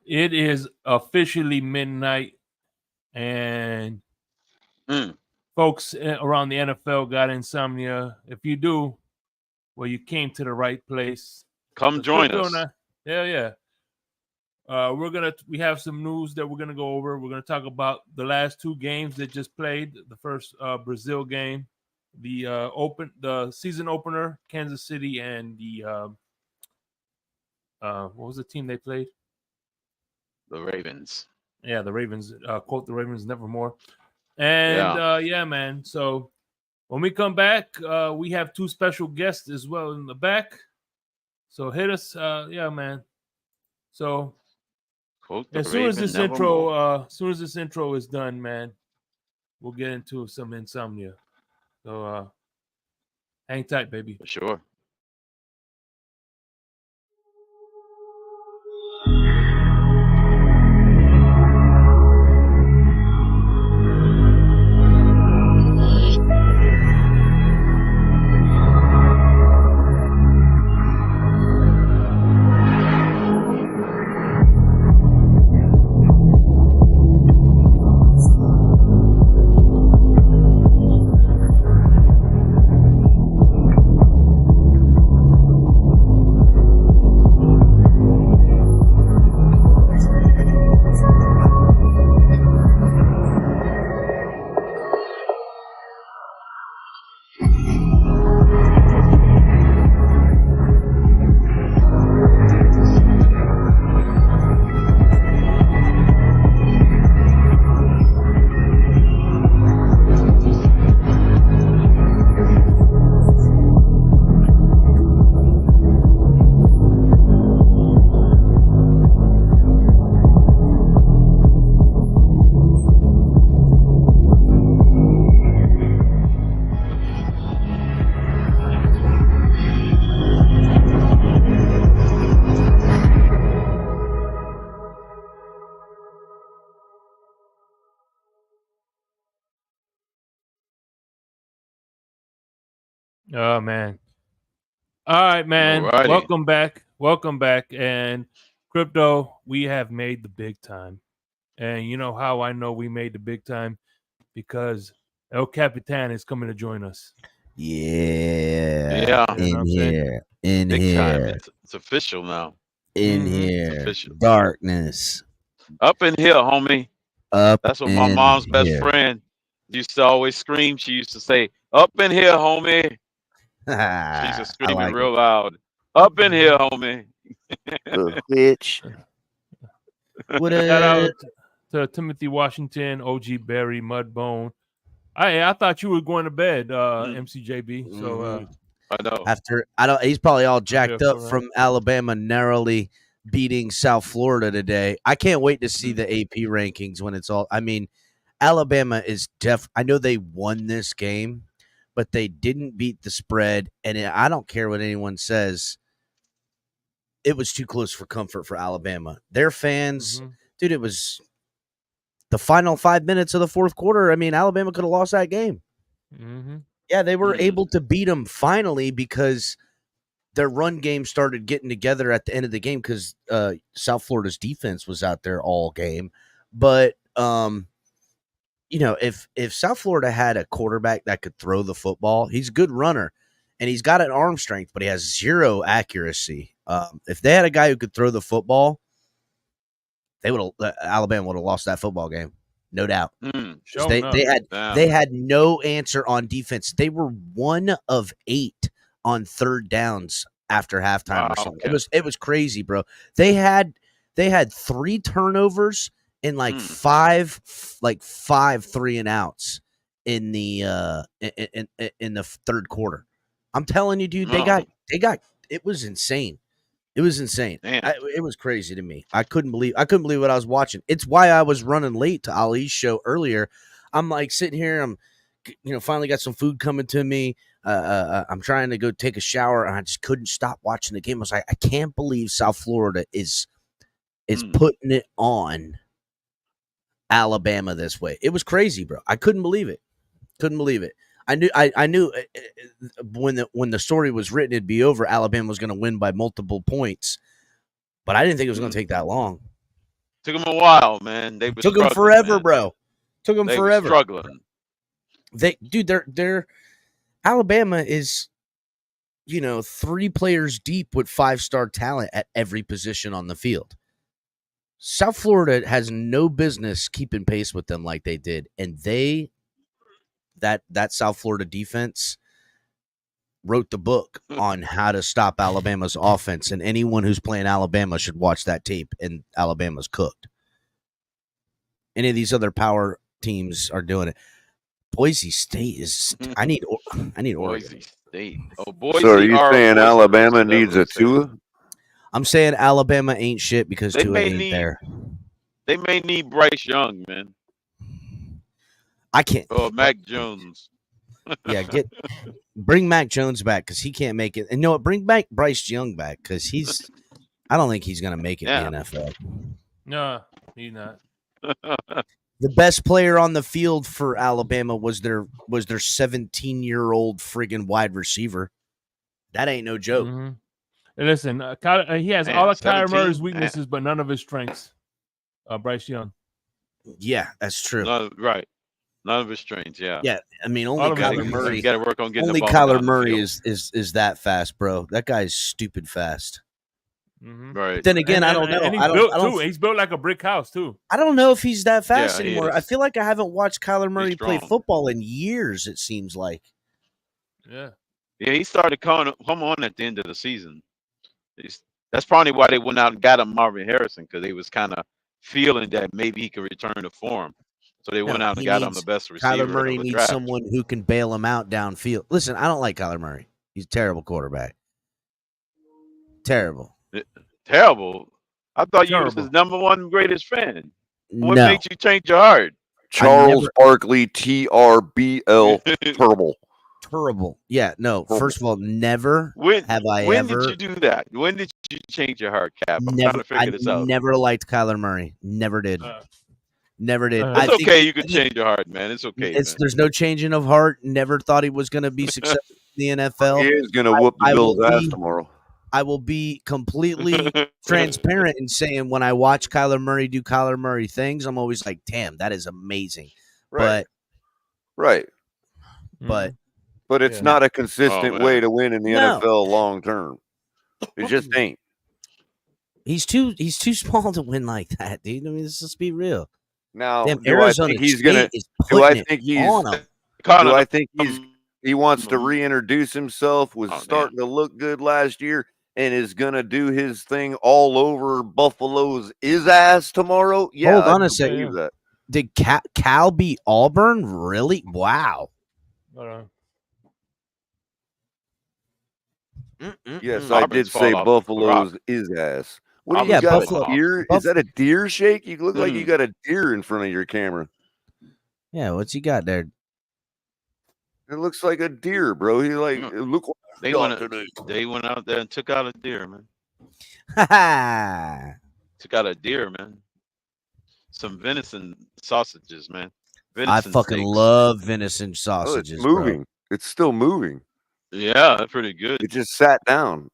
It is officially midnight, and folks around the NFL got insomnia. If you do, well, you came to the right place. Come join us. Yeah. We have some news that we're gonna go over. We're gonna talk about the last two games that just played. The first Brazil game, the season opener, Kansas City, and the what was the team they played? The Ravens. Yeah, the Ravens. Quote the Ravens nevermore. And yeah, man. So when we come back, we have two special guests as well in the back. So hit us, yeah, man. So as soon as this intro is done, man, we'll get into some insomnia. So hang tight, baby. For sure. Oh man. All right, man. Alrighty. Welcome back. And Crypto, we have made the big time. And you know how I know we made the big time? Because El Capitan is coming to join us. Yeah. In here. Big time. It's official now. In here. Official. Darkness. Up in here, homie. Up. That's what my mom's best friend used to always scream. She used to say, "Up in here, homie." She used to scream it real loud. Up in here, homie. Bitch. Shout out to Timothy Washington, OG Barry, Mudbone. I thought you were going to bed, MCJB. So I know. He's probably all jacked up from Alabama narrowly beating South Florida today. I can't wait to see the AP rankings when it's all. I mean, Alabama is I know they won this game, but they didn't beat the spread. And I don't care what anyone says. It was too close for comfort for Alabama. Their fans, dude, it was the final 5 minutes of the fourth quarter. I mean, Alabama could have lost that game. Yeah, they were able to beat them finally because their run game started getting together at the end of the game because South Florida's defense was out there all game. But, you know, if South Florida had a quarterback that could throw the football, he's a good runner, and he's got an arm strength, but he has zero accuracy. If they had a guy who could throw the football, Alabama would have lost that football game, no doubt. They had no answer on defense. They were 1 of 8 on third downs after halftime or something. Okay. It was crazy, bro. They had 3 turnovers and five 3-and-outs in the in the third quarter. I'm telling you, dude, they got it was insane. It was insane. It was crazy to me. I couldn't believe what I was watching. It's why I was running late to Ali's show earlier. I'm like sitting here. I'm, finally got some food coming to me. I'm trying to go take a shower, and I just couldn't stop watching the game. I was like, I can't believe South Florida is putting it on Alabama this way. It was crazy, bro. I couldn't believe it. I knew when the story was written, it'd be over. Alabama was going to win by multiple points, but I didn't think it was going to take that long. Took them a while, man. They were Took them struggling, forever, man. bro. Took them They forever. were struggling. They're Alabama is, 3 players deep with 5-star talent at every position on the field. South Florida has no business keeping pace with them like they did, and that South Florida defense wrote the book on how to stop Alabama's offense, and anyone who's playing Alabama should watch that tape, and Alabama's cooked. Any of these other power teams are doing it. Boise State is. I need Oregon. Boise State. Oh, Boise. So are you saying boisterous, Alabama as needs they a say. Tua? I'm saying Alabama ain't shit because They Tua may ain't need- there. They may need Bryce Young, man. I can't. Or Mac Jones. Yeah, bring Mac Jones back because he can't make it. And no, bring back Bryce Young back because I don't think he's gonna make it in the NFL. No, he's not. The best player on the field for Alabama was their 17-year-old friggin' wide receiver. That ain't no joke. Mm-hmm. And listen, he has Man, all of Kyler 17? Murray's weaknesses, but none of his strengths. Bryce Young. Yeah, that's true. Right. None of his strengths, yeah. Yeah, I mean, only All of his Kyler weaknesses. Murray. You got to work on getting Only the ball Kyler down the Murray field. is that fast, bro. That guy's stupid fast. Mm-hmm. Right. Then again, I don't know. And he's built too. He's built like a brick house too. I don't know if he's that fast Yeah, he anymore. is. I feel like I haven't watched Kyler Murray play strong. football in years. It seems like. Yeah. Yeah, he started come on at the end of the season. That's probably why they went out and got him Marvin Harrison, because they was kind of feeling that maybe he could return to form. So they went out and got him the best receiver. Kyler Murray of the needs draft. someone who can bail him out downfield. Listen, I don't like Kyler Murray. He's a terrible quarterback. Terrible. Terrible. I thought you was Terrible. his number one greatest fan. What No. makes you change your heart? Charles Barkley, TRBL, terrible. Terrible. Yeah, no. First of all, never When have I when ever. did you do that? When did you change your heart, Cap? I'm Never, trying to figure this out. never liked Kyler Murray. Never did. Never did. It's It's okay. You can change your heart, man. It's okay. Man. There's no changing of heart. Never thought he was going to be successful in the NFL. He is going to whoop the Bills' ass tomorrow. I will be completely transparent in saying when I watch Kyler Murray do Kyler Murray things, I'm always like, damn, that is amazing. Right. But it's not a consistent way to win in the No. NFL long term. It just ain't. he's too small to win like that, dude. I mean, let's just be real. Now, Damn, do I think he's going to? Do I think he's? Do I think he wants to reintroduce himself? Was starting to look good last year, and is going to do his thing all over Buffalo's ass tomorrow? Yeah, Hold on I a second. believe that. Did Cal beat Auburn? Really? Wow. Yes, I did say Buffalo's ass. What do you got? A deer? Is that a deer, Shake? You look like you got a deer in front of your camera. Yeah, what's he got there? It looks like a deer, bro. He like look. They went out there and took out a deer, man. Took out a deer, man. Some venison sausages, man. I fucking love venison sausages. It's moving. Bro. It's still moving. Yeah, that's pretty good. It just sat down.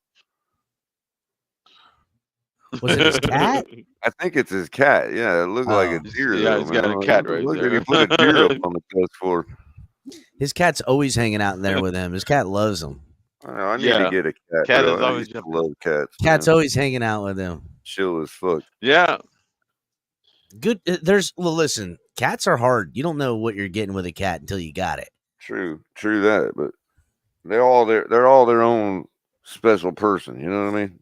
Was it his cat? I think it's his cat. Yeah, it looked like a deer. Yeah, he's got a cat right look there. He put a deer up on the PS4. His cat's always hanging out in there with him. His cat loves him. I need to get a cat. Cat bro. is always I love cats. Cat's always hanging out with him. Chill as fuck. Yeah. Good. Listen, cats are hard. You don't know what you're getting with a cat until you got it. True that. But they're all their own special person. You know what I mean?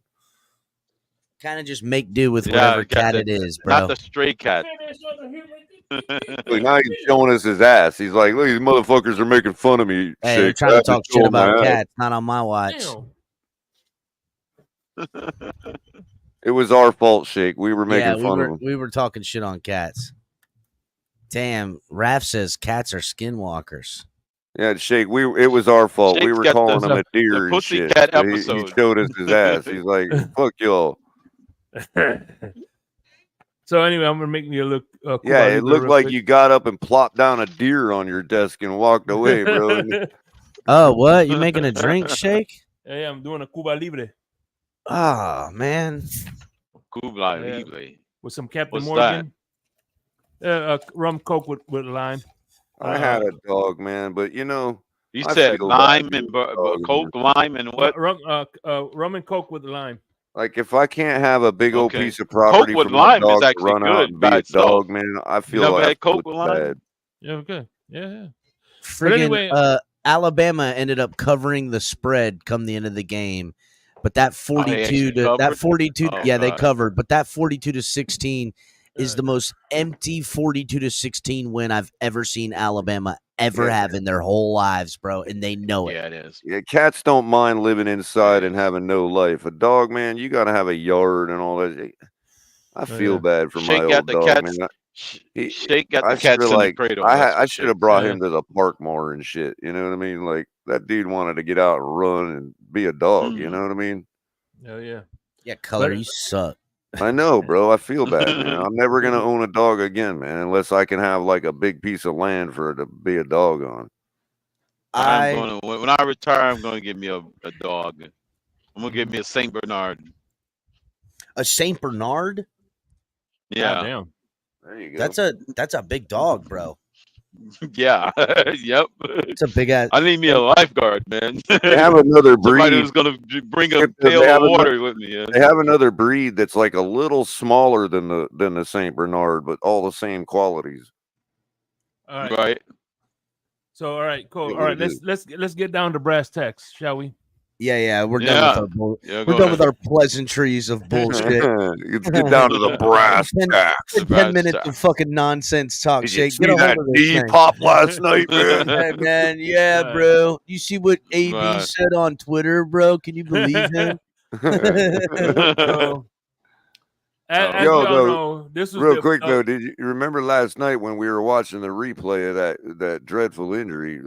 Kind of just make do with whatever cat it is, bro. Not the stray cat. Look, now he's showing us his ass. He's like, look, these motherfuckers are making fun of me. Hey, they're trying to talk shit about cats, not on my watch. It was our fault, Shake. We were making fun of him. We were talking shit on cats. Damn, Raph says cats are skinwalkers. Yeah, Shake. It was our fault. Shake's we were got calling him a the deer and shit. Pussycat So he episode. showed us his ass. He's like, "Fuck y'all." So anyway, I'm gonna make me a look. Yeah, it looked like you got up and plopped down a deer on your desk and walked away, bro. Oh, what? You making a drink, Shake? Yeah, I'm doing a Cuba Libre. Oh man, Cuba Libre. with some Captain What's Morgan. Rum Coke with lime. I had a dog, man, but you said lime and Coke, lime and what? Rum and Coke with lime. Like if I can't have a big old piece of property Coke with for my lime dog is to actually run out good and by be a itself. dog, man, I feel never like had Coke with lime? Bad. Yeah, okay. Yeah. Friggin', anyway, Alabama ended up covering the spread come the end of the game. But that 42 they covered. But that 42-16 is the most empty 42-16 win I've ever seen Alabama ever have in their whole lives, bro. And they know it. Yeah, it is. Yeah, cats don't mind living inside and having no life. A dog, man, you got to have a yard and all that. I feel bad for my old dog, man. Shake got the cats in the cradle. I should have brought him to the park more and shit. You know what I mean? Like that dude wanted to get out and run and be a dog. You know what I mean? Oh yeah. Yeah, Color, you suck. I know, bro. I feel bad, man. I'm never gonna own a dog again, man, unless I can have like a big piece of land for it to be a dog on. When I retire, I'm gonna give me a dog. I'm gonna give me a Saint Bernard. A Saint Bernard? Yeah. Damn. There you go. That's a big dog, bro. Yeah. Yep. It's a big ass. I need me a lifeguard, man. They have another breed. Somebody who's gonna bring a pail of water with me. Yeah. They have another breed that's like a little smaller than the Saint Bernard, but all the same qualities. All right. Right. So all right, cool. All right, let's get down to brass tacks, shall we? Yeah, we're done with our we're done with our pleasantries of bullshit. Let's get down to the brass tacks. 10 minutes of fucking nonsense talk. Did Shake. you see that D pop last night, man? Hey, man, yeah, bro. You see what AB said on Twitter, bro? Can you believe him? As we all know, this was real quick though. Did you remember last night when we were watching the replay of that dreadful injury?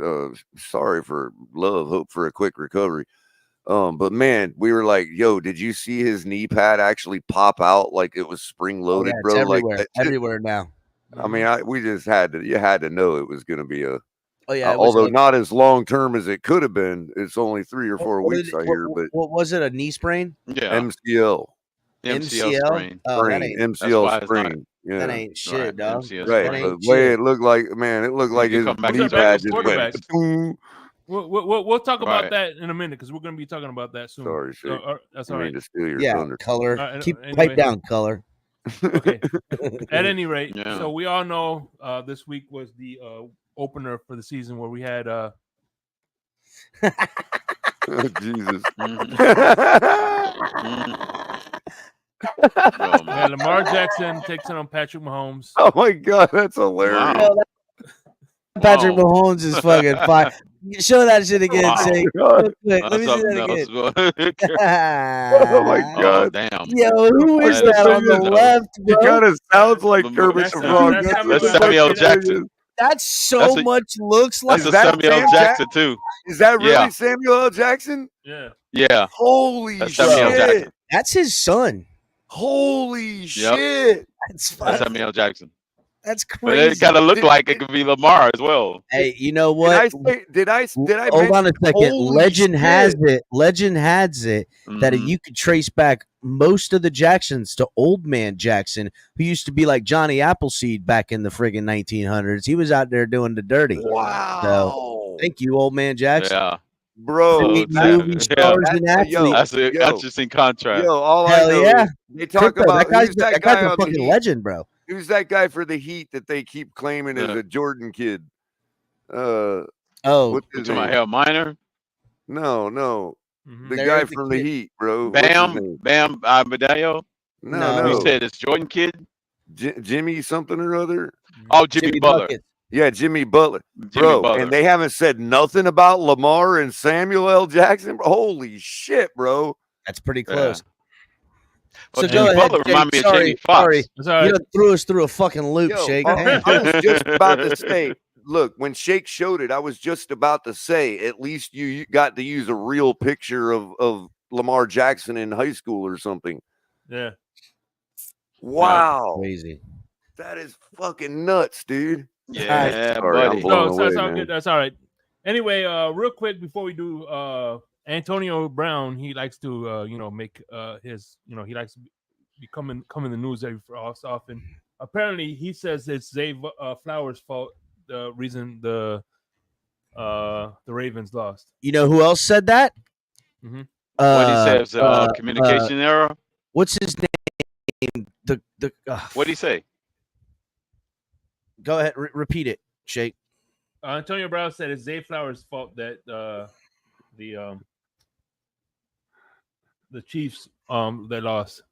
Sorry for love, hope for a quick recovery. But man, we were like, yo, did you see his knee pad actually pop out like it was spring loaded, it's bro? Everywhere, like everywhere now. I mean, we just had to know it was going to be a. Oh yeah, although not as long term as it could have been. It's only 3 or 4 weeks I hear. But what was it? A knee sprain? Yeah. MCL sprain. MCL sprain. Yeah. That ain't shit, dog. Right. The way it looked like, man, it looked like his knee pad just went. We'll talk about that in a minute because we're going to be talking about that soon. Sorry, shit. That's all right. To steal your thunder. Color. Keep pipe down, Color. Okay. At any rate, so we all know this week was the opener for the season where we had oh, Jesus. Yeah, Lamar Jackson takes it on Patrick Mahomes. Oh my God, that's hilarious. Wow. Patrick Mahomes is fucking fire. Show that shit again, Say. Let me see that again. Oh my God. Damn. Yo, who is that on the left, bro? It kind of sounds like Kermit the Frog. That's Samuel Jackson. That so much looks like that's Samuel L. Jackson too. Is that really Samuel L. Jackson? Yeah. Yeah. Holy shit. That's his son. Holy shit. That's Samuel L. Jackson. That's crazy. But it gotta look like it could be Lamar as well. Hey, you know what? Did I hold on a second. Legend has it that you could trace back most of the Jacksons to Old Man Jackson, who used to be like Johnny Appleseed back in the friggin' 1900s. He was out there doing the dirty. Wow. So, thank you, Old Man Jackson. Yeah. Bro, movie stars and athletes. That's an interesting contrast. Yo, all I know they talk about that guy's a fucking legend, bro. Who's that guy for the Heat that they keep claiming is a Jordan kid? What's his name? Hell Minor? No. The guy from the Heat, bro. Bam Adebayo? No. You said it's Jordan kid? Jimmy something or other? Oh, Jimmy Butler. Yeah, Jimmy Butler. And they haven't said nothing about Lamar and Samuel L. Jackson. Holy shit, bro. That's pretty close. Yeah. So Jimmy Butler remind me of Jamie Foxx. Sorry. You threw us through a fucking loop, Shake. I was just about to say, look, when Shake showed it, I was just about to say, at least you got to use a real picture of Lamar Jackson in high school or something. Yeah. Wow. Crazy. That is fucking nuts, dude. Yeah, buddy. That's all right. Anyway, real quick before we do Antonio Brown, he likes to make his he likes to come in the news every so often. Apparently, he says it's Zay Flowers' fault. The reason the Ravens lost. You know who else said that? Mm-hmm. What he says, communication error. What's his name? What did he say? Go ahead, repeat it, Shake. Antonio Brown said it's Zay Flowers' fault that the Chiefs they lost.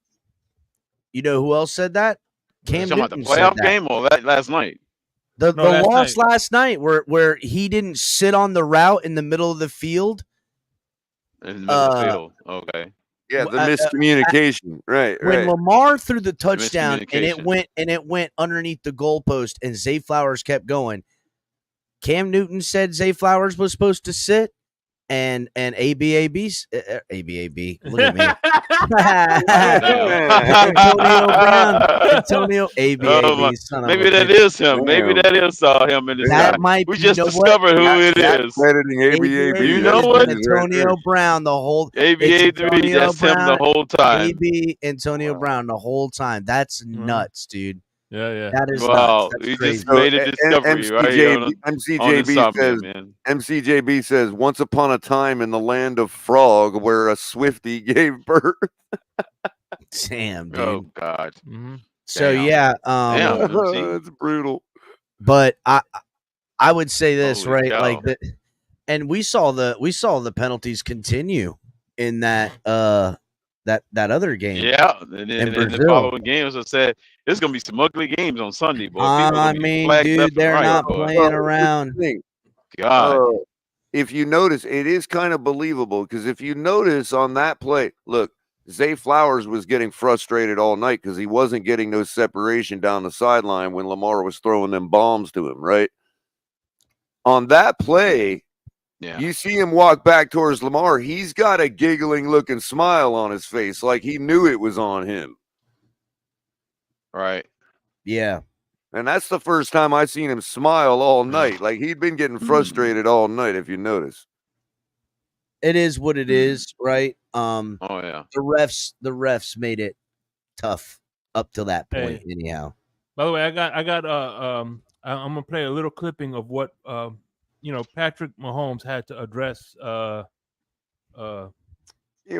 You know who else said that? Cam Newton about the playoff game or that last night? The loss last night where he didn't sit on the route in the middle of the field. In the middle of the field. Okay. Yeah, the miscommunication. Right. When Lamar threw the touchdown and it went underneath the goalpost and Zay Flowers kept going, Cam Newton said Zay Flowers was supposed to sit. And ABAB, look at me. Antonio ABAB, son of maybe that is him. Damn. Maybe that is him in the that sky. Might we just discovered who it is. Crediting ABAB. You know what? Antonio Brown the whole ABAB. That's him the whole time. Antonio Brown the whole time. That's nuts, dude. Yeah. That is nuts. He just made a discovery, right? MCJB says, once upon a time in the land of Frog where a Swiftie gave birth. Damn, dude. Oh, God. Mm-hmm. So, it's brutal. But I would say this, right? Cow. Like that, and we saw the penalties continue in that that other game. Yeah, and in the following games, I said there's gonna be some ugly games on Sunday, boy. I mean, dude, they're not playing around. God, if you notice, it is kind of believable because if you notice on that play, look, Zay Flowers was getting frustrated all night because he wasn't getting no separation down the sideline when Lamar was throwing them bombs to him. Right on that play. Yeah. You see him walk back towards Lamar. He's got a giggling looking smile on his face like he knew it was on him. Right. Yeah. And that's the first time I've seen him smile all night. Like he'd been getting frustrated all night, if you notice. It is what it is, right? Oh, yeah. The refs made it tough up to that point, anyhow. By the way, I'm gonna play a little clipping of what Patrick Mahomes had to address it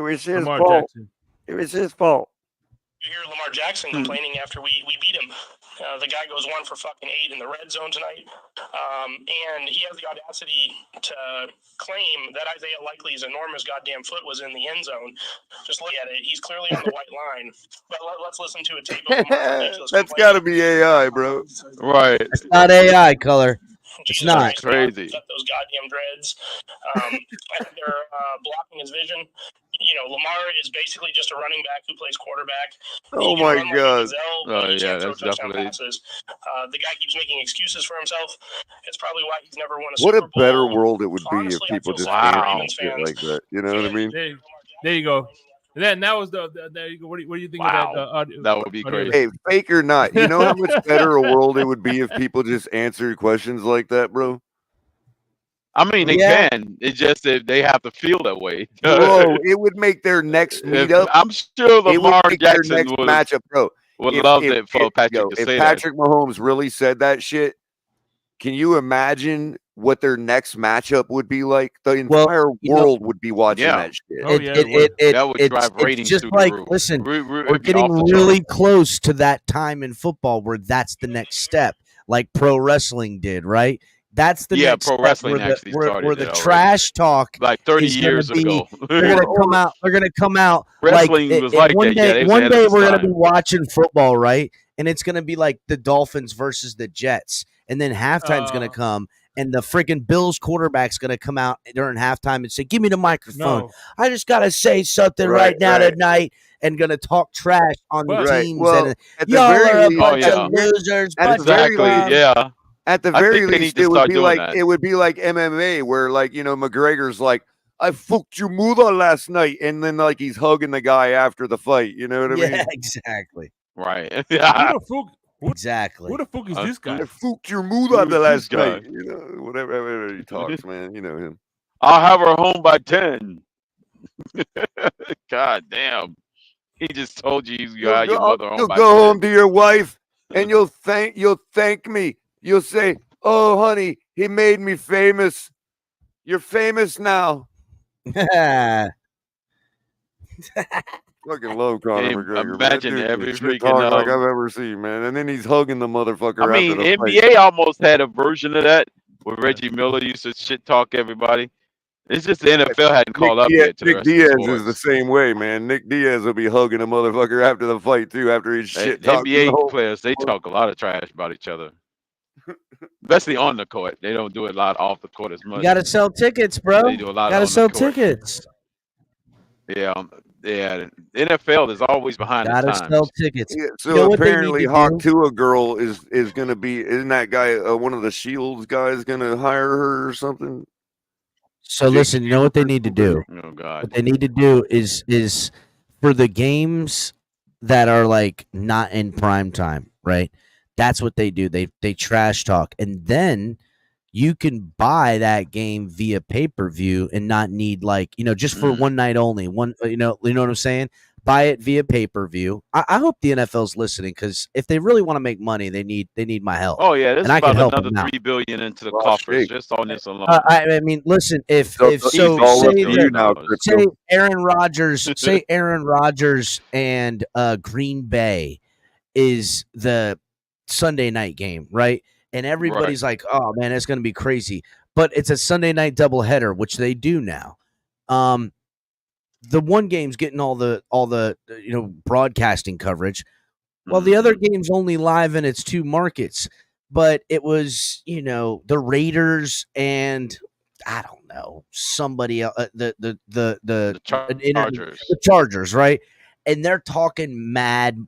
was his Lamar fault. Jackson. It was his fault. You hear Lamar Jackson complaining after we beat him. The guy goes 1 for fucking 8 in the red zone tonight. And he has the audacity to claim that Isaiah Likely's enormous goddamn foot was in the end zone. Just look at it. He's clearly on the white line. But let's listen to a tape of Lamar. That's got to be AI, bro. Right. It's not AI, color. It's not. Crazy. Cut those goddamn dreads. I think they're blocking his vision. Lamar is basically just a running back who plays quarterback. Oh my God! That's definitely. The guy keeps making excuses for himself. It's probably why he's never won a Super Bowl. What a better world it would be Honestly, if people just shit like that. You know what I mean? There you go. And that was there you go. What do you think of that? Audio? That would be crazy. Hey, fake or not, you know how much better a world it would be if people just answered questions like that, bro? I mean, they can. It's just that they have to feel that way. Bro, it would make their next meetup. I'm sure Lamar Jackson would matchup, bro. Would love it for Patrick to say if Patrick Mahomes really said that shit, can you imagine what their next matchup would be like? The entire world would be watching that shit. That would drive ratings just through like, the roof. Listen, we're getting really close to that time in football where that's the next step, like pro wrestling did, right? That's the next pro wrestling step where the trash talk like 30 years ago. They're gonna come out. Wrestling was like one that. Day, one day we're gonna be watching football, right? And it's gonna be like the Dolphins versus the Jets, and then halftime's gonna come, and the freaking Bills quarterback's gonna come out during halftime and say, "Give me the microphone. No. I just gotta say something right now tonight." And gonna talk trash on the teams. Well, and at the y'all very are a least, bunch of losers. Exactly. At the very least, it would be like MMA, where McGregor's like, "I fucked your mother last night," and then like he's hugging the guy after the fight. You know what I mean? Yeah, exactly. Right. Exactly. Who the fuck is this guy? I fucked your mother the last night. You know, whatever he talks, man. You know him. I'll have her home by 10. God damn. He just told you you got your mother home. You'll go home to your wife and you'll thank me. You'll say, "Oh, honey, he made me famous. You're famous now." Fucking love Conor McGregor. Imagine man. every Shit freaking talk like I've ever seen, man. And then he's hugging the motherfucker. I mean, after the NBA fight. almost had a version of that where Reggie Miller used to shit talk everybody. It's just the NFL hadn't caught up yet to the rest of the sports. Is the same way, man. Nick Diaz will be hugging a motherfucker after the fight too. After he's shit talking. NBA players, they talk a lot of trash about each other, especially on the court. They don't do it a lot off the court as much. You got to sell tickets, bro. They do a lot. Got to sell tickets. Yeah, yeah. The NFL is always behind the times. Got to sell tickets. Yeah, so apparently, Hawk Tua girl is going to be. Isn't that guy one of the Shields guys going to hire her or something? So listen, you know what they need to do? Oh God. What they need to do is for the games that are like not in prime time, right? That's what they do. They trash talk, and then you can buy that game via pay-per-view and not need just for one night only. You know what I'm saying? Buy it via pay-per-view. I hope the NFL's listening, because if they really want to make money, they need my help. Oh yeah, this is about another $3 billion into the coffers just on this alone. I mean, listen, say Aaron Rodgers and Green Bay is the Sunday night game, right? And everybody's like, "Oh man, it's going to be crazy." But it's a Sunday night doubleheader, which they do now. The one game's getting all the broadcasting coverage, while the other game's only live in its two markets. But it was the Raiders and I don't know somebody else, the Chargers, right? And they're talking mad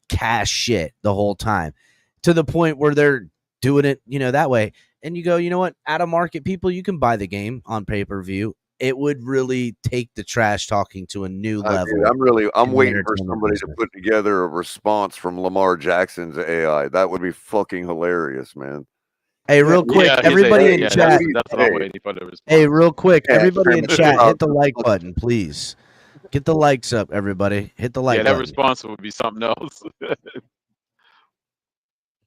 cash shit the whole time, to the point where they're doing it that way. And you go, you know what? Out of market people, you can buy the game on pay-per-view. It would really take the trash talking to a new level. Dude, I'm waiting for somebody to put together a response from Lamar Jackson's AI. That would be fucking hilarious, man. Hey, real quick, everybody in chat. Hey, real quick, everybody in chat, hit the like button, please. Get the likes up, everybody. Hit the like button. That response would be something else.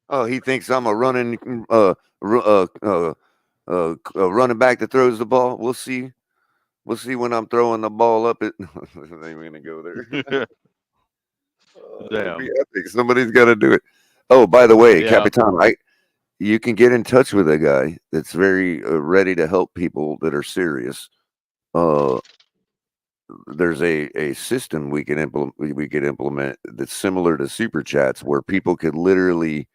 Oh, he thinks I'm a running running back that throws the ball. We'll see. We'll see when I'm throwing the ball up. It ain't gonna go there. Damn, be epic. Somebody's got to do it. Oh, by the way, Capitan, you can get in touch with a guy that's very ready to help people that are serious. There's a system we could implement that's similar to Super Chats, where people could literally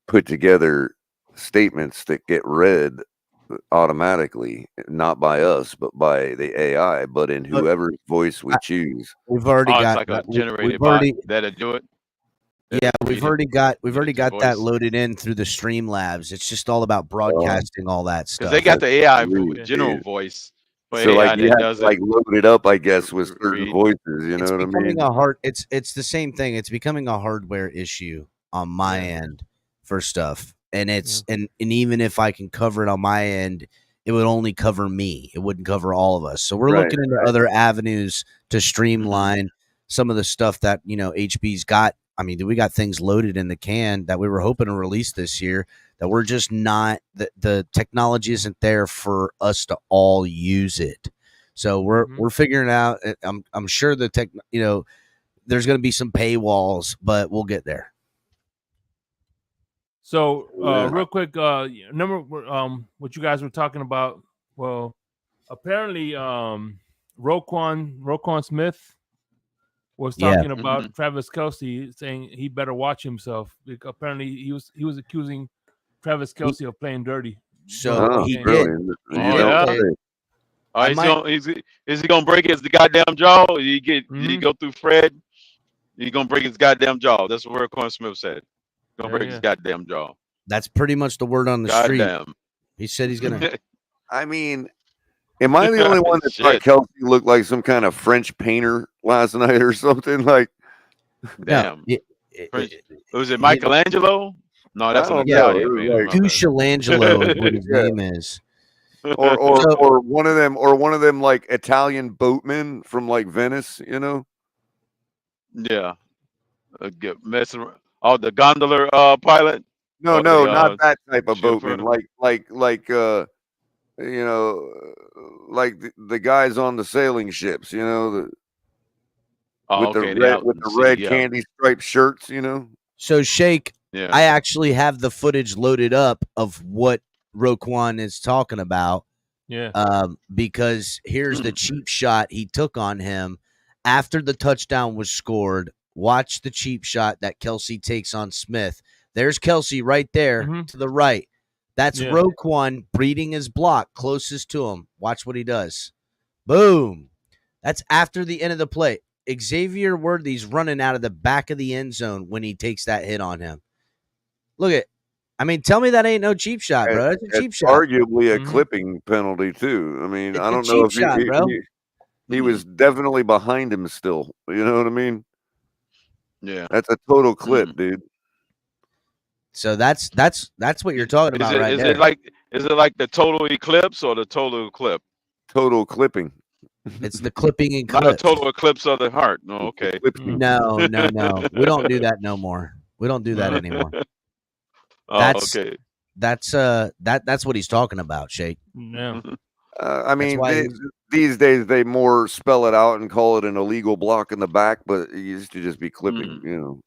put together statements that get read automatically, not by us, but by the AI, but in whoever's voice we choose. We've already got like a generated bot that'll do it. Yeah, we've already got that loaded in through the Streamlabs. It's just all about broadcasting all that stuff. Because they got the AI general voice. So you have to load it up, I guess, with certain voices. You know what I mean? It's the same thing. It's becoming a hardware issue on my end for stuff. And and even if I can cover it on my end, it would only cover me. It wouldn't cover all of us. So we're looking into other avenues to streamline some of the stuff that HB's got. I mean, we got things loaded in the can that we were hoping to release this year that we're just not. The technology isn't there for us to all use it. So we're figuring out. I'm sure the tech. There's going to be some paywalls, but we'll get there. So, real quick, remember what you guys were talking about? Well, apparently, Roquan Smith was talking about Travis Kelce, saying he better watch himself. Apparently, he was accusing Travis Kelce of playing dirty. So he did. Is he gonna break his goddamn jaw? Did he go through Fred? He's gonna break his goddamn jaw. That's what Roquan Smith said. Gonna break his goddamn jaw. That's pretty much the word on the street. He said he's gonna. I mean, am I the only one that thought Kelce looked like some kind of French painter last night or something? Like, damn. Was it Michelangelo? No, that's an Italian. Michelangelo is what his name is. Or one of them like Italian boatmen from like Venice, Yeah. Get messing around. Oh, the gondola pilot. No, Or no, not the that type of chauffeur. boatman. Like you know, like the guys on the sailing ships. You know, Oh, with the okay. They out in the sea. red Yeah. candy striped shirts. You know. So Shake, Yeah. I actually have the footage loaded up of what Roquan is talking about. Yeah. Because here's the cheap shot he took on him after the touchdown was scored. Watch the cheap shot that Kelce takes on Smith. There's Kelce right there to the right. That's Roquan breeding his block closest to him. Watch what he does. Boom. That's after the end of the play. Xavier Worthy's running out of the back of the end zone when he takes that hit on him. Look at, I mean, tell me that ain't no cheap shot, bro. That's a cheap shot. Arguably a clipping penalty too. I mean, It's I don't a know cheap if shot, bro. he was definitely behind him still. You know what I mean? Yeah. That's a total clip, dude. So that's what you're talking about right there. Is it like the total eclipse or the total clip? Total clipping. It's the clipping and Not a total eclipse of the heart. No, okay. No. We don't do that no more. We don't do that anymore. Okay. That's what he's talking about, Shake. Yeah. I mean, these days they more spell it out and call it an illegal block in the back, but it used to just be clipping, you know.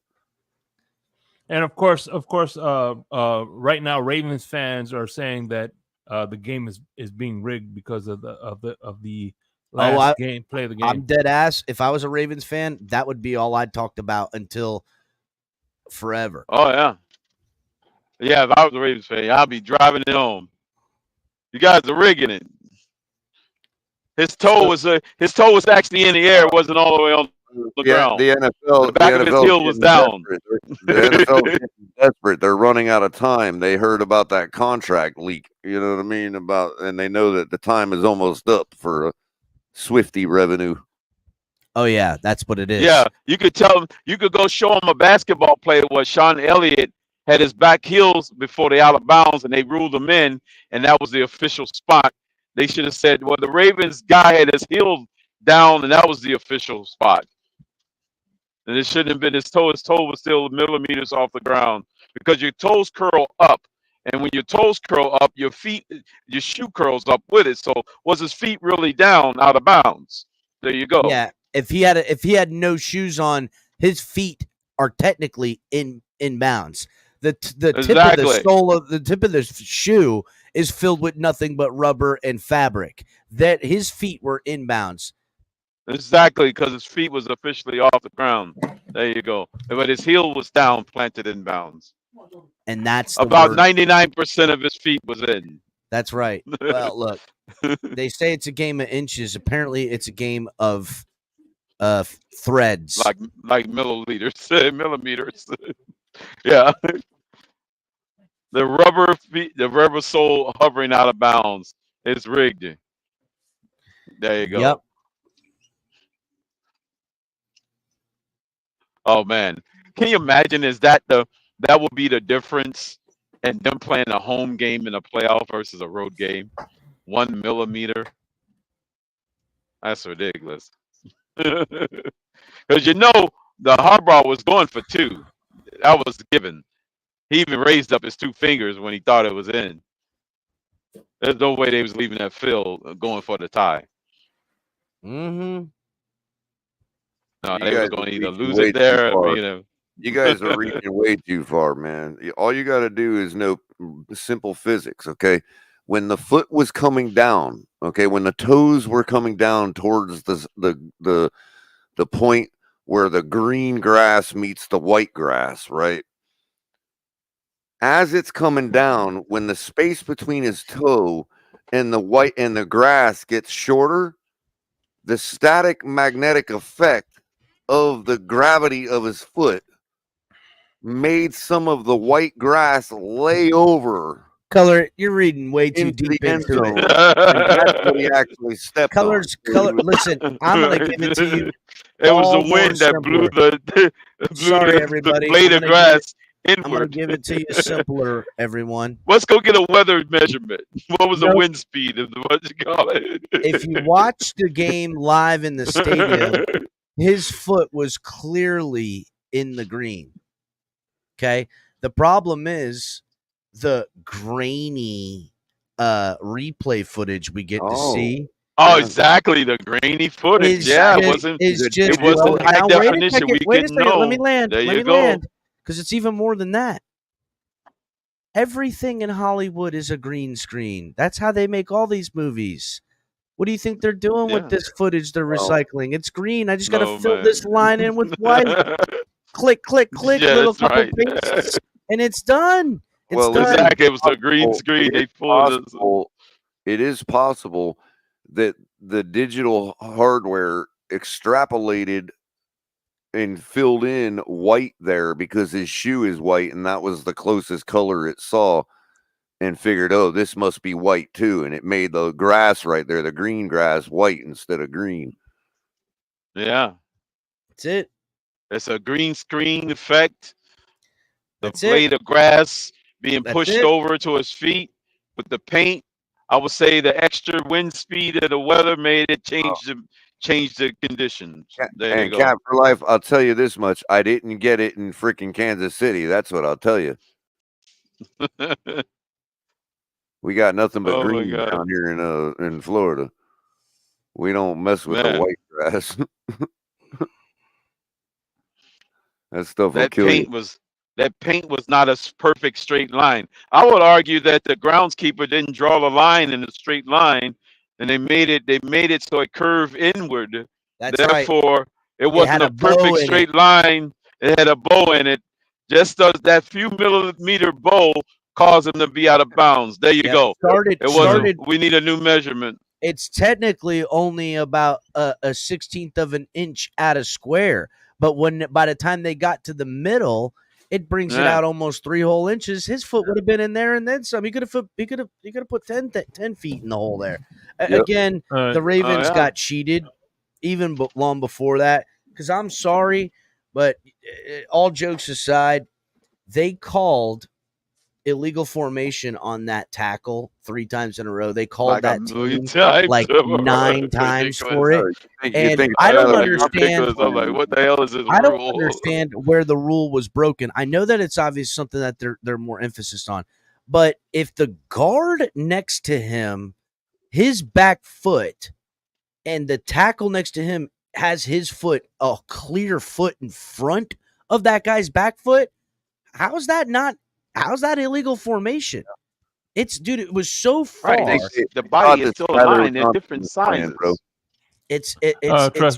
And of course, right now Ravens fans are saying that the game is being rigged because of the last game play of the game. I'm dead ass. If I was a Ravens fan, that would be all I talked about until forever. Oh yeah. Yeah, if I was a Ravens fan, I'd be driving it home. You guys are rigging it. His toe was actually in the air. It wasn't all the way on the ground. The NFL, the back of his heel was down. The NFL is desperate. They're running out of time. They heard about that contract leak. You know what I mean? And they know that the time is almost up for Swifty revenue. Oh yeah, that's what it is. Yeah, you could tell them. You could go show them a basketball player where Sean Elliott had his back heels before they out of bounds, and they ruled him in, and that was the official spot. They should have said, well, the Ravens guy had his heels down, and that was the official spot. And it shouldn't have been his toe. His toe was still millimeters off the ground because your toes curl up. And when your toes curl up, your shoe curls up with it. So was his feet really down out of bounds? There you go. Yeah. If he had no shoes on, his feet are technically in bounds. The tip of the sole of the tip of the shoe is filled with nothing but rubber and fabric. That his feet were inbounds. Exactly, because his feet was officially off the ground. There you go. But his heel was down, planted in bounds. And that's about 99% of his feet was in. That's right. Well, look, they say it's a game of inches. Apparently, it's a game of threads, like milliliters, millimeters. Yeah. The rubber sole hovering out of bounds is rigged. There you go. Yep. Oh man, can you imagine? That would be the difference in them playing a home game in a playoff versus a road game? 1 millimeter. That's ridiculous. Because the Harbaugh was going for 2. That was given. He even raised up his 2 fingers when he thought it was in. There's no way they was leaving that field going for the tie. Mm-hmm. No, they were going to either lose it there or, You guys are reaching way too far, man. All you got to do is know simple physics, okay? When the foot was coming down, okay, when the toes were coming down towards the point where the green grass meets the white grass, right? As it's coming down, when the space between his toe and the white and the grass gets shorter, the static magnetic effect of the gravity of his foot made some of the white grass lay over. Color, you're reading way too deep into it. That's what he actually stepped on. Listen, I'm gonna give it to you. It was the wind that blew the blade of grass inward. I'm gonna give it to you simpler, everyone. Let's go get a weather measurement. What was the wind speed of what you call it? If you watch the game live in the stadium, his foot was clearly in the green. Okay. The problem is the grainy replay footage we get to see. Oh, exactly. The grainy footage. Yeah, it wasn't high definition. Wait a second. Let me land. There you go. Because it's even more than that. Everything in Hollywood is a green screen. That's how they make all these movies. What do you think they're doing with this footage they're recycling? It's green. I just got to fill this line in with white. Click, click, click. Yeah, little couple pastes, and it's done. It's done. Exactly. It was a green screen. It is possible that the digital hardware extrapolated and filled in white there because his shoe is white and that was the closest color it saw, and figured, oh, this must be white too, and it made the grass right there, the green grass, white instead of green. Yeah, that's it. It's a green screen effect. The blade of grass being pushed over to his feet with the paint. I would say the extra wind speed of the weather made it change the conditions. There you go. Cap for life, I'll tell you this much: I didn't get it in freaking Kansas City. That's what I'll tell you. We got nothing but green down here in Florida. We don't mess with the white grass. That stuff will kill you. That paint was not a perfect straight line. I would argue that the groundskeeper didn't draw the line in a straight line, and they made it so it curved inward. Therefore, it wasn't a perfect straight line. It had a bow in it. Just that few millimeter bow caused him to be out of bounds. There you go. We need a new measurement. It's technically only about a 16th of an inch at a square, but by the time they got to the middle, it brings it out almost 3 whole inches. His foot would have been in there and then some. He could have put 10 feet in the hole there. Again, the Ravens got cheated even long before that. Because I'm sorry, but all jokes aside, they called illegal formation on that tackle 3 times in a row. They called that team like 9 times for it. And I don't understand. I'm like, what the hell is this? I don't understand where the rule was broken. I know that it's obviously something that they're more emphasis on. But if the guard next to him, his back foot, and the tackle next to him has his foot, a clear foot in front of that guy's back foot, how's that illegal formation? It was so far. The body is still aligned in different sizes. Bro. It's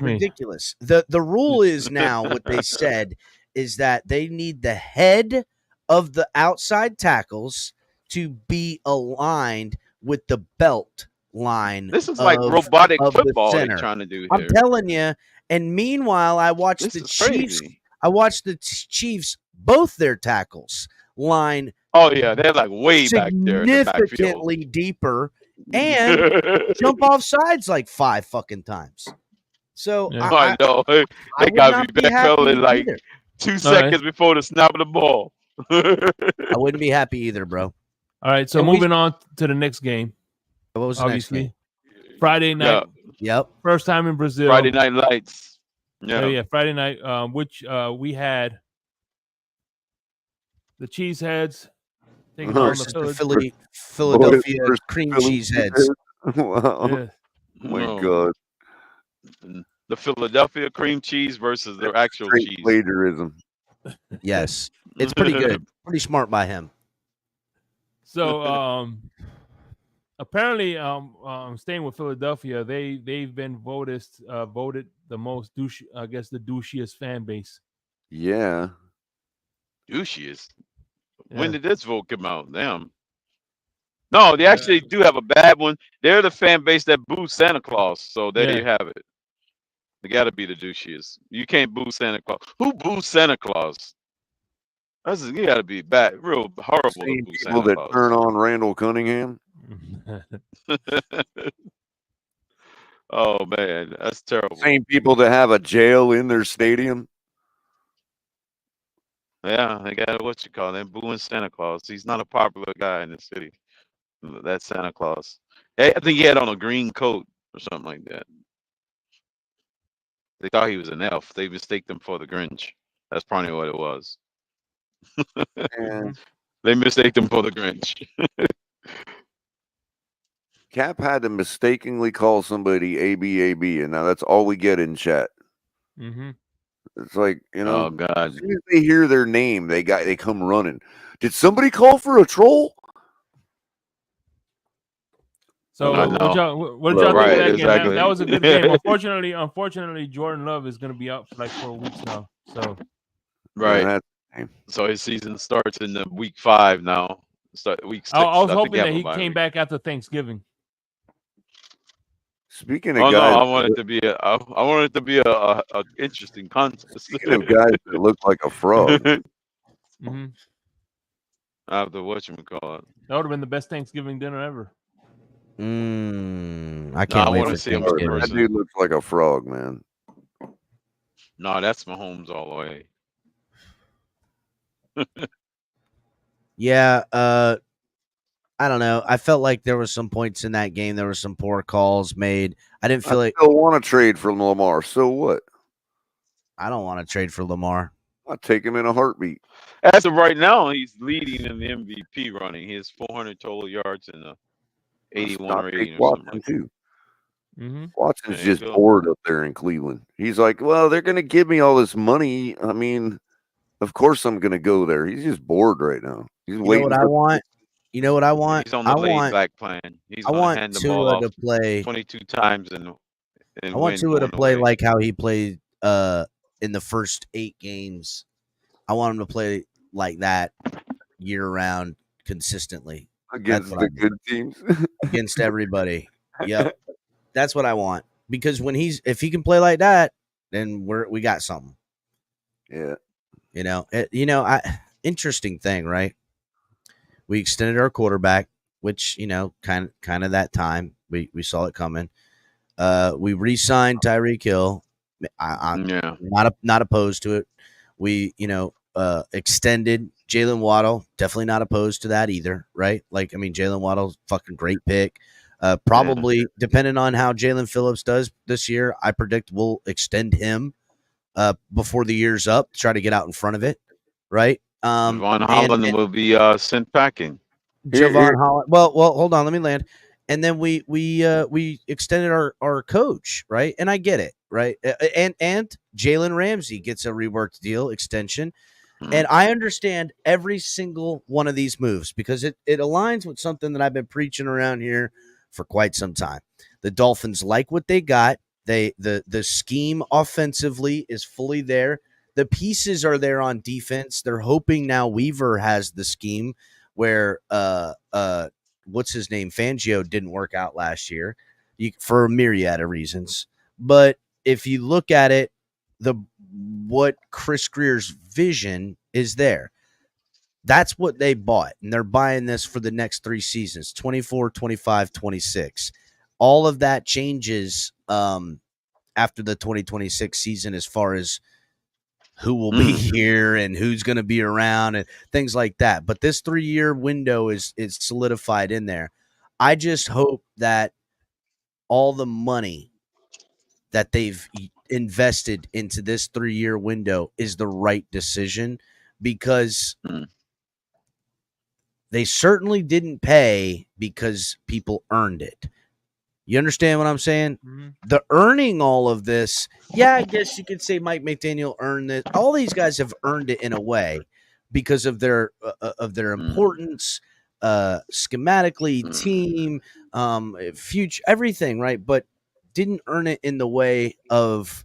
ridiculous. The rule is now what they said is that they need the head of the outside tackles to be aligned with the belt line. This is like robotic football they're trying to do here. I'm telling you. And meanwhile, I watched the Chiefs. I watched the Chiefs, both their tackles line. Oh yeah, they're like way back there, significantly deeper, and jump off sides like 5 fucking times. So I know they got me backpedaling like 2 seconds before the snap of the ball. I wouldn't be happy either, bro. All right, so moving on to the next game. What was the next game? Friday night. Yep. First time in Brazil. Friday Night Lights. Yeah, Friday night, which we had the Cheeseheads taking on the Philadelphia cream cheeseheads. Wow. Yeah. Oh my God. The Philadelphia cream cheese versus their actual cheese. Plagiarism. Yes. It's pretty good. Pretty smart by him. So apparently staying with Philadelphia, they've been voted the most the douchiest fan base. Yeah. Douchiest. Yeah. When did this vote come out? Damn. No, they actually do have a bad one. They're the fan base that boos Santa Claus. So there you have it. They got to be the douchiest. You can't boo Santa Claus. Who boos Santa Claus? You got to be bad, real horrible. Same people that turn on Randall Cunningham. Oh man, that's terrible. Same people that have a jail in their stadium. Yeah, they got they're booing Santa Claus. He's not a popular guy in the city. That's Santa Claus. I think he had on a green coat or something like that. They thought he was an elf. They mistaked him for the Grinch. That's probably what it was. They mistaked him for the Grinch. Cap had to mistakenly call somebody ABAB, and now that's all we get in chat. It's like, oh God! As soon as they hear their name, they come running. Did somebody call for a troll? So what y'all think of that game? That was a good game. Unfortunately, Jordan Love is going to be out for like 4 weeks now. So right. So his season starts in the week 5 now. Week 6. I was hoping that he came back after Thanksgiving. Speaking of guys, I want it to be a interesting contest. Speaking of guys that look like a frog. After whatchamacallit. That would have been the best Thanksgiving dinner ever. I can't wait to see him in person. That dude looks like a frog, man. No, that's Mahomes all the way. Yeah, I don't know. I felt like there were some points in that game. There were some poor calls made. I didn't feel like. I still want to trade for Lamar. So what? I don't want to trade for Lamar. I'll take him in a heartbeat. As of right now, he's leading in the MVP running. He has 400 total yards and a 81 rating. Watson too. Watson's just bored up there in Cleveland. He's like, well, they're going to give me all this money. I mean, of course I'm going to go there. He's just bored right now. He's waiting. What I want? You know what I want? He's on the laid-back plan. He's going to hand the ball off 22 times and I want Tua to play like how he played in the first 8 games. I want him to play like that year-round consistently. Against the good teams? Against everybody. Yep. That's what I want. Because if he can play like that, then we got something. Yeah. Interesting thing, right? We extended our quarterback, which, kind of that time. We saw it coming. We re-signed Tyreek Hill. I'm not opposed to it. We, extended Jalen Waddle. Definitely not opposed to that either, right? Jalen Waddle's fucking great pick. Probably, depending on how Jalen Phillips does this year, I predict we'll extend him before the year's up to try to get out in front of it, right? Javon Holland will be sent packing. Javon Holland. Well, hold on. Let me land. And then we extended our coach, right? And I get it, right? And Jalen Ramsey gets a reworked deal extension. And I understand every single one of these moves because it aligns with something that I've been preaching around here for quite some time. The Dolphins like what they got. The scheme offensively is fully there. The pieces are there on defense. They're hoping now Weaver has the scheme where what's his name? Fangio didn't work out last year for a myriad of reasons. But if you look at it, what Chris Greer's vision is there. That's what they bought, and they're buying this for the next 3 seasons, 24, 25, 26. All of that changes after the 2026 season as far as who will be here and who's going to be around and things like that. But this 3-year window is solidified in there. I just hope that all the money that they've invested into this 3-year window is the right decision because they certainly didn't pay because people earned it. You understand what I'm saying? The earning all of this, yeah, I guess you could say Mike McDaniel earned this. All these guys have earned it in a way because of their importance, schematically, team, future, everything, right? But didn't earn it in the way of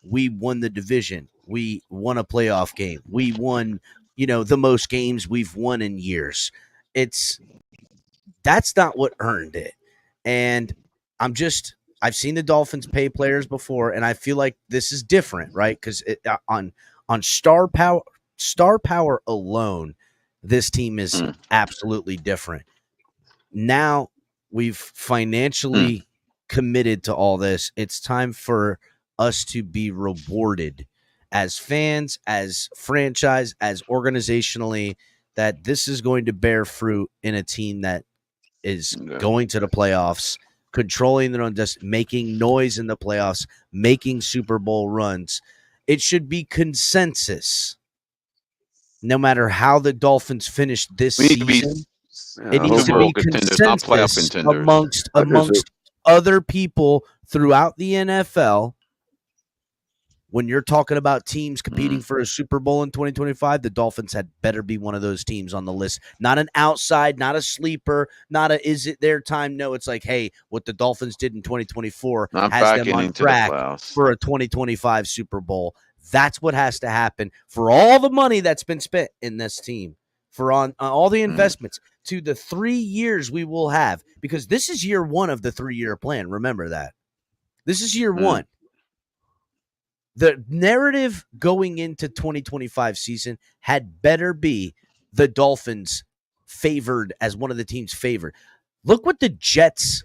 we won the division, we won a playoff game, we won, the most games we've won in years. That's not what earned it. And I've seen the Dolphins pay players before, and I feel like this is different, right? Because on star power alone, this team is absolutely different. Now we've financially committed to all this. It's time for us to be rewarded as fans, as franchise, as organizationally, that this is going to bear fruit in a team that is going to the playoffs controlling their own destiny, making noise in the playoffs, making Super Bowl runs. It should be consensus. No matter how the Dolphins finish this season, it needs to be consensus amongst other people throughout the NFL. When you're talking about teams competing for a Super Bowl in 2025, the Dolphins had better be one of those teams on the list. Not an outside, not a sleeper, not a is it their time? No, it's like, hey, what the Dolphins did in 2024 has them on track for a 2025 Super Bowl. That's what has to happen for all the money that's been spent in this team, for on all the investments to the 3 years we will have, because this is year one of the 3-year plan. Remember that. This is year one. The narrative going into 2025 season had better be the Dolphins favored as one of the teams favored. Look what the Jets,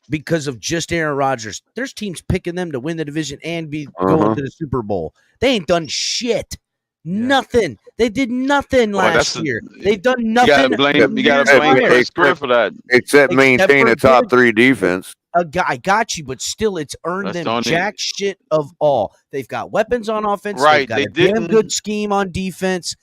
because of just Aaron Rodgers, there's teams picking them to win the division and be going to the Super Bowl. They ain't done shit. Nothing. They did nothing last year. They've done nothing. You gotta blame Chris Greer for that. Except maintain a top 3 defense. I got you, but still, it's earned them jack shit of all. They've got weapons on offense. Right. They've got a damn good scheme on defense.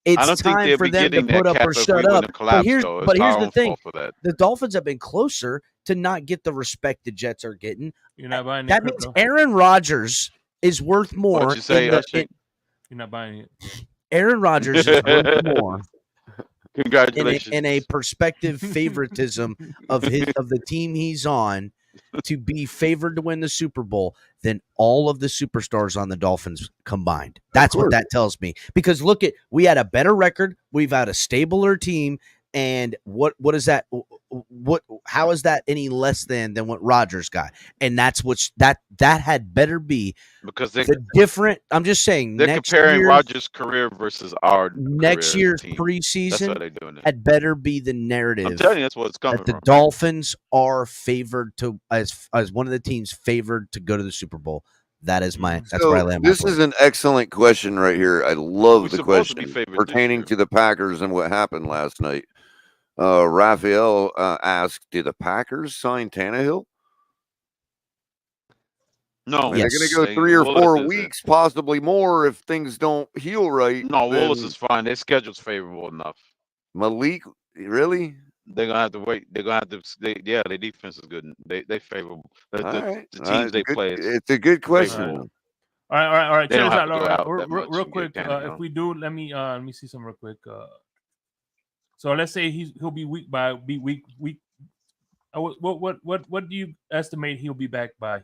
It's time for them to put up or shut up. But here's the thing. The Dolphins have been closer to not get the respect the Jets are getting. You're not buying that means Aaron Rodgers is worth more. What you say, you're not buying it. Aaron Rodgers is worth more. Congratulations. In a perspective favoritism of the team he's on to be favored to win the Super Bowl than all of the superstars on the Dolphins combined. That's what that tells me. Because look we had a better record, we've had a stabler team, and what is that? How is that any less than what Rodgers got? And that's that had better be because the different. I'm just saying they're comparing Rodgers' career versus our next year's team. preseason. That's why they're doing it. Had better be the narrative. I'm telling you, that's what it's coming that the from. Dolphins are favored to as one of the teams favored to go to the Super Bowl. That is that's where I land. This is an excellent question right here. I love the question pertaining to the Packers and what happened last night. Raphael asked, did the Packers sign Tannehill? No. They're going to go 3 or 4 weeks, possibly more, if things don't heal right. No, Willis is fine. Their schedule's favorable enough. Malik, really? They're going to have to wait. They're going to have to their defense is good. They favorable. The teams they play. It's a good question. All right. They don't have to go out real quick. If we do, let me see some real quick. So let's say he'll be week. What do you estimate he'll be back by?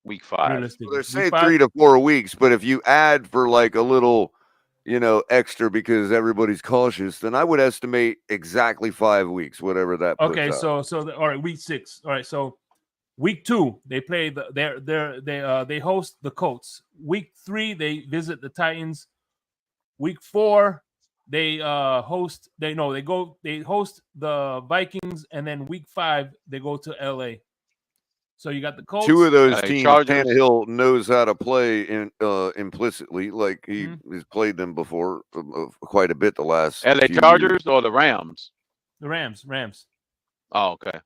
Week 5. Well, they're saying 3 to 4 weeks, but if you add for like a little, extra because everybody's cautious, then I would estimate exactly 5 weeks, whatever that. Okay, so all right, week 6. All right, so week 2 they play they host the Colts. Week 3 they visit the Titans. Week 4. They host the Vikings, and then week 5 they go to LA. So you got the Colts. 2 of those teams, Tannehill knows how to play implicitly, like he has played them before quite a bit the last. LA Chargers or the Rams? The Rams. Oh, okay.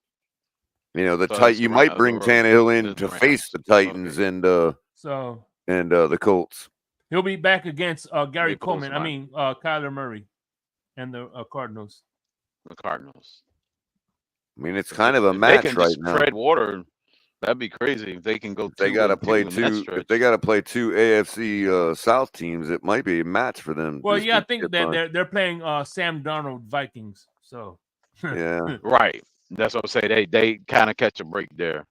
You might bring Tannehill in to face the Titans and the Colts. He'll be back against Gary Coleman. Kyler Murray and the Cardinals. The Cardinals. I mean, it's kind of a match right now. Tread water. That'd be crazy if they can go. They got to play 2. If they got to play 2 AFC South teams, it might be a match for them. Well, I think that they're playing Sam Darnold Vikings. So yeah, right. That's what I say. They kind of catch a break there.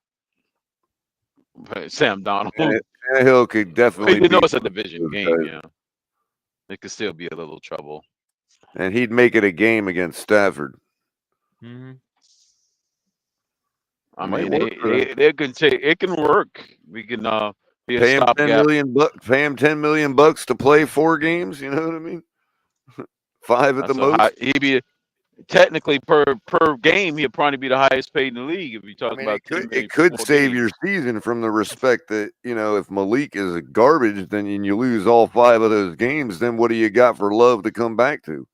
Sam Darnold. Tannehill could definitely. It's a division game. Yeah, it could still be a little trouble. And he'd make it a game against Stafford. Mm-hmm. I mean, it can work. We can pay him $10 million to play 4 games. You know what I mean? 5 at the most. He'd be technically per game. He'd probably be the highest paid in the league if you talk about. It could save your season from the respect that if Malik is garbage, then you lose all 5 of those games. Then what do you got for Love to come back to?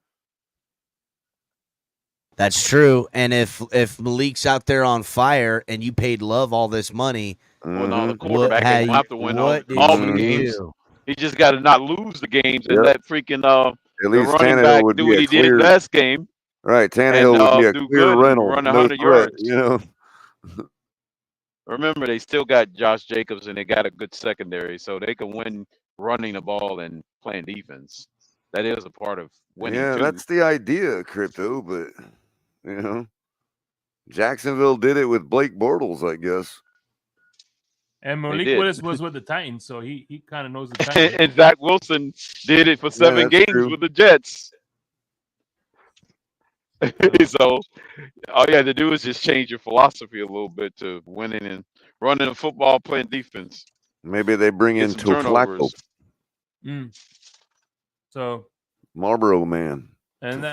That's true. And if Malik's out there on fire and you paid Love all this money, well, no, the quarterback ain't have to win all the games. Do? He just got to not lose the games and let freaking at least the running Tannehill back would do be what a he clear, did last game. Right, Tannehill would be a do clear good rental, and run no 100 threat, yards. Remember, they still got Josh Jacobs and they got a good secondary, so they can win running the ball and playing defense. That is a part of winning. Yeah, too. that's the idea, Crypto. But Jacksonville did it with Blake Bortles, I guess. And Malik Willis was with the Titans, so he kind of knows the Titans. And Zach Wilson did it for 7 games with the Jets. So all you had to do is just change your philosophy a little bit to winning and running a football, playing defense. Maybe they bring in Flacco. So Marlboro Man. And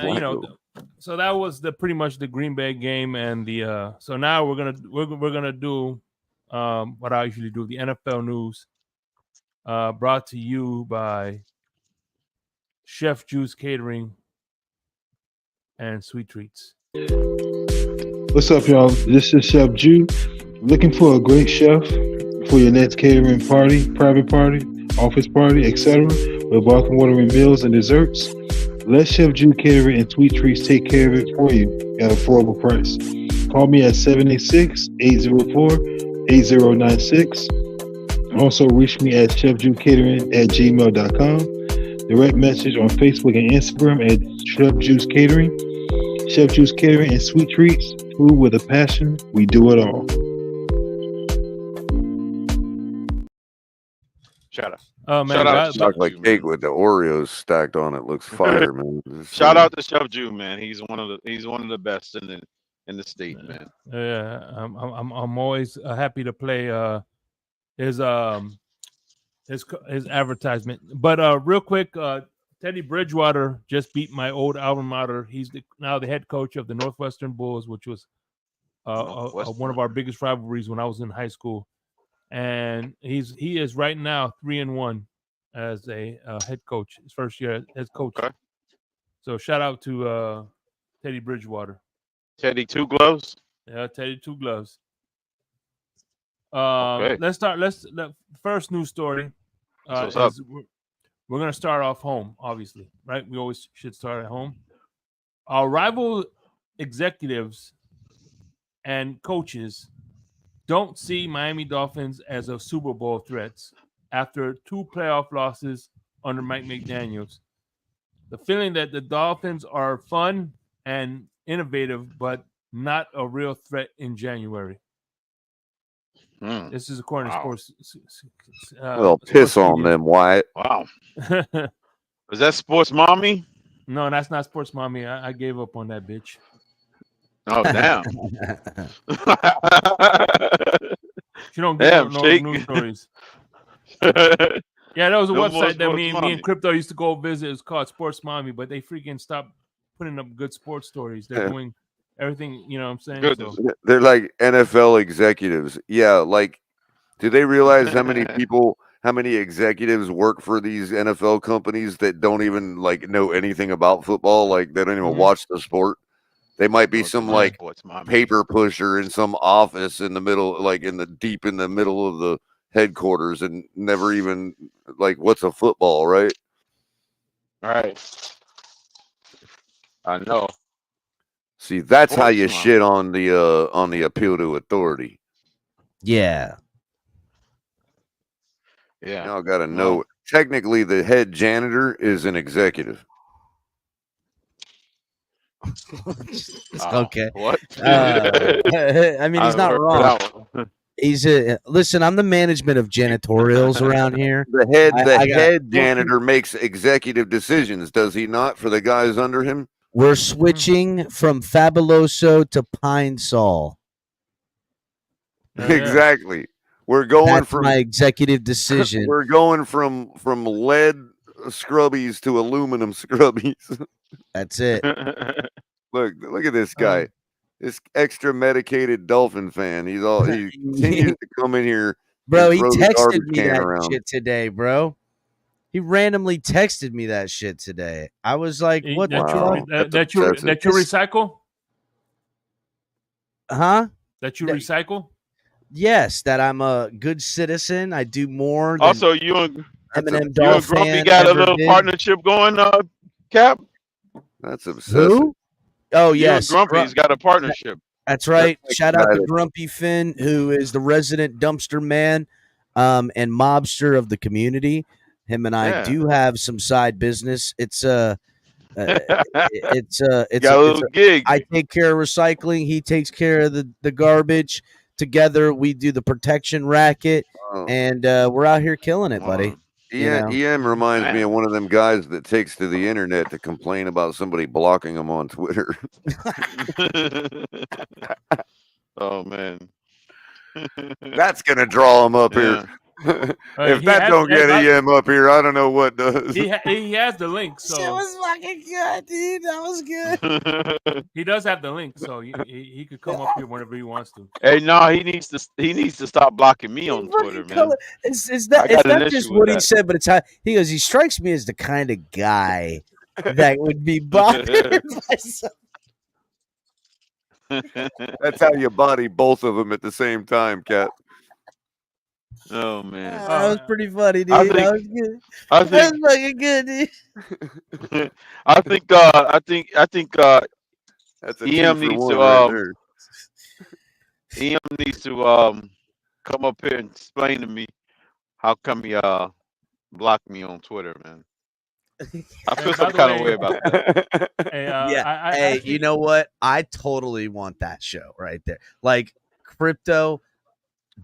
so that was pretty much the Green Bay game, and so now we're gonna do what I usually do, the NFL news, brought to you by Chef Juice Catering and Sweet Treats. What's up, y'all? This is Chef Ju. Looking for a great chef for your next catering party, private party, office party, etc. with welcome watering meals and desserts? Let Chef Ju Catering and Sweet Treats take care of it for you at an affordable price. Call me at 786-804-8096. Also, reach me at chefjuicecatering@gmail.com. Direct message on Facebook and Instagram at Chef Juice Catering. Chef Juice Catering and Sweet Treats. Food with a passion. We do it all. Shout out. Oh man, shout out to chocolate cake with the Oreos stacked on it. Looks fire, man. Shout out to Chef Ju, man. He's one of the best in the state, man. Yeah, I'm always happy to play his advertisement. But real quick, Teddy Bridgewater just beat my old alma mater. He's now the head coach of the Northwestern Bulls, which was one of our biggest rivalries when I was in high school. And he is right now 3-1 as a head coach, his first year as coach. Okay. So shout out to Teddy Bridgewater. Teddy Two Gloves. Yeah, Teddy Two Gloves. Okay. Let's start. First news story. We're gonna start off home, obviously, right? We always should start at home. Our rival executives and coaches don't see Miami Dolphins as a Super Bowl threat after 2 playoff losses under Mike McDaniels. The feeling that the Dolphins are fun and innovative, but not a real threat in January. This is according to Sports. Well, piss on them, Wyatt. Wow. Was that Sports Mommy? No, that's not Sports Mommy. I gave up on that bitch. Oh, damn. She don't get no news stories. Yeah, that was a website that me and Crypto used to go visit. It's called Sports Mommy, but they freaking stopped putting up good sports stories. They're doing everything, you know what I'm saying? So. They're like NFL executives. Yeah, like, do they realize how many executives work for these NFL companies that don't even like know anything about football? Like, they don't even watch the sport. They might be some like paper pusher in some office in the middle, like deep in the middle of the headquarters, and never even like what's a football, right? All right. I know. See, that's how you shit on the appeal to authority. Yeah. Yeah. Y'all got to know. Technically, the head janitor is an executive. Okay. What? I mean, he's not wrong. Listen, I'm the management of janitorials around here. The head janitor makes executive decisions, does he not, for the guys under him? We're switching from Fabuloso to Pine Sol. Exactly. We're going from my executive decision. We're going from lead scrubbies to aluminum scrubbies. That's it. Look at this guy. This extra medicated Dolphin fan. He continues to come in here. Bro, he texted me that shit today, bro. He randomly texted me that shit today. I was like, "What? That you recycle?" Huh? That you recycle? Yes, that I'm a good citizen. I do more than Also, you and Grumpy fan got a ever little did. partnership going, Cap? That's obsessive. Who? Oh, you yes. and Grumpy's got a partnership. That's right. Shout out to Grumpy Finn, who is the resident dumpster man and mobster of the community. Him and I do have some side business. It's a gig. I take care of recycling. He takes care of the garbage. Together, we do the protection racket, and we're out here killing it, buddy. EM reminds me of one of them guys that takes to the internet to complain about somebody blocking him on Twitter. Oh man, that's gonna draw him up here. If that don't get EM up here, I don't know what does. He has the link, so that was fucking good, dude. That was good. He does have the link, so he could come up here whenever he wants to. Hey, no, he needs to stop blocking me on Twitter, man. It's not just what he said, but it's how he goes. He strikes me as the kind of guy that would be bothered by something. That's how you body both of them at the same time, Cat. Oh man, that was pretty funny, dude. That was good. That was fucking good, dude. I think that's a EM needs to EM needs to come up here and explain to me how come he blocked me on Twitter, man. I feel some kind of way about that. Hey, you know what? I totally want that show right there. Like crypto,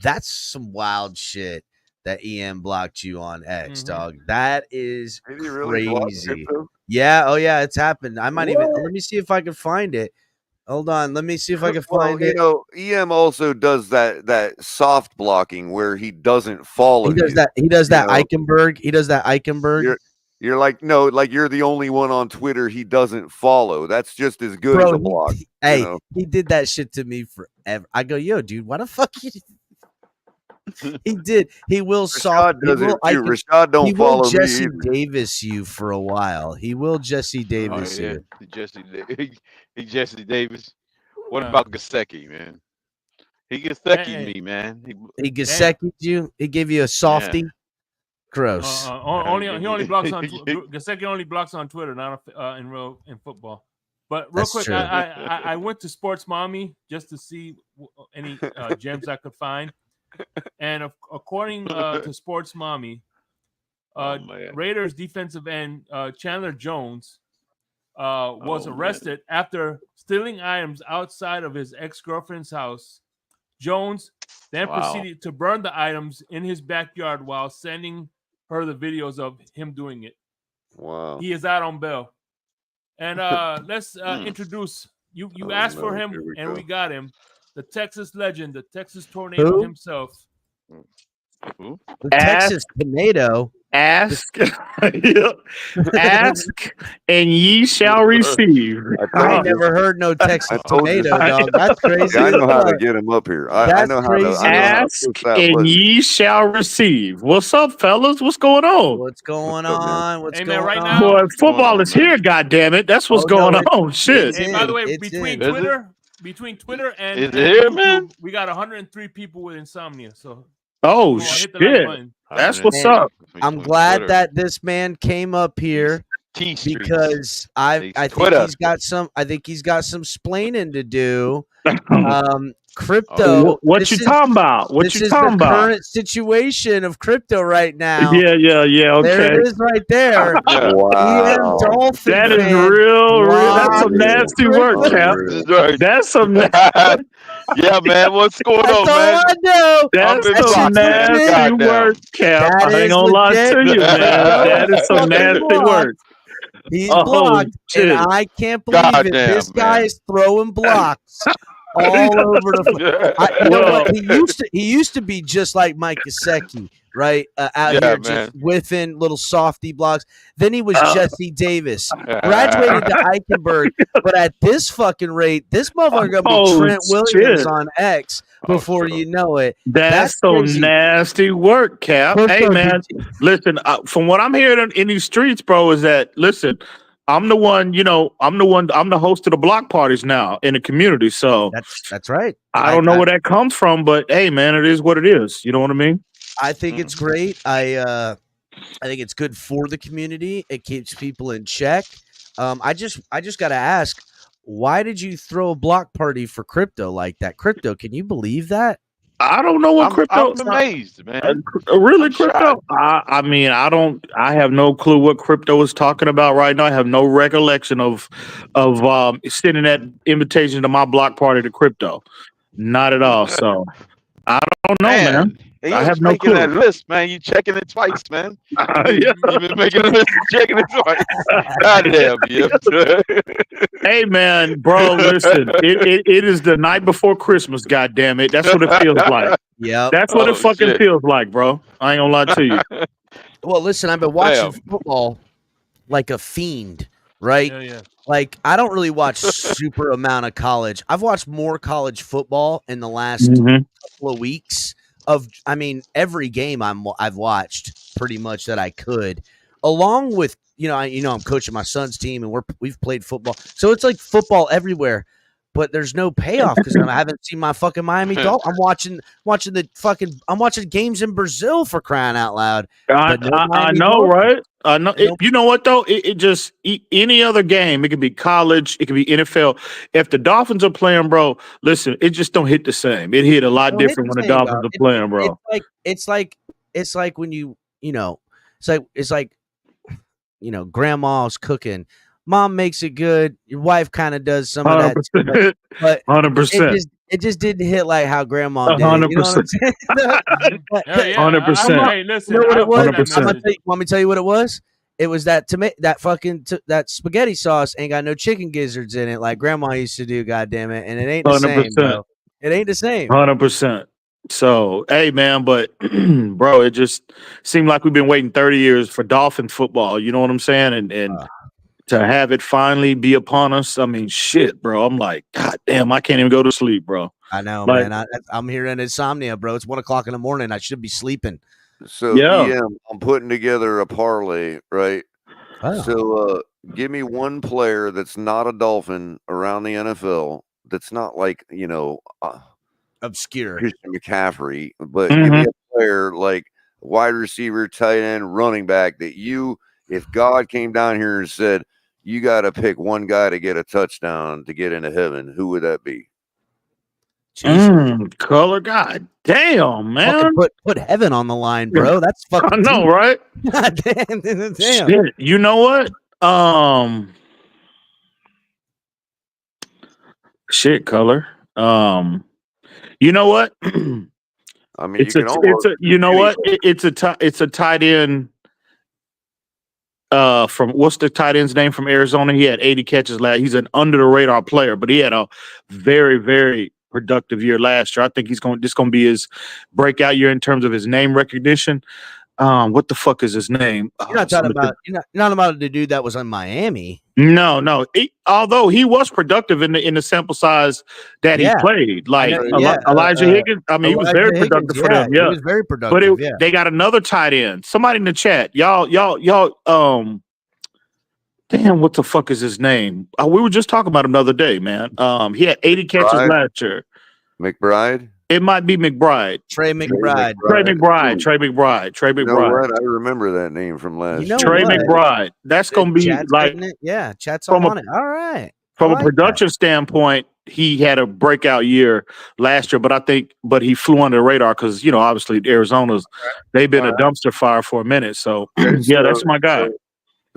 that's some wild shit that EM blocked you on X, dog. That is crazy. Yeah, oh yeah, it's happened. I might even let me see if I can find it. Hold on, let me see if I can find it. You know, EM also does that soft blocking where he doesn't follow. He does that. He does that Eichenberg. He does that Eichenberg. You're like, no, like you're the only one on Twitter he doesn't follow. That's just as good as a block. He did that shit to me forever. I go, yo, dude, why the fuck you? He did. He will soft. Rashad don't follow me Jesse either. Davis you for a while. He will Jesse Davis you. Jesse Davis. What about Gesicki, man? He Gesicki'd me, man. He Gesicki'd you. He gave you a softie. Gross. He only blocks on Gesicki only blocks on Twitter, not in football. But real quick, I went to Sports Mommy just to see any gems I could find, and according to Sports Mommy, Raiders defensive end Chandler Jones was arrested after stealing items outside of his ex-girlfriend's house. Jones then proceeded to burn the items in his backyard while sending her the videos of him doing it. Wow. He is out on bail. And let's introduce you. You asked for him, and we got him. The Texas legend, the Texas Tornado himself. The Texas Tornado. Ask, ask, and ye shall receive. I ain't never heard no Texas Tornado, dog. That's crazy. I know how to get him up here. I know how to ask, and ye shall receive. What's up, fellas? What's going on? What's going on? What's going right on? now? Boy, football is here. God damn it! That's what's going on. Shit. Hey, by the way, between Twitter and is it here, YouTube, man? We got 103 people with insomnia. So. Oh shit! That's what's up. I'm glad that this man came up here because I think he's got some. I think he's got some splaining to do. Crypto. What you talking about? What you talking about? Current situation of crypto right now. Yeah. Okay. There it is, right there. Wow. Dolphins, that is real. That's some nasty work, Cap. That's some. Yeah, man. What's going on, man? I know. That's some nasty work, Cap. I ain't gonna lie to you, man. That is some nasty work. He's blocked, and I can't believe it. This guy is throwing blocks all over the. You know what? He used to be just like Mike Gesicki, right? Out here just whiffing little softy blocks. Then he was Jesse Davis, graduated to Eichenberg, but at this fucking rate, this motherfucker gonna be Trent Williams on X before you know it. That's some nasty work, Cap. Hey man, listen. From what I'm hearing in these streets, bro, is that listen. I'm the one, I'm the host of the block parties now in the community. So that's right. I don't know where that comes from, but hey, man, it is what it is. You know what I mean? I think it's great. I think it's good for the community. It keeps people in check. I just got to ask, why did you throw a block party for crypto like that? Crypto, can you believe that? I don't know what crypto. I'm amazed, man. Really, crypto? I mean, I have no clue what crypto is talking about right now. I have no recollection of sending that invitation to my block party to crypto. Not at all. So I don't know, man. He I was have no making clue. that list, man. You checking it twice, man. Yeah. You've been making a list and checking it twice. Goddamn, Hey, man, bro, listen. It is the night before Christmas, goddamn it. That's what it feels like. Yeah. That's what it fucking feels like, bro. I ain't gonna lie to you. Well, listen, I've been watching football like a fiend, right? Yeah. Like, I don't really watch super amount of college. I've watched more college football in the last couple of weeks every game I've watched pretty much that I could, along with, I'm coaching my son's team and we've played football. So it's like football everywhere, but there's no payoff because I haven't seen my fucking Miami Dolphins. I'm watching games in Brazil, for crying out loud. I know, right? I know. You know what though? It just any other game. It could be college. It could be NFL. If the Dolphins are playing, bro, listen, it just don't hit the same. It hit a lot different when the Dolphins are playing, bro. It's like when it's like grandma's cooking. Mom makes it good. Your wife kind of does some of that, but 100%. It just didn't hit like how grandma did. 100%. You know what I'm saying? 100%. Hey, listen. You know what it was? 100%. Want me to tell you what it was? It was that that spaghetti sauce ain't got no chicken gizzards in it like grandma used to do. God damn it, and it ain't the 100%. same, bro. It ain't the same. 100%. So, hey, man, but bro, it just seemed like we've been waiting 30 years for Dolphin football. You know what I'm saying? And to have it finally be upon us, I mean, shit, bro. I'm like, God damn, I can't even go to sleep, bro. I know, man. I'm hearing insomnia, bro. It's 1 o'clock in the morning. I should be sleeping. So, I'm putting together a parlay, right? Oh. So, give me one player that's not a Dolphin around the NFL that's not like, obscure Christian McCaffrey, but give me a player like wide receiver, tight end, running back that if God came down here and said, you got to pick one guy to get a touchdown to get into heaven, who would that be? Color, God damn, man. Put heaven on the line, bro. That's fucking I know, deep. right? damn. Shit. You know what? Shit, Color. You know what? I mean, it's a tight end. From what's the tight end's name from Arizona? He had 80 catches last. He's an under the radar player, but he had a very, very productive year last year. I think this going to be his breakout year in terms of his name recognition. What the fuck is his name? You're not talking about you're not about the dude that was in Miami. No. Although he was productive in the sample size that he played, like Elijah Higgins. I mean, he was very productive for them. Yeah, he was very productive. But they got another tight end. Somebody in the chat, y'all. Damn, what the fuck is his name? We were just talking about him the other day, man. He had 80 catches last year. McBride. It might be McBride. Trey McBride. Trey McBride. You know what? I remember that name from last year. Trey McBride. That's going to be like, chat's on it. All right. From a production standpoint, he had a breakout year last year, but he flew under the radar because, obviously Arizona's, they've been a dumpster fire for a minute. So, that's my guy.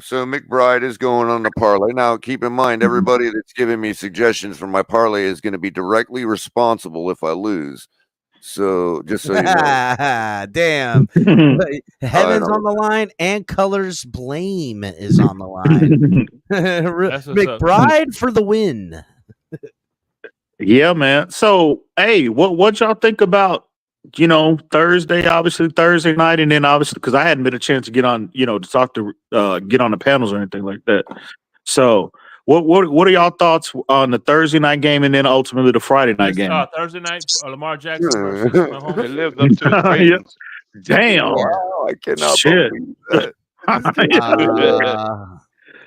So McBride is going on the parlay. Now, keep in mind, everybody that's giving me suggestions for my parlay is going to be directly responsible if I lose. So just so you know. Damn. Heaven's on the line and Color's blame is on the line. McBride for the win. Yeah, man. So, hey, what y'all think about Thursday night, and then obviously because I hadn't been a chance to get on, to talk to get on the panels or anything like that. So what are y'all thoughts on the Thursday night game and then ultimately the Friday night game? Thursday night, Lamar Jackson versus Mahomes. They lived up to his ratings. Damn. Wow, I cannot believe that.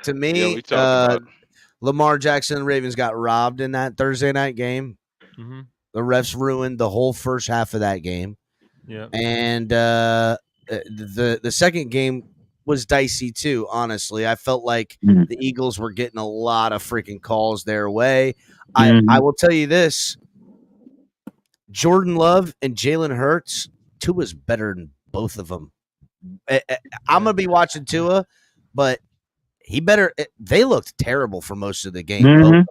To me, Yeah, we talked about it. Lamar Jackson and Ravens got robbed in that Thursday night game. Mm-hmm. The refs ruined the whole first half of that game. Yeah. And the second game was dicey too, honestly. I felt like the Eagles were getting a lot of freaking calls their way. I will tell you this. Jordan Love and Jalen Hurts, Tua's better than both of them. I'm going to be watching Tua, but they looked terrible for most of the game. Both of them.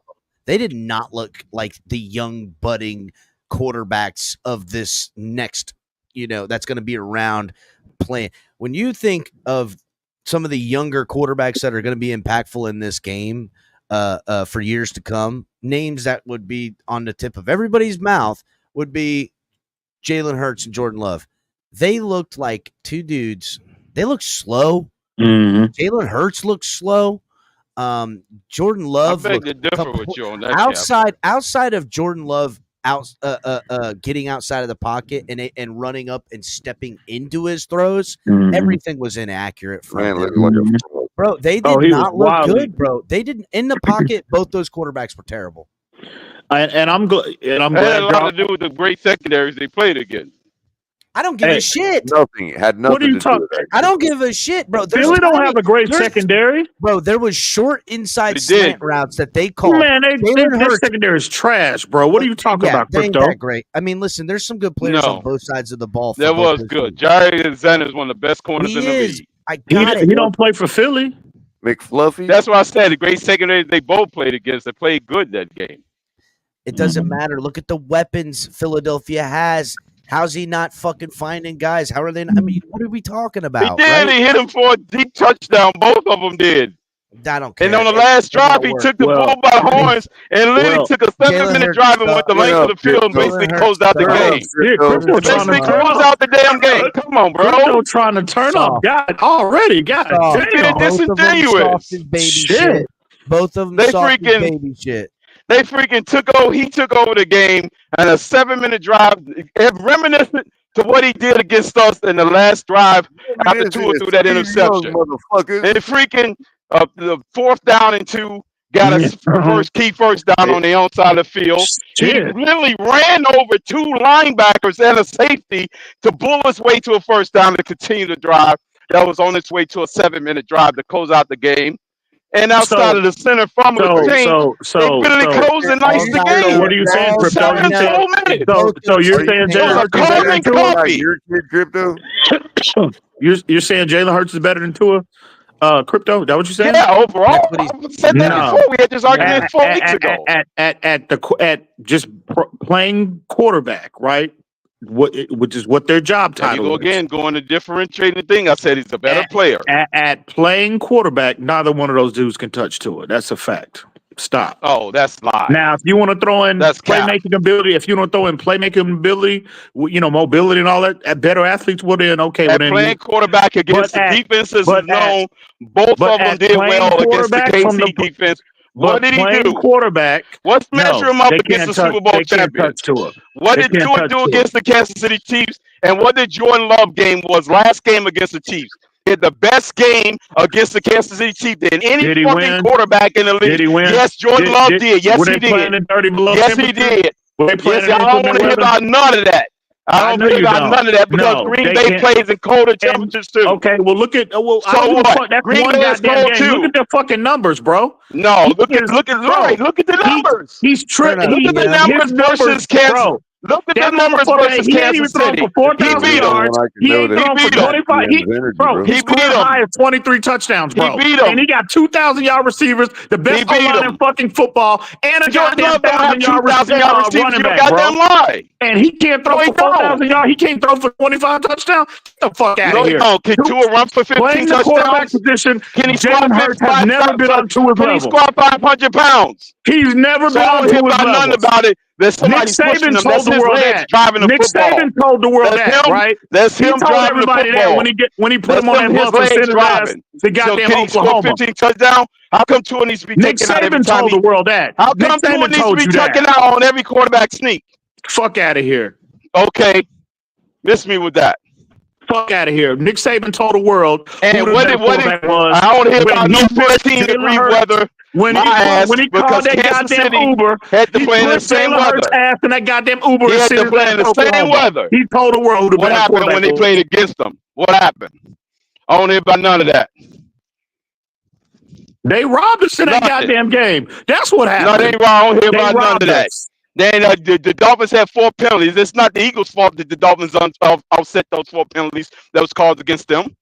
They did not look like the young budding quarterbacks of this next, that's going to be around playing. When you think of some of the younger quarterbacks that are going to be impactful in this game for years to come, names that would be on the tip of everybody's mouth would be Jalen Hurts and Jordan Love. They looked like two dudes. They looked slow. Jalen Hurts looked slow. Jordan Love. I beg to differ with you on that. Outside of Jordan Love, getting outside of the pocket and running up and stepping into his throws, everything was inaccurate from him. Bro, they did not look good, bro. They didn't in the pocket. Both those quarterbacks were terrible. And I'm glad. It had a lot to do with the great secondaries they played against. I don't give a shit. Had nothing. What are you talking? I don't give a shit, bro. Philly don't have a great secondary, bro. There was short inside slant routes that they called. Man, their secondary is trash, bro. What are you talking about, Crypto? Crypto? Ain't that great. I mean, listen, there's some good players on both sides of the ball. That was good. Jair Alexander is one of the best corners in the league. I got it. He don't play for Philly. McFluffy. That's why I said the great secondary they both played against. They played good that game. It doesn't matter. Look at the weapons Philadelphia has. How's he not fucking finding guys? How are they? I mean, what are we talking about? He did. Right? He hit him for a deep touchdown. Both of them did. I don't care. And on the last drive, he took the bull by the horns and literally took a 7-minute drive and went the length of the field and basically closed out the game. Basically closed out the damn game. Come on, bro. Crypto trying to turn up. God, already. God, disingenuous. Shit. Both of them soft baby shit. He took over the game and a 7-minute drive, reminiscent to what he did against us in the last drive after Tua threw that interception. And freaking the 4th down and 2 got a first down on the own side of the field. He literally ran over 2 linebackers and a safety to bull his way to a first down to continue the drive that was on its way to a 7-minute drive to close out the game. And outside of the center from the team, they literally closed and iced the game. What are you saying, Crypto? So you're saying Jalen Hurts You're saying Jalen Hurts is better than Tua? Crypto? Is that what you said? Yeah, overall. I said that before. We had this argument 4 weeks ago. At just playing quarterback, right? Which is what their job title is. Going to differentiating the thing. I said he's a better player. At playing quarterback, neither one of those dudes can touch Tua. That's a fact. Stop. Oh, that's lie. Now, if you want to throw in playmaking ability, mobility and all that, better athletes would in. Okay, at playing quarterback against the defenses known, both of them did well against the KC defense. What did he do? Quarterback. Let's measure him up against the Super Bowl champion. What did Tua do against the Kansas City Chiefs? And what did Jordan Love game was last game against the Chiefs? He had the best game against the Kansas City Chiefs than any fucking quarterback in the league. Did he win? Yes, Jordan Love did. Yes, he did. Yes, he did. Yes, I don't want to hear about none of that. I don't hear about none of that because Green Bay plays in colder temperatures too. Okay, well look at so what? That's Green Bay is cold too. Look at the fucking numbers, bro. No, look at the numbers. He's tripping. Look at the numbers versus Kansas. Look at the numbers versus Kansas City. He beat him. He beat him. He beat him. 23 touchdowns, bro. He beat him. And he got 2,000-yard receivers, the best line in fucking football, and a goddamn 1,000-yard running back, bro. And he can't throw for 4,000 yards. He can't throw for 25 touchdowns. Get the fuck out of here. No, can Tua run for 15 Playing touchdowns? The quarterback position, can he squat Hurts has never been up to his level. Can he squat 500 pounds? He's never been up to his level. Nothing about it. Nick Saban told the world that. Nick Saban told the world that, right? That's him driving the football. When he put him on that bus and sent his ass to goddamn Oklahoma. 15 touchdowns. How come Tua needs to be taken out every time? Nick Saban told the world that. How come Tua needs to be taken out on every quarterback sneak? Fuck out of here. Okay. Miss me with that. Fuck out of here. Nick Saban told the world and who the best quarterback was. I don't hear When about he no put 15-degree Jalen Hurts- weather. When he called that Kansas goddamn City Uber, had to he play in the put same Jalen weather. Hurts' ass in that goddamn Uber He and had sent to his play ass in to the same Oklahoma. weather. He told the world who the What best happened when quarterback they was. played against them? What happened? I don't hear about none of that. They robbed us in that goddamn game. That's what happened. No, they ain't wrong. I don't hear They about none of that. us. Then the Dolphins had 4 penalties. It's not the Eagles' fault that the Dolphins offset those 4 penalties that was called against them.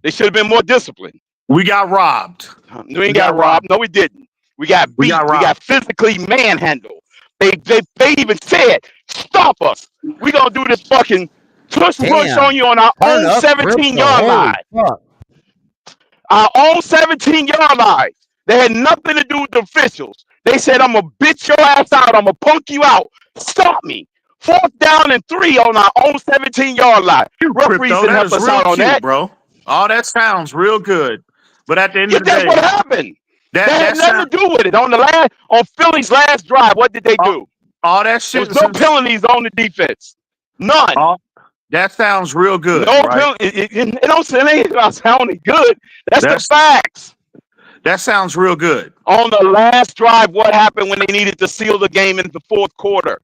They should have been more disciplined. We got robbed. We ain't got robbed. No, we didn't. We got beat. We got physically manhandled. They even said, "Stop us. We gonna do this fucking push on you on our own 17-yard line." Our own 17-yard line. They had nothing to do with the officials. They said, "I'm gonna bitch your ass out. I'm gonna punk you out. Stop me." 4th down and 3 on our own 17-yard line. Referees didn't help us out on that, bro. All that sounds real good, but at the end of the day, that's what happened. That had nothing to do with it. On Philly's last drive, what did they do? All that shit. There was no penalties on the defense. None. That sounds real good. No right? It don't sound good. That's the facts. That sounds real good. On the last drive, what happened when they needed to seal the game in the 4th quarter?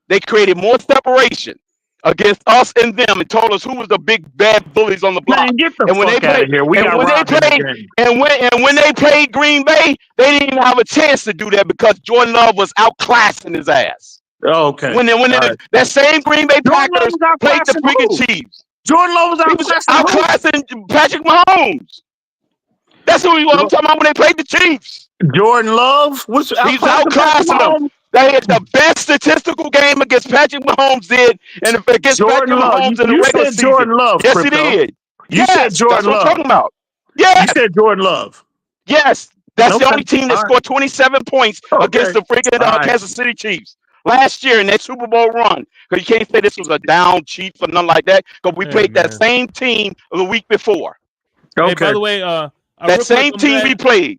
They created more separation against us and them and told us who was the big bad bullies on the block. Man, get the fuck out of here. When they played Green Bay, they didn't even have a chance to do that because Jordan Love was outclassing his ass. Okay. When that same Green Bay Packers played the freaking Chiefs. Jordan Love was outclassing Patrick Mahomes. That's who I'm talking about when they played the Chiefs. Jordan Love was outclassing them. They had the best statistical game against Patrick Mahomes and against Jordan Patrick Mahomes in the regular season. Jordan Love, yes, he did. You said Jordan Love. That's what I'm talking about. Yes. You said Jordan Love. Yes. That's the only team that scored 27 points against the freaking Kansas City Chiefs last year in that Super Bowl run. Because you can't say this was a down Chiefs or nothing like that. Because we played that same team the week before. Okay. Hey, by the way, that same team we played.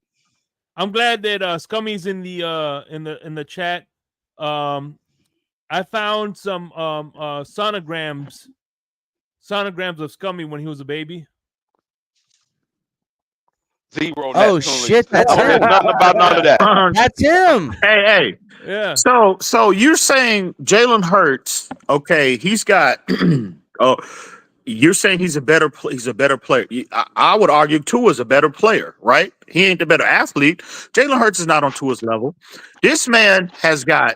I'm glad that Scummy's in the chat. I found some sonograms of Scummy when he was a baby. Zero. Oh shit! That's him. Nothing about none of that. That's him. Hey. Yeah. So you're saying Jalen Hurts? Okay, he's got. You're saying he's a better player. I would argue Tua's a better player, right? He ain't the better athlete. Jalen Hurts is not on Tua's level. This man has got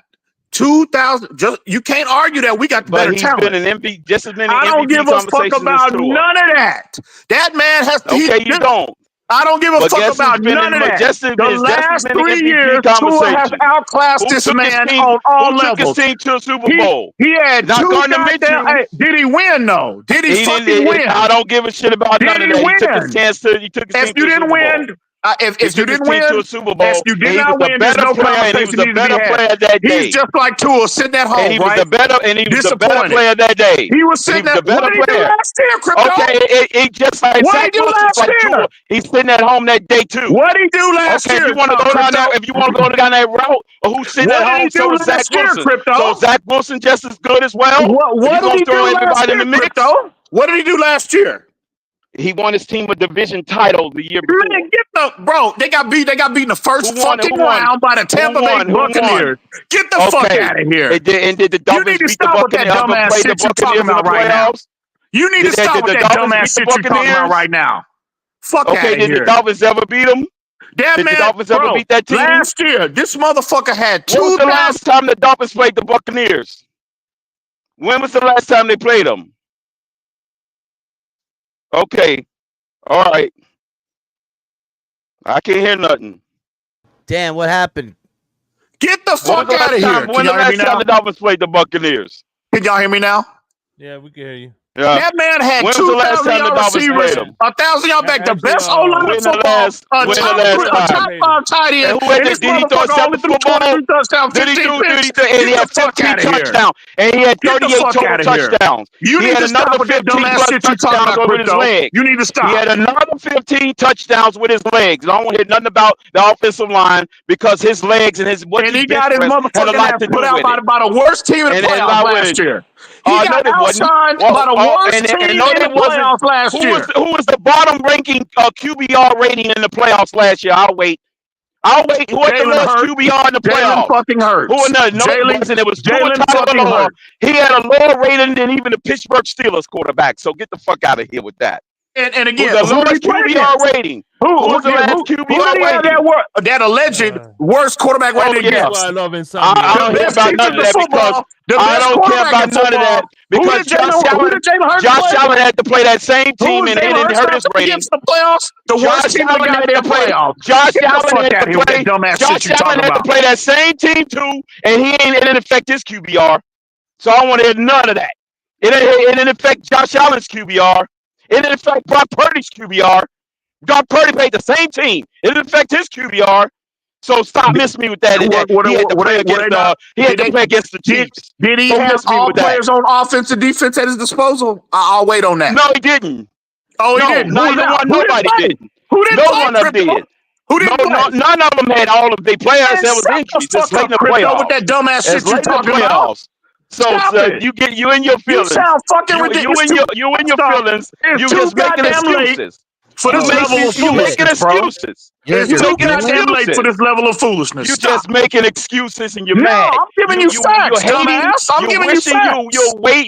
2,000. You can't argue that we got the better talent. Been an MVP, just as many I don't MVP give a fuck about none of that. That man has to. Okay, you don't. I don't give a fuck about none of that. The last 3 years, Tua has outclassed this man on all levels. Who took his team to a Super Bowl? He had 2 goddamn. Hey, did he win though? Did he fucking win? I don't give a shit about none of that. He took his chance to. He took his team to a Super Bowl. If you didn't win, if you did not win, there's no conversation needed to be had. He's just like Tua, sitting at home, he was the better player that day. He was sitting at home. What did he do last year, Crypto? Okay, he just like what did he do last year? He's sitting at home that day too. What did he do last year? If you want to go down there, that route, or who's sitting at home, so is Zach Wilson. So Zach Wilson just as good as well. What did he do last year, Crypto? What did he do last year? He won his team a division title the year before. Man, they got beat in the first fucking round by the Tampa Bay Buccaneers. Get the fuck out of here. And did the Dolphins beat the Buccaneers? Dumbass shit you talking about right now. You need to stop with that dumbass shit you talking about right now. Fuck out of here. Okay, did the Dolphins ever beat them? Did the Dolphins ever beat that team? Last year, this motherfucker had 2. When was the last time the Dolphins played the Buccaneers? When was the last time they played them? Okay. All right. I can't hear nothing. Dan, what happened? Get the fuck out of here. When the last time the Dolphins played the Buccaneers? Can y'all hear me now? Yeah, we can hear you. Yeah. That man had 2,000 y'all receivers, 1,000 y'all back, the best O-line in football, a top 5 tight end. Did he throw 7 footballs? Did he do? And he had 15 touchdowns. And he had 38 total touchdowns. You need to stop with that dumbass shit you talking about with his legs. You need to stop. He had another 15 touchdowns with his legs. I don't want to hear nothing about the offensive line because his legs and his what he got his motherfucking ass put out by the worst team in the playoffs last year. He got outshined by the worst team in the playoffs last year. Who was the bottom ranking QBR rating in the playoffs last year? I'll wait. Who had the lowest QBR in the playoffs? Jalen fucking Hurts. Who no, it wasn't. It was Jalen fucking Hurts. He had a lower rating than even the Pittsburgh Steelers quarterback. So get the fuck out of here with that. And again, the lowest QBR rating? Who was the last QBR rating? That alleged worst quarterback rating against. That's why I love Insomnia. I don't care about none of that because I don't care about none of that because Josh Allen had to play that same team and it didn't hurt his rating. Against the playoffs, the worst team in the goddamn playoffs. Josh Allen had to play that same team too, and it didn't affect his QBR. So I want to hear none of that. It didn't affect Josh Allen's QBR. It didn't affect Brock Purdy's QBR. Brock Purdy played the same team. It didn't affect his QBR. So stop missing me with that. He had to play against the Chiefs. Did he have all players on offense and defense at his disposal? I'll wait on that. No, he didn't. Oh, he didn't. Nobody did. Who didn't? No one of them did. Who didn't play? None of them had all of the players that was injured. Just late in the playoffs. With that dumbass shit you talking about. So you in your feelings. You sound fucking ridiculous. You in your feelings. You just making excuses. For this level of foolishness, bro. You're too goddamn late for this level of foolishness. You're just making excuses and you're No, mad. I'm giving you facts, dumbass. I'm giving you facts.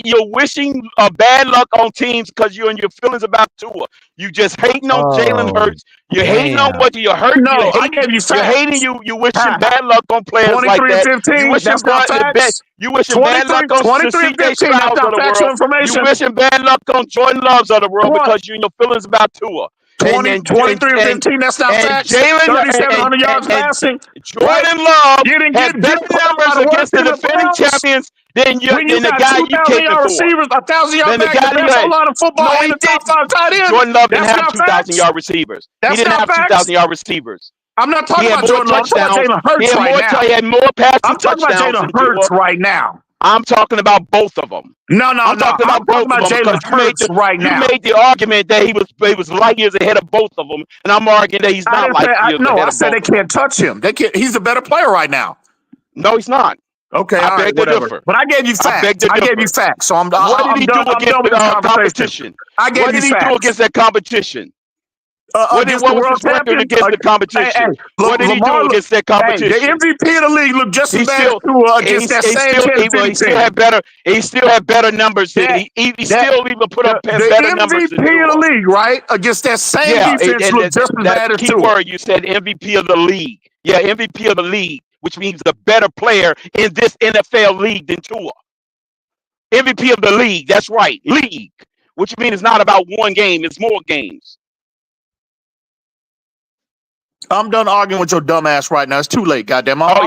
You're wishing bad luck on teams because you're in your feelings about Tua. You just hating on Jalen Hurts. You're hating on what you're hurting. No, I gave you facts. You're hating you wishing bad luck on players like that. 23-15, that's not facts. You wishing bad luck on CJ Stroud of the world. You wishing bad luck on Jordan Loves of the world because you're in your feelings about Tua. 23-15, that's not facts. 3,700 yards passing. Jordan Love had better numbers against the defending champions than the guy you kicked for. Receivers, 1,000-yard back, the best whole lot of football, and the top 5 tight ends. Jordan Love didn't have 2,000-yard receivers. He didn't have 2,000-yard receivers. I'm not talking about Jordan Love. I'm talking about Jalen Hurts right now. He had more passing I'm talking about Jalen Hurts right now. I'm talking about both of them. I'm talking about Jalen Hurts right now. You made the argument that he was light years ahead of both of them, and I'm arguing that he's not light years ahead of both. No, I said they can't touch him. He's a better player right now. No, he's not. Okay, I beg to differ. But I gave you facts. I gave you facts. So what did he do against the competition? What did he do against that competition? What was his record against the competition? What did he do against that competition? The MVP of the league looked just as bad against that same team. He still had better numbers. He still even put up better numbers. The MVP of the league, right? Against that same defense looked just as bad as Tua. Word you said MVP of the league. Yeah, MVP of the league, which means the better player in this NFL league than Tua. MVP of the league. That's right, league, which means it's not about one game; it's more games. I'm done arguing with your dumb ass right now. It's too late, goddamn. I'm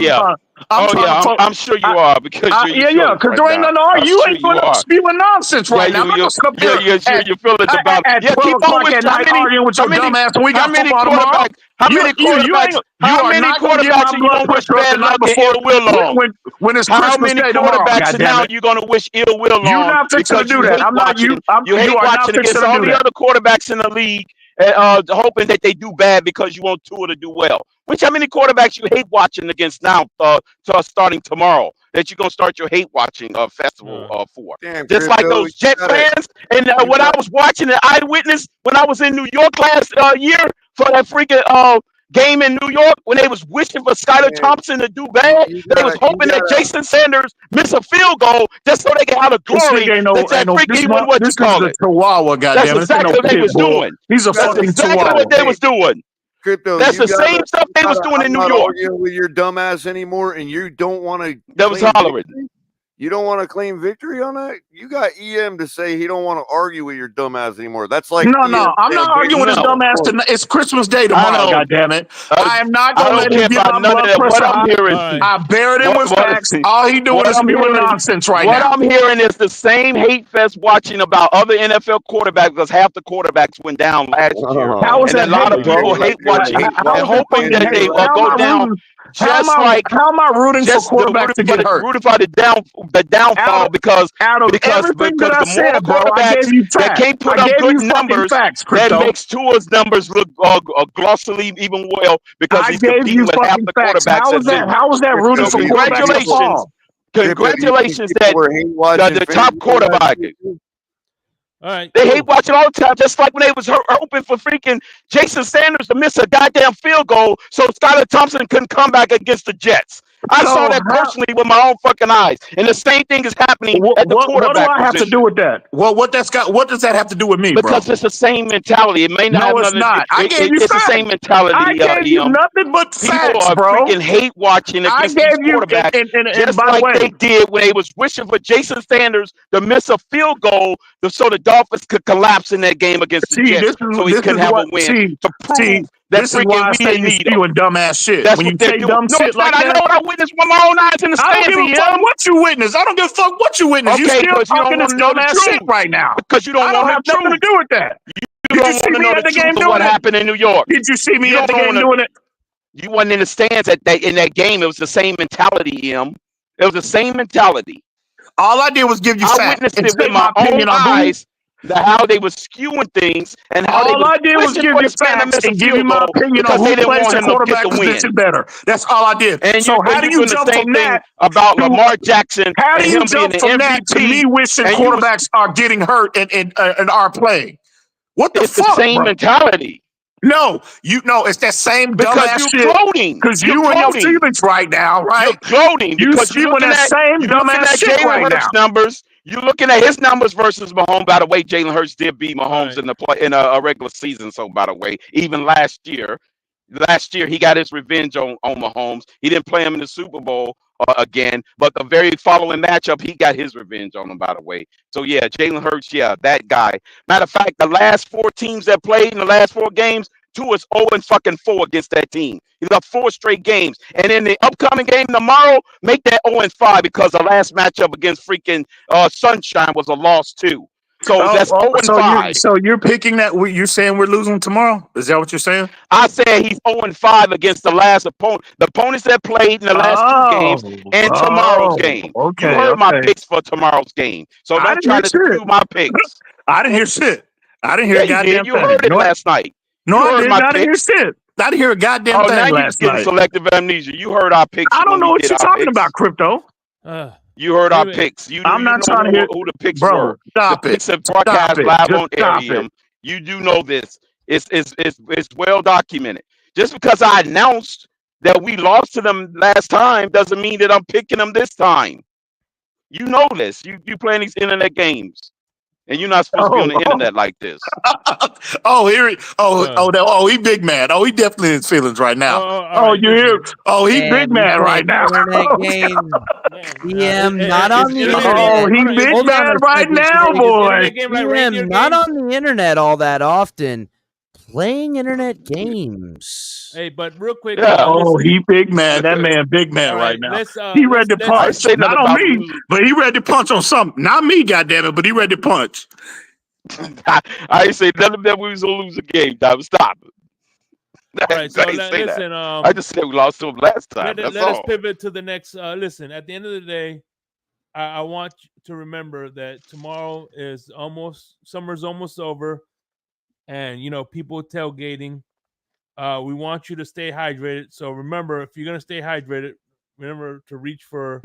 sure you are because because there ain't nothing to argue. You ain't going spewing nonsense right now. You're feeling about. Keep on arguing with your dumb ass. We got football tomorrow. How many quarterbacks? How many quarterbacks are you gonna wish bad luck and ill will on? When it's how many quarterbacks now you gonna wish ill will on? You're not fixing to do that. I'm not you. You hate watching against all the other quarterbacks in the league. Hoping that they do bad because you want Tua to do well. How many quarterbacks you hate watching against now starting tomorrow that you're going to start your hate watching festival for? Damn, just like those Jet fans. And when I was watching the Eyewitness when I was in New York last year for that freaking game in New York when they was wishing for Skylar Thompson to do bad. They was hoping that Jason Sanders miss a field goal just so they get out of glory. That's exactly what they was doing. He's a fucking chihuahua. That's what they was doing. Crypto, that's the same stuff they was doing in New York. With your dumbass anymore, and you don't want to. That was hollering. You don't want to claim victory on that? You got EM to say he don't want to argue with your dumbass anymore. That's like no. I'm not arguing with his dumbass tonight. It's Christmas Day tomorrow. God damn it! I am not going to let him get my blood pressure. I buried him with facts. All he doing is spewing nonsense right now. What I'm hearing is the same hate fest watching about other NFL quarterbacks because half the quarterbacks went down last year. How is that? A lot of people hate watching and hoping that they will go down. How am I rooting for quarterbacks to get hurt? Rooting for the downfall because the more quarterbacks that can't put up good numbers, that makes Tua's numbers look glossily even well because he's competing with half the quarterbacks. How is that rooting for quarterbacks to fall? Congratulations that the top quarterback. All right, they hate watching all the time, just like when they was hoping for freaking Jason Sanders to miss a goddamn field goal so Skylar Thompson couldn't come back against the Jets. I saw that personally with my own fucking eyes, and the same thing is happening at the quarterback What do I have to do with that? Well, what does that have to do with me, because bro? it's the same mentality. It may not have it's not. It's the same mentality. I gave you nothing but facts, people are bro. freaking hate watching against these quarterbacks, just like they did when they was wishing for Jason Sanders to miss a field goal so the Dolphins could collapse in that game against the Jets, so he couldn't have a win to prove that this is why I say you spewing dumbass shit. That's when what you they're say doing. dumb shit like that, I know what I witnessed with my own eyes in the stands. I don't give a fuck what you witnessed. I don't give a fuck what you witnessed. Okay, you still talking this dumbass shit right now. Because you don't want the truth. Nothing to do with that. You don't want to know the truth of what happened in New York. Did you see me at the game doing it? You wasn't in the stands in that game. It was the same mentality, It was the same mentality. All I did was give you facts. I witnessed it with my own eyes. How they were skewing things and how all I did was give you facts and give you my opinion on who plays the quarterback position better. That's all I did. And so how do you jump from that about Lamar Jackson? How do you jump from that to me wishing quarterbacks are getting hurt and are playing? What the fuck? It's the same mentality. No, it's that same dumbass shit. Because you and your feelings right now, right? You're gloating because you're looking that same dumbass shit right now. Numbers. You're looking at his numbers versus Mahomes. By the way, Jalen Hurts did beat Mahomes in a regular season. So, by the way, even last year he got his revenge on Mahomes. He didn't play him in the Super Bowl again, but the very following matchup, he got his revenge on him. By the way, so yeah, Jalen Hurts, that guy. Matter of fact, the last 4 teams that played in the last 4 games, 2 is 0-4 against that team. He's got 4 straight games. And in the upcoming game tomorrow, make that 0-5 because the last matchup against freaking Sunshine was a loss too. So that's 0-5. So you're picking that? You're saying we're losing tomorrow? Is that what you're saying? I said he's 0-5 against the last opponent. The opponents that played in the last 2 games and tomorrow's game. Okay, you heard my picks for tomorrow's game. So don't try to screw my picks. I didn't hear shit. I didn't hear a goddamn thing. You heard it last night. No, I didn't hear shit. I didn't hear a goddamn thing now last you're just getting selective amnesia. You heard our picks. I don't know what you're talking about, Crypto. You heard our picks. I'm not trying to hear who the picks bro, were. Stop the it. Picks are broadcast live on Arium. You do know this. It's well documented. Just because I announced that we lost to them last time doesn't mean that I'm picking them this time. You know this. You playing these internet games. And you're not supposed to be on the internet like this. He big mad. Oh, he definitely in his feelings right now. You hear? Oh, he big mad right now. Not on the internet. Oh, he big mad right now, boy. Not on the internet all that often. Playing internet games. Hey, but real quick. He big man. That man big man right now. He ready to punch. Not on me, but he ready to punch on something. Not me, goddammit, but he ready to punch. I ain't say nothing that we was gonna lose a game. Stop. All right, so listen. I just said we lost to him last time. Let us pivot to the next. Listen, at the end of the day, I want you to remember that tomorrow is summer's almost over. And, people tailgating, we want you to stay hydrated. So remember, if you're going to stay hydrated, remember to reach for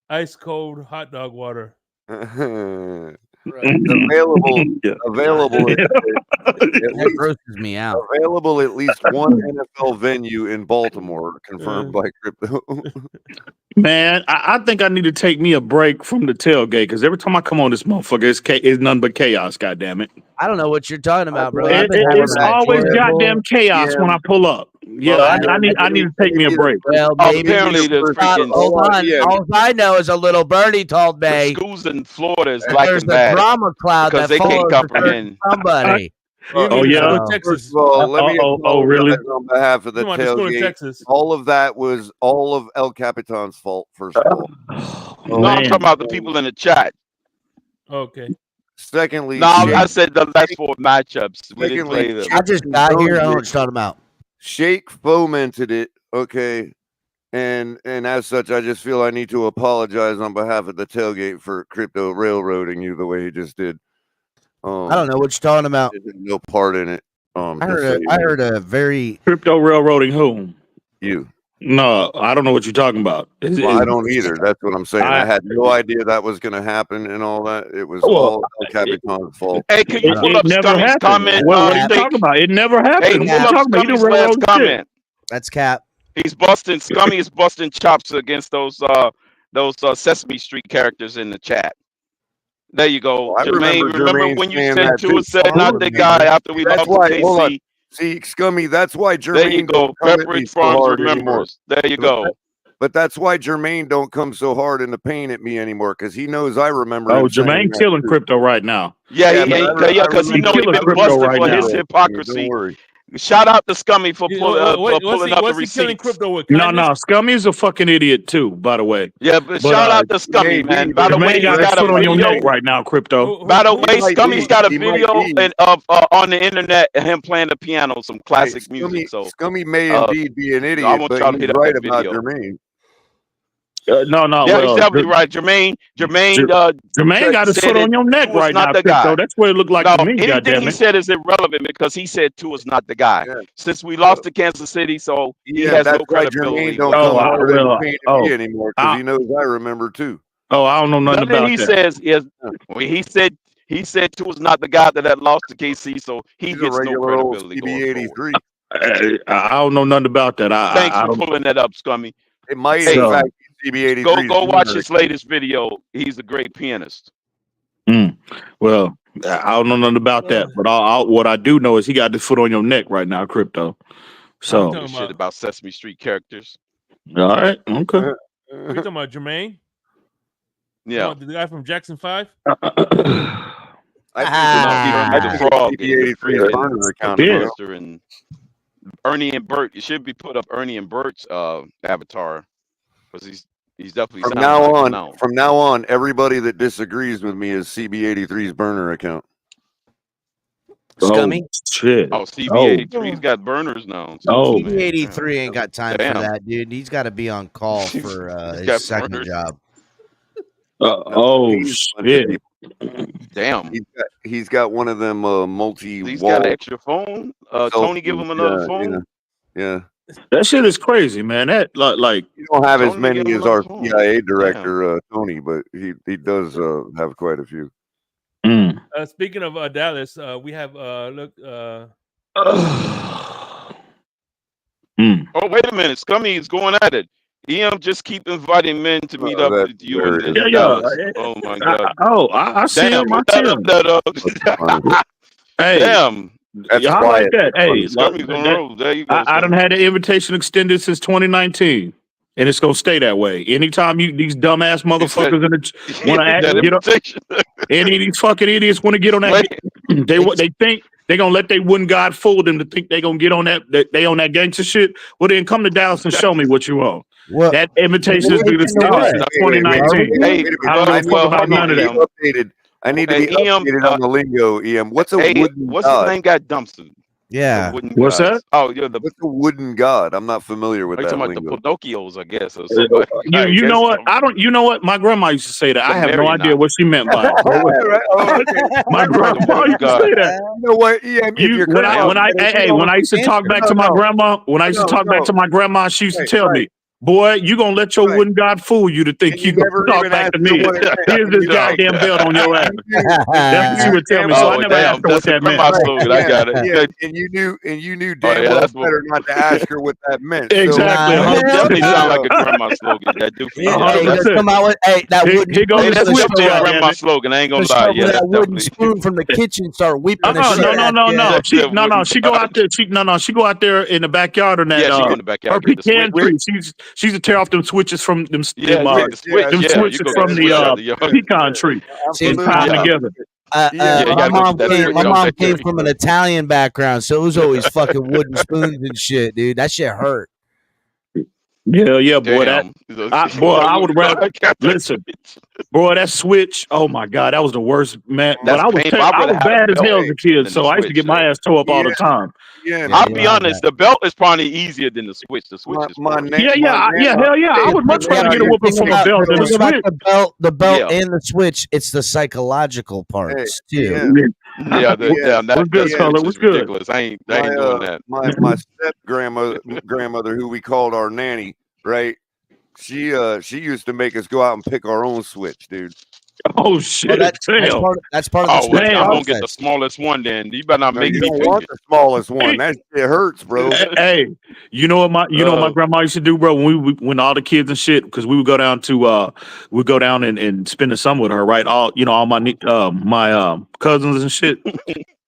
ice cold hot dog water. Available. That grosses me out. Available at least one NFL venue in Baltimore, confirmed by Crypto. Man, I think I need to take me a break from the tailgate because every time I come on this motherfucker, it's nothing but chaos. Goddamn it! I don't know what you're talking about, bro. It's always goddamn chaos when I pull up. Yeah, I need to take me a break. Well, maybe hold on. All I know is a little birdie told me schools in Florida is like there's a drama cloud because they can't comprehend somebody. Texas. First of all, let me really? On behalf of the tailgate, all of that was all of El Capitan's fault. First of all, I'm talking about the people in the chat. Okay. Secondly, I said the last 4 matchups. We didn't play them. I just got here. I don't know what you're talking about. Shake fomented it, okay, and as such, I just feel I need to apologize on behalf of the tailgate for Crypto railroading you the way he just did. I don't know what you're talking about. No part in it. I heard a very Crypto railroading whom? You. No, I don't know what you're talking about. Well, I don't either. That's what I'm saying. I had no idea that was going to happen and all that. It was all El Capitan's fault. Hey, can you pull up Scummy's comment? What are you talking about? It never happened. Hey, pull up Scummy's last comment. That's Cap. He's busting. Scummy is busting chops against those Sesame Street characters in the chat. There you go. Well, remember when you said Tua said not the guy after we lost to KC? See, Scummy, that's why Jermaine. There you go. Pepperidge Farms remembers. There you go. But that's why Jermaine don't come so hard in the paint at me anymore, because he knows I remember. Oh, Jermaine killing crypto right now. Yeah, because he knows he's been busted for his hypocrisy. Shout out to Scummy for pulling up the receipts. Crypto with no, Scummy is a fucking idiot too, by the way. Yeah, but shout out to Scummy, man. By the way, he's got a foot on your neck right now, crypto. By the way, Scummy's got a video of on the internet of him playing the piano, some classic music. So Scummy may indeed be an idiot, but he's right about Jermaine. No. Yeah, he's definitely right. Jermaine got his foot on your neck right now, crypto. That's what it looked like to me. Anything he said is irrelevant because he said Tua's not the guy. Yeah. Since we lost to Kansas City, so he has no credibility. Jermaine don't come hard in the paint anymore because he knows I remember too. Oh, I don't know nothing about that. Says is he said Tua's not the guy that lost to KC, so he gets no credibility. CD83. I don't know nothing about that. Thanks for pulling that up, Scummy. It might in fact. Go watch his latest video. He's a great pianist. Well, I don't know nothing about that, but what I do know is he got his foot on your neck right now, crypto. So shit about Sesame Street characters. All right, okay. We're talking about Jermaine. Yeah, the guy from Jackson 5. I think the frog, the and Ernie and Bert. You should be put up Ernie and Bert's avatar. Because he's definitely from now on, everybody that disagrees with me is CB83's burner account. Scummy? Shit. Oh, CB83's got burners now. CB83 ain't got time for that, dude. He's got to be on call for his second job. Shit. Damn. He's got one of them multi. He's got an extra phone. Tony give him another phone. Yeah. That shit is crazy, man. That like you don't have as many as our CIA director Tony, but he does have quite a few. Speaking of Dallas, we have look. Oh wait a minute, Scummy is going at it. EM just keep inviting men to meet up with you. Oh my god. I see him. I see him. Hey. Damn. I like that. Hey, I done had the invitation extended since 2019, and it's gonna stay that way. Anytime these dumbass motherfuckers want to get up, any of these fucking idiots want to get on that, they think they gonna let their wooden god fool them to think they gonna get on that they on that gangster shit. Well, then come to Dallas and show me what you want. Well, that invitation is due to start in 2019. I don't know about none of them. I need to be updated on the lingo, EM. What's a wooden what's god? His name got dumpstered. Yeah. What's that? Oh, what's a wooden god? I'm not familiar with that. Talking about the Pinocchios, I guess. You know what? You know what? My grandma used to say that. I have no idea what she meant by it. My grandma used to say that. You know what? EM, when I used to talk back to my grandma, she used to tell me, boy, you gonna let your wooden god fool you to think you can talk back to me. Here's this goddamn belt on your ass. That's what she would tell me. So I never asked her what that meant. I got it. Yeah, and you knew damn well better not to ask her what that meant. Exactly. It definitely sound like a grandma slogan. That do. Come out with that wooden. That's definitely a grandma slogan. I ain't gonna lie. Yeah, that wooden spoon from the kitchen. Start weeping. No. She go out there. She go out there in the backyard on that. Yeah, she in the backyard. Her pecan tree. She's to tear off them switches from them switches from the pecan tree and tie them together. My mom came from an Italian background, so it was always fucking wooden spoons and shit, dude. That shit hurt. Yeah, boy. I would rather listen, boy. That switch. Oh my god, that was the worst, man. But I was bad as hell as a kid, so I used to get my ass tore up all the time. Yeah, I'll be honest. The belt is probably easier than the switch. The switch is hell yeah. I would much rather get a whooping from a belt than a switch. The belt and the switch. It's the psychological parts too. Yeah, what's good, Color? What's good? Ridiculous. I ain't doing that. My step grandmother, who we called our nanny, right? She used to make us go out and pick our own switch, dude. Oh shit! Well, that's part of the switch process. I'm gonna get the smallest one. Then you better not make me don't want the smallest one. That shit hurts, bro. Hey, you know what my grandma used to do, bro? When all the kids and shit, because we would go down to and spend the summer with her, right? All my cousins and shit.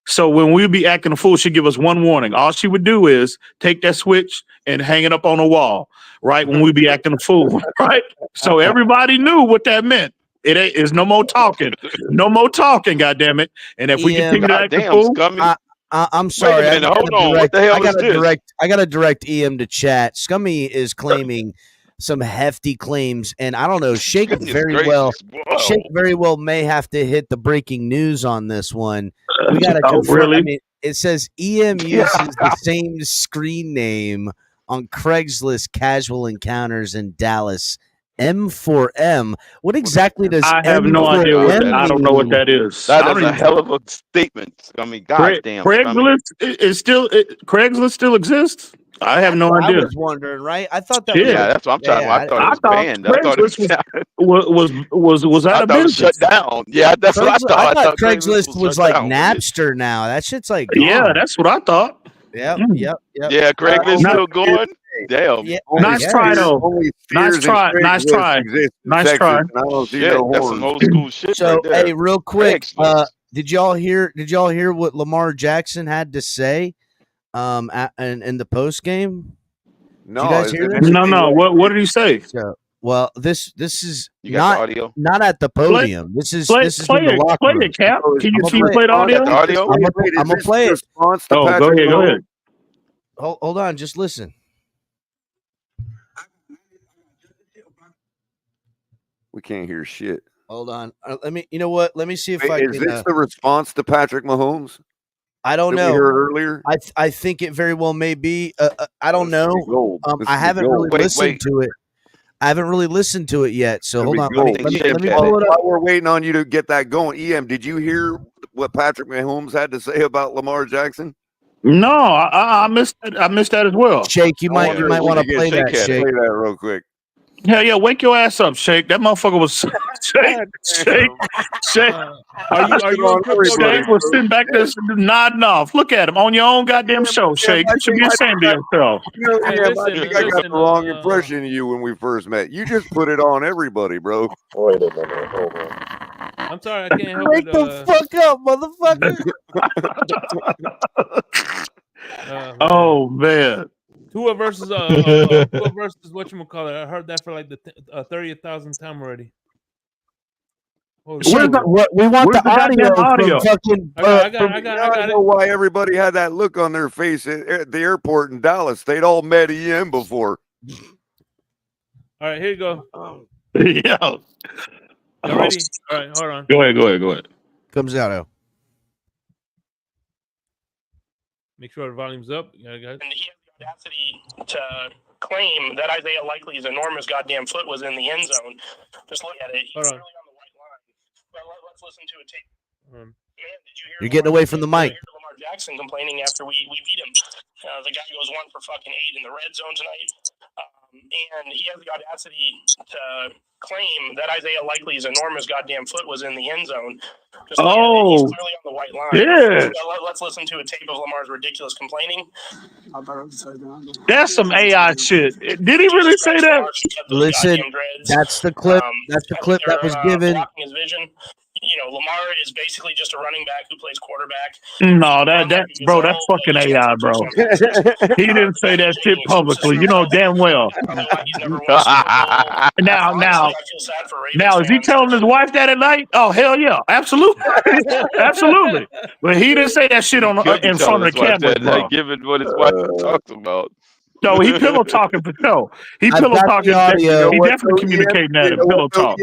So when we'd be acting a fool, she'd give us one warning. All she would do is take that switch and hang it up on the wall, right? When we'd be acting a fool, right? So everybody knew what that meant. It's no more talking. No more talking, goddammit. And if we continue to act a fool, I'm sorry. Wait a minute, hold on. What the hell is this? I got to direct EM to chat. Scummy is claiming some hefty claims, and I don't know. Shake very well may have to hit the breaking news on this one. We got to confirm. Really? I mean, it says EM uses the same screen name on Craigslist casual encounters in Dallas. M4M. What exactly does I have no idea what that, I don't know what that is. That is a hell of a statement. I mean, goddamn. Craigslist still exists? I have no idea. I was wondering, right? I thought that. Yeah, that's what I'm talking about. I thought it was banned. I thought it was that a business? Shut down. Yeah, that's what I thought. I thought Craigslist was like Napster now. That shit's like gone. Yeah, that's what I thought. Yep. Yeah, Craigslist still going. Damn. Yeah, nice try though. Nice try. Nice try. Nice try. That's some old school shit. So right there. hey, real quick, did y'all hear what Lamar Jackson had to say in the post game? No, did you guys hear this? No. What did he say? So, well, this is not at the podium. This is play in the locker room. Play it, Cap. Can you play the audio? I'm gonna play it. Oh, go ahead. Hold on, just listen. We can't hear shit. Hold on. Let me. You know what? Let me see if Is this the response to Patrick Mahomes? I don't know. We heard earlier. I think it very well may be. I don't know. I haven't really listened to it. I haven't really listened to it yet. So hold on. Let me pull it up. While we're waiting on you to get that going, EM, did you hear what Patrick Mahomes had to say about Lamar Jackson? No, I missed that. I missed that as well. Shake, you might want to play that. Shake, play that real quick. Yeah, wake your ass up, Shake. That motherfucker was Shake. Are you on Shake was sitting back there nodding off. Look at him on your own goddamn show, Shake. You should be ashamed of yourself. I think I got the wrong impression of you when we first met. You just put it on everybody, bro. Wait a minute, hold on. I'm sorry, I can't help it. Wake the fuck up, motherfucker. Oh man. Tua versus whatchamacallit. I heard that for like the 30,000th time already. We want the audio. Fucking, I got I know why everybody had that look on their face at the airport in Dallas. They'd all met EM before. All right, here you go. Yeah. You ready? All right, hold on. Go ahead. Comes out. Make sure the volume's up. Yeah, guys. And he has the audacity to claim that Isaiah Likely's enormous goddamn foot was in the end zone. Just look at it. He's clearly on the white line. Well, let's listen to a tape. Man, did you hear? You're getting away from the mic. Lamar Jackson complaining after we beat him. The guy goes 1 for fucking 8 in the red zone tonight. And he has the audacity to claim that Isaiah Likely's enormous goddamn foot was in the end zone. Just he's clearly on the white line. Yeah. Let's listen to a tape of Lamar's ridiculous complaining. That's some AI shit. Did he really say that? Listen, that's the clip. That's the clip that was given. Blocking his vision. You know, Lamar is basically just a running back who plays quarterback. No, that's fucking AI, bro. He didn't say that shit publicly. You know damn well. Now, is he telling his wife that at night? Oh, hell yeah, absolutely, absolutely. But he didn't say that shit in front of the camera, bro. Given what his wife talked about. No, he pillow talking for sure. He pillow talking. He definitely communicating that in pillow talk.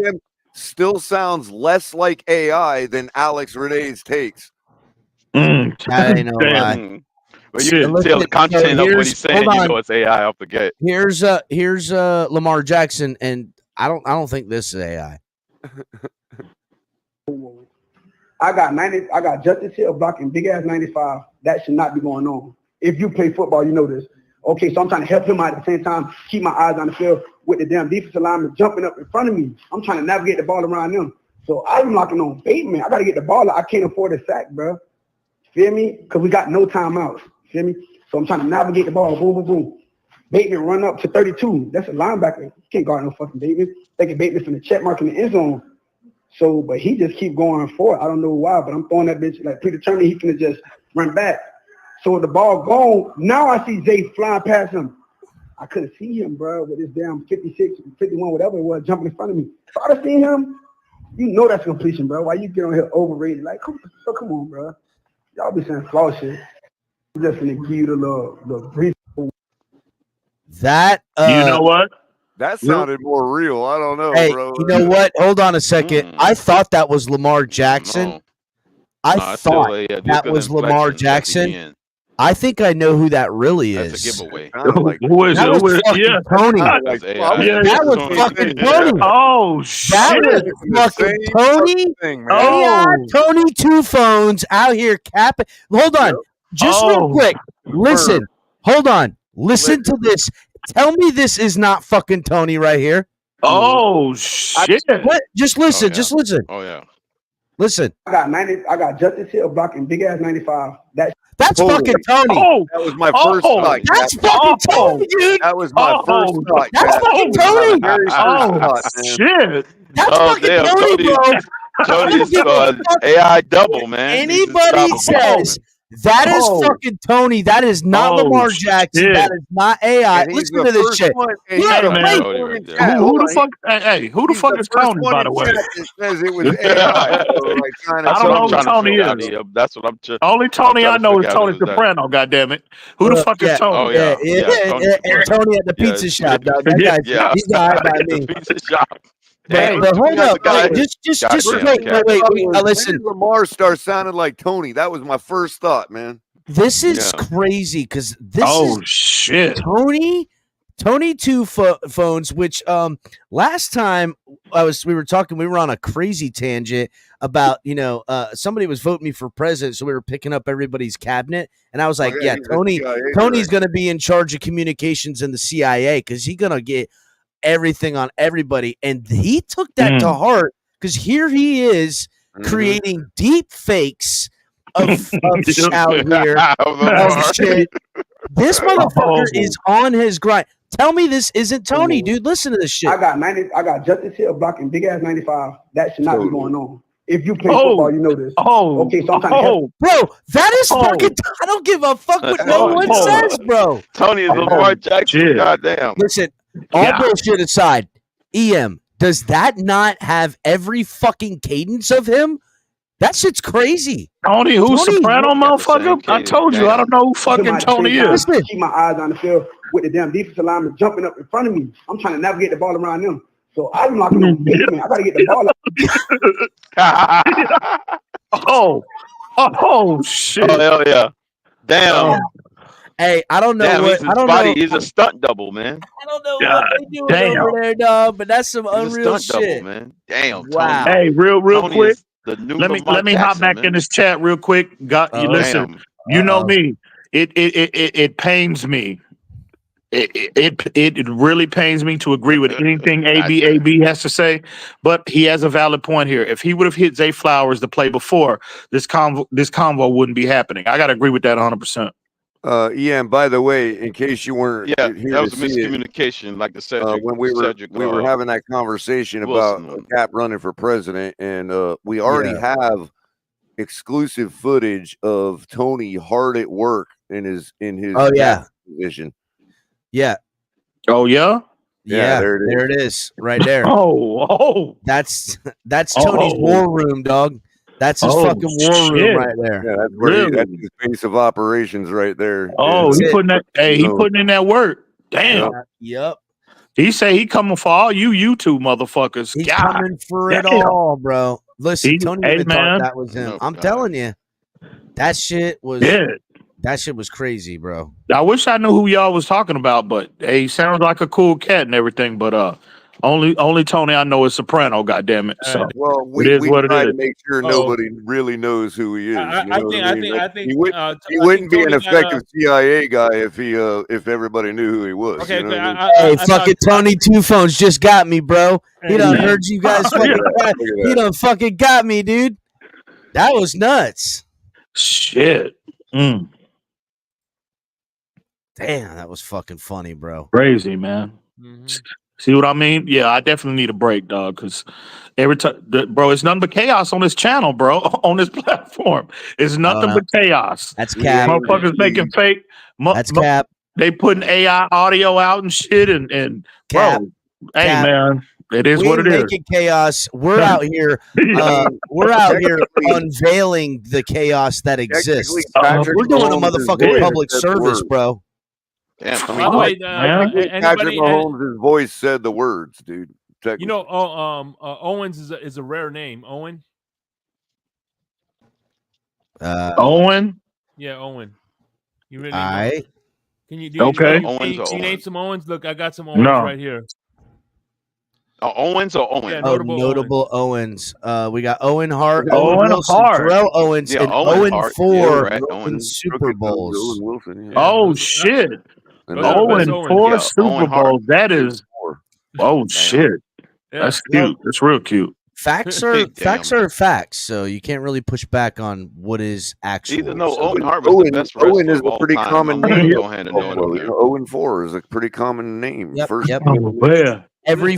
Still sounds less like AI than Alex Renee's takes. I know why. But you can tell the content of what he's saying. You know it's AI off the gate. Here's Lamar Jackson, and I don't think this is AI. I got Justice Hill blocking big ass 95. That should not be going on. If you play football, you know this. Okay, so I'm trying to help him out at the same time, keep my eyes on the field with the damn defensive lineman jumping up in front of me. I'm trying to navigate the ball around them. So I'm locking on Bateman. I got to get the ball. I can't afford a sack, bro. Feel me? Because we got no timeouts. Feel me? So I'm trying to navigate the ball. Boom, boom, boom. Bateman run up to 32. That's a linebacker. You can't guard no fucking Bateman. Thinking Bateman's from the check mark in the end zone. So, but he just keep going for it. I don't know why, but I'm throwing that bitch like predetermined. He finna just run back. So with the ball gone, now I see Zay flying past him. I couldn't see him, bro, with this damn 56, 51, whatever it was, jumping in front of me. If I'd have seen him, you know that's completion, bro. Why you get on here overrated? Like, come on, bro. Y'all be saying flaw shit. I'm just gonna give you the brief. That you know what? That sounded more real. I don't know, hey, bro. you know what? Hold on a second. I thought that was Lamar Jackson. I thought that was Lamar Jackson. I think I know who that really is. That's a giveaway. Who is that it? was fucking Tony. That was fucking Tony. Oh shit! That was fucking Tony. Tony, 2 phones out here capping. Hold on, just real quick. Listen, hold on. Listen to this. Tell me this is not fucking Tony right here. Oh shit! Just listen. Just listen. Oh yeah. Listen. I got Justice Hill blocking big ass 95. That's fucking Tony. That was my first thought. That's fucking Tony, dude. That was my first thought. That's fucking Tony. Shit. That's fucking Tony, bro. Tony's AI double, man. Anybody says that is fucking Tony. That is not Lamar Jackson. Shit. That is not AI. Listen to this shit. Who the fuck? Hey, who the fuck is Tony? By the way, says it was AI. I don't know who Tony is. That's what I'm. Only Tony I know is Tony Soprano. Goddamn it! Who the fuck is Tony? And Tony at the pizza shop. Dog. That guy's he's all right by me. Pizza shop. But hold up, just wait. Listen, Lamar star sounded like Tony. That was my first thought, man. This is crazy because this is shit. Tony 2 phones. Which last time we were talking, we were on a crazy tangent about somebody was voting me for president, so we were picking up everybody's cabinet, and I was like, Tony's going to be in charge of communications in the CIA because he's going to get everything on everybody, and he took that to heart because here he is creating deep fakes of out here. Shit. This motherfucker is on his grind. Tell me this isn't Tony, dude. Listen to this shit. I got Justice Hill blocking big ass 95. That should not be going on. If you play football, you know this. Okay, so I'm trying to help. Bro, that is fucking. I don't give a fuck what no one says, bro. Tony is Lamar Jackson. Goddamn. Listen. All bullshit aside, EM, does that not have every fucking cadence of him? That shit's crazy. Tony, who's Soprano, motherfucker? I told you, I don't know who fucking Tony is. Keep my eyes on the field with the damn defensive lineman jumping up in front of me. I'm trying to navigate the ball around them. So I'm locking on Bateman. I got to get the ball up. Shit. Oh, hell yeah. Damn. Hey, I don't know. I don't know. He's a stunt double, man. I don't know what they doing over there, dog. But that's some unreal shit, double, man. Damn. Wow. Tony. Hey, real Tony quick. Let me hop back in this chat real quick. Listen, you know me. It pains me. It really pains me to agree with anything AB has to say, but he has a valid point here. If he would have hit Zay Flowers the play before, this convo wouldn't be happening. I got to agree with that 100%. Yeah, and by the way, in case you weren't that was a miscommunication, like the Cedric, when we were having that conversation about Cap running for president, and we already have exclusive footage of Tony hard at work in his position. Yeah. Oh yeah. Yeah, there it is, right there. That's Tony's war room, dog. That's his fucking war room right there. Yeah, that's where that's his base of operations right there. He putting that. Hey, he putting in that work. Damn. Yep. He say he coming for all you two motherfuckers. He's coming for it all, bro. Listen, Tony even thought that was him. I'm telling you, that shit was. That shit was crazy, bro. I wish I knew who y'all was talking about, but he sounds like a cool cat and everything. But Only Tony I know is Soprano. Goddamn it! So well, it is we what it try is. to make sure nobody really knows who he is. I think he wouldn't be an effective CIA guy if everybody knew who he was. Okay, you know hey, fucking Tony Two Phones just got me, bro. He done heard you guys fucking. He done fucking got me, dude. That was nuts. Shit. Damn, that was fucking funny, bro. Crazy, man. See what I mean? Yeah, I definitely need a break, dog. Because every time, bro, it's nothing but chaos on this channel, bro. On this platform, it's nothing but chaos. That's cap. Motherfuckers making fake. That's cap. They putting AI audio out and shit, and cap. Bro, hey man, it is we what it is. Making chaos. We're out here. We're out here unveiling the chaos that exists. We're doing a motherfucking public service, bro. Yeah. By the way, Patrick Mahomes' voice said the words, dude. You know, Owens is a rare name. Owen. Owen. Yeah, Owen. You really? Can you? Okay. Can you name some Owens? Look, I got some Owens right here. Owens or Owen? Yeah, notable Owens. We got Owen Hart, Owen Wilson, Hart, Terrell Owens, and Owen Hart. for Owen. Super Bowls. Owen Wilson, Oh shit! Owen 4 Super Bowls. That is. Oh shit! That's cute. That's real cute. Facts are facts, so you can't really push back on what is actual. Owen Hart was the best wrestler Owen is of all a pretty time. common name. Owen 4 is a pretty common name. Every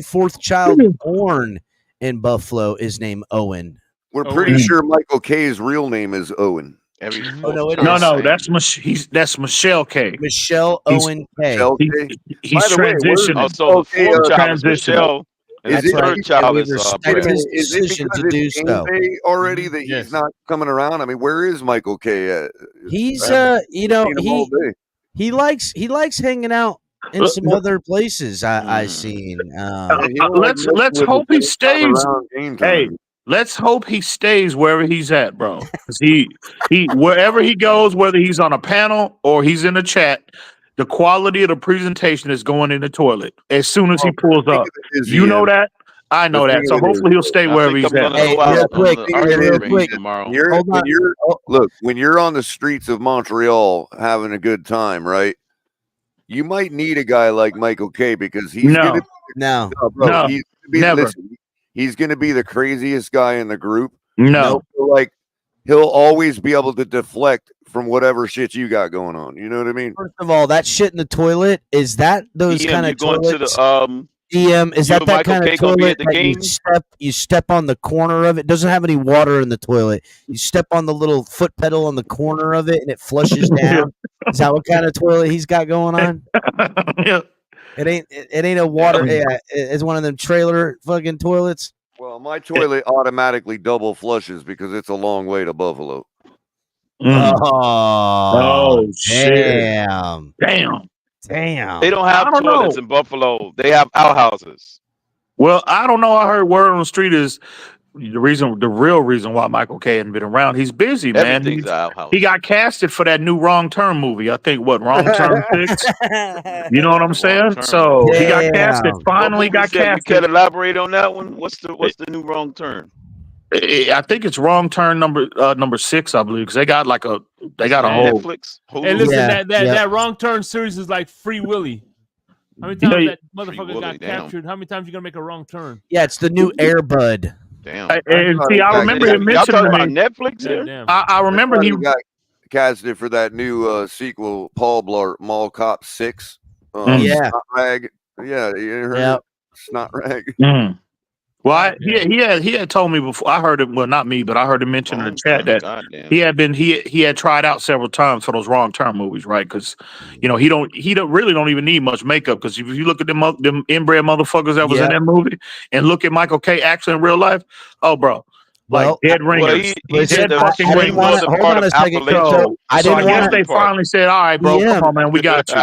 fourth child born in Buffalo is named Owen. We're pretty sure Michael K's real name is Owen. No, that's Michelle K. Michelle Owen K. He's transitioning. So the fourth child is Michelle. And the third child is Is it because it's game day already that he's not coming around? I mean, where is Michael K at? He's he likes hanging out in some other places I seen. Let's hope he stays. Hey, let's hope he stays wherever he's at, bro. He wherever he goes, whether he's on a panel or he's in a chat, the quality of the presentation is going in the toilet as soon as he pulls up. You know that? I know that. So hopefully he'll stay wherever he's at. Hey, real quick. When you're on the streets of Montreal having a good time, right? You might need a guy like Michael K because he's never. He's going to be the craziest guy in the group. No, like he'll always be able to deflect from whatever shit you got going on. You know what I mean? First of all, that shit in the toilet, is that those kind of toilets? Is that kind of toilet that you step on the corner of it? Doesn't have any water in the toilet. You step on the little foot pedal on the corner of it and it flushes down. Is that what kind of toilet he's got going on? Yeah. It ain't a water. Yeah, it's one of them trailer fucking toilets. Well, my toilet automatically double flushes because it's a long way to Buffalo. Oh shit! Damn! They don't have toilets in Buffalo. They have outhouses. Well, I don't know. I heard word on the street is the real reason why Michael K hadn't been around. He's busy, man. He got casted for that new Wrong Turn movie. I think Wrong Turn 6. You know what I'm saying? So he got casted. Finally got casted. You can elaborate on that one. What's the new Wrong Turn? I think it's Wrong Turn number 6, I believe, because they got a whole Netflix. Hey, listen, that Wrong Turn series is like Free Willy. How many times that motherfucker got captured? How many times you gonna make a wrong turn? Yeah, it's the new Air Bud. Damn. And see, I remember him mentioning about Netflix here. I remember he got casted for that new sequel, Paul Blart, Mall Cop 6. Yeah. Snot Rag. Yeah, you heard it? Snot Rag. Well, he had told me before. I heard it. Well, not me, but I heard him mention in the chat that he had tried out several times for those Wrong Turn movies, right? Because he don't even need much makeup. Because if you look at them inbred motherfuckers that was in that movie, and look at Michael K. actually in real life, oh, bro. Like dead ringers. Dead fucking ringers. Hold on a second. So I guess they finally said, all right, bro, come on, man, we got you.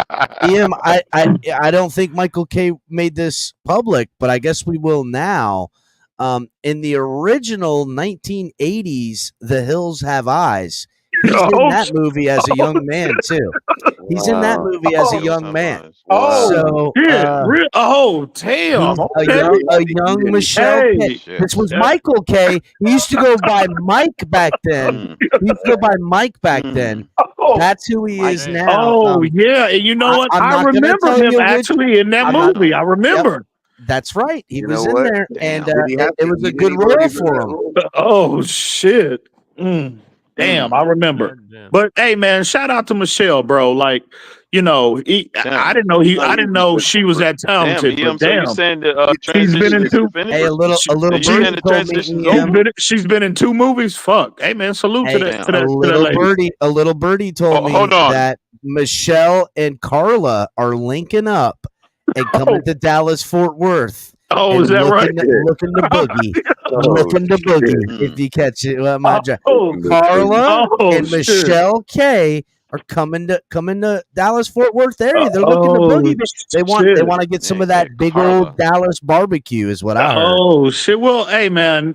I don't think Michael K made this public, but I guess we will now. In the original 1980s, The Hills Have Eyes, He's in that movie as a young man too. He's in that movie as a young man. So damn. he's a young Michelle K. This was Michael K. He used to go by Mike back then. He used to go by Mike back then. That's who he is now. Yeah, and you know what? I remember him actually in that movie. I remember. Yep. That's right. He was in there, and it was a good role for him. Oh shit! Damn, I remember. But hey, man, shout out to Michelle, bro. Like, you know, I didn't know she was that talented. Damn, but damn, so you saying the she's been in two. Hey, a little birdie told me she's been in 2 movies. Fuck. Hey, man, salute to that lady. A little birdie told me that Michelle and Carla are linking up and coming to Dallas Fort Worth. Oh, is that right? Looking to boogie. Looking to boogie, if you catch it. Carla and Michelle K are coming to Dallas Fort Worth area. They're looking to boogie. They want to get some of that big old Dallas barbecue, is what I heard. Oh shit! Well, hey man,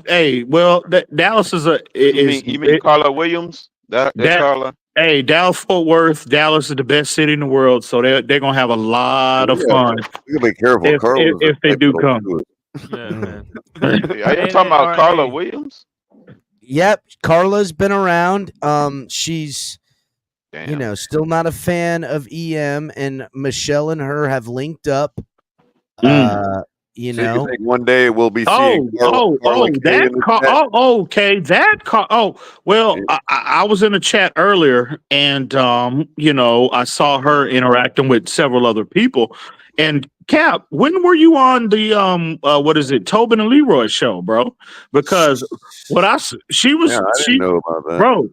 Dallas is you mean Carla Williams? That's Carla. Hey, Dallas Fort Worth. Dallas is the best city in the world, so they're gonna have a lot of fun. You gotta be careful, if they do come. Yeah, man. Are you talking about Carla Williams? Yep, Carla's been around. She's still not a fan of EM, and Michelle and her have linked up. You know, one day we'll be seeing. Well, I was in a chat earlier, and I saw her interacting with several other people. And Cap, when were you on the Tobin and Leroy show, bro? Because she didn't know about that, bro.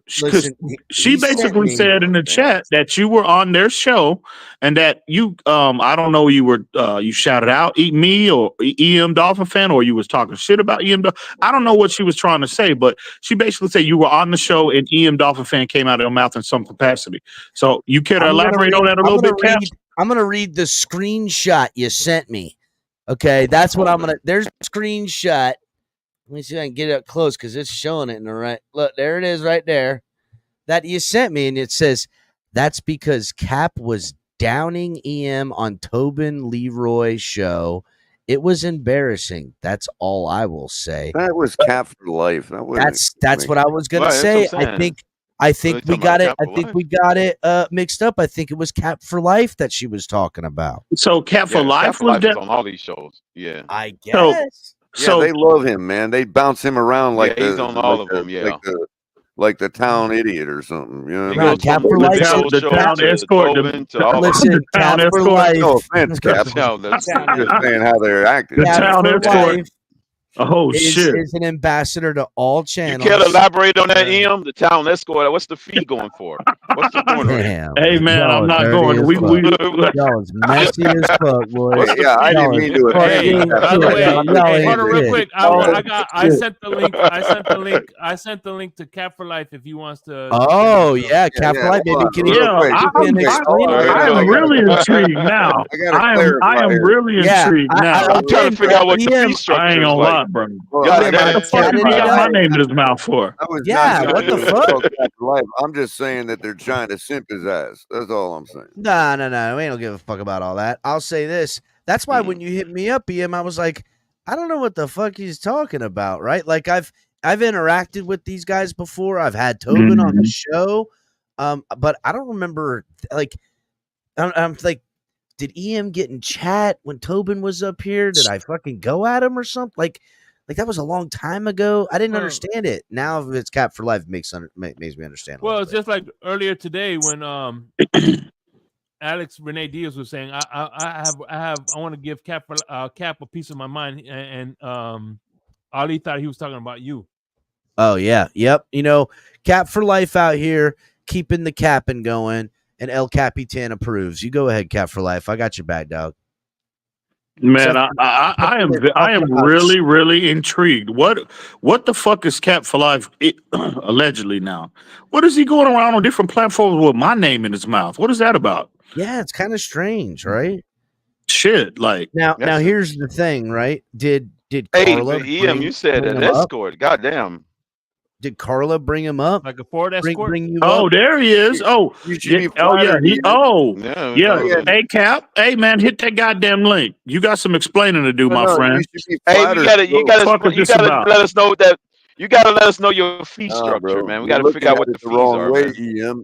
She basically said in the chat that you were on their show and that you I don't know, you shouted out me or EM Dolphin fan, or you was talking shit about EM. I don't know what she was trying to say, but she basically said you were on the show and EM Dolphin fan came out of your mouth in some capacity. So you care to elaborate on that a little bit, Cap? I'm going to read the screenshot you sent me. Okay, that's what I'm going to. There's a screenshot. Let me see if I can get it up close because it's showing it in the right. Look, there it is right there. That you sent me, and it says, that's because Cap was downing EM on Tobin Leroy show. It was embarrassing. That's all I will say. That was Cap for life. That's what I was going to say. I think we got it. I think we got it mixed up. I think it was Cap for Life that she was talking about. So Cap for Life was on all these shows. Yeah, I guess. So they love him, man. They bounce him around like he's on all of them. Yeah, like the town idiot or something. You know, no, Cap for Life. The town escort. Listen, Cap for Life. No offense, Cap. I'm just saying how they're acting. The town escort. Oh shit! Is an ambassador to all channels. You can't elaborate on that, EM. The town escort. What's the fee going for? What's the point? Hey man, I'm not going. Y'all is messy as fuck, boy. Yeah, I didn't mean to. By the way, hold on real quick. I sent the link. I sent the link to Cap for Life if he wants to. Oh yeah, Cap for Life. Maybe I am really intrigued now. I am really intrigued now. I'm trying to figure out what the fee structure is. I ain't gonna lie, bro. What the fuck did he got my name in his mouth for? What the fuck? I'm just saying that they're trying to simp his ass. That's all I'm saying. No. We don't give a fuck about all that. I'll say this. That's why when you hit me up, EM, I was like, I don't know what the fuck he's talking about, right? Like I've interacted with these guys before. I've had Tobin on the show, but I don't remember. Like, I'm like, did EM get in chat when Tobin was up here? Did I fucking go at him or something? Like that was a long time ago. I didn't understand it. Now if it's Cap for Life makes me understand. Well, it's just like earlier today when Alex Renee Diaz was saying, I want to give Cap a piece of my mind, and Ali thought he was talking about you. Oh yeah, yep. You know, Cap for Life out here keeping the capping going. And El Capitan approves. You go ahead, Cap for Life. I got your back, dog. Man, I am really, really intrigued. What the fuck is Cap for Life allegedly now? What is he going around on different platforms with my name in his mouth? What is that about? Yeah, it's kind of strange, right? Shit, like now here's the thing, right? Did Carla EM? You said an escort. Goddamn. Did Carla bring him up? Like a Ford Escort? Bring you up? There he is. You should be flattered. Yeah. Hey, Cap. Hey, man, hit that goddamn link. You got some explaining to do, my friend. You gotta let us know that. You gotta let us know your fee structure, man. We gotta figure out what the fees are. Man.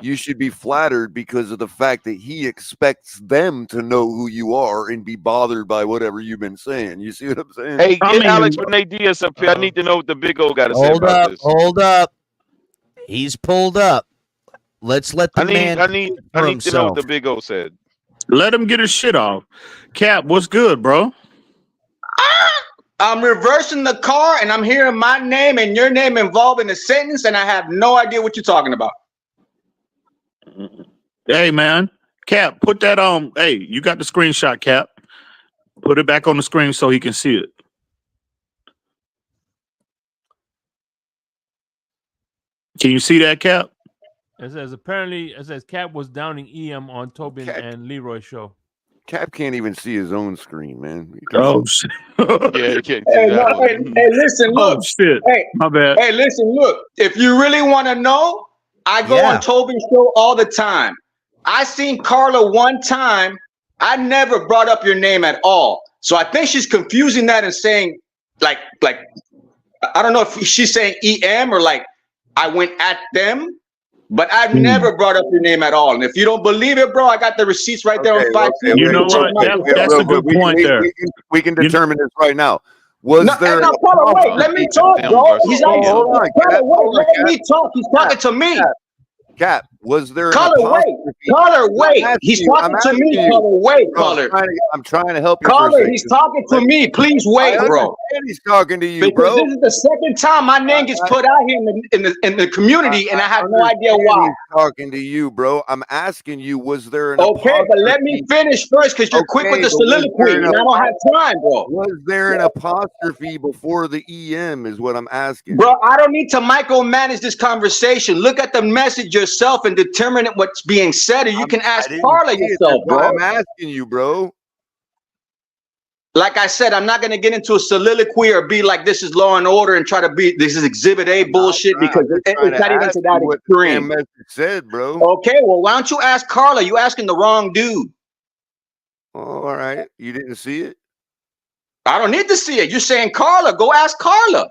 You should be flattered because of the fact that he expects them to know who you are and be bothered by whatever you've been saying. You see what I'm saying? Hey, get Alex Renee Diaz up here. I need to know what the Big O got to say about this. Hold up. He's pulled up. Let's let the man. I need to know what the Big O said. Let him get his shit off. Cap, what's good, bro? I'm reversing the car and I'm hearing my name and your name involved in the sentence, and I have no idea what you're talking about. Hey, man. Cap, put that on. Hey, you got the screenshot, Cap. Put it back on the screen so he can see it. Can you see that, Cap? It says Cap was downing EM on Tobin and Leroy show. Cap can't even see his own screen, man. Oh shit! Yeah, he can't. Hey, listen, look. Oh shit! Hey, my bad. Hey, listen, look. If you really want to know, I go on Tobin's show all the time. I seen Carla one time. I never brought up your name at all. So I think she's confusing that and saying, like I don't know if she's saying EM or like I went at them. But I've never brought up your name at all. And if you don't believe it, bro, I got the receipts right there on 5. You know what? That's a good point there. We can determine this right now. Was there? No, wait. Let me talk, bro. He's like, let me talk. He's talking to me. Cap, was there? Caller, wait. He's talking to me. Caller, wait, caller. I'm trying to help you. Caller, he's talking to me. Please wait, bro. He's talking to you, because bro. This is the second time my name gets put out here in the community, and I have no idea why. He's talking to you, bro. I'm asking you, was there an okay? But let me finish first, because you're quick with the soliloquy, and I don't have time, bro. Was there an apostrophe before the EM? Is what I'm asking, bro. I don't need to micromanage this conversation. Look at the message yourself and determine what's being said, or you can ask Carla yourself, bro. I'm asking you, bro. Like I said, I'm not going to get into a soliloquy or be like this is Law and Order and try to be this is Exhibit A bullshit because it's not even to that extreme. What the said, bro. Okay, well, why don't you ask Carla? You asking the wrong dude. Oh, all right, you didn't see it. I don't need to see it. You're saying Carla. Go ask Carla.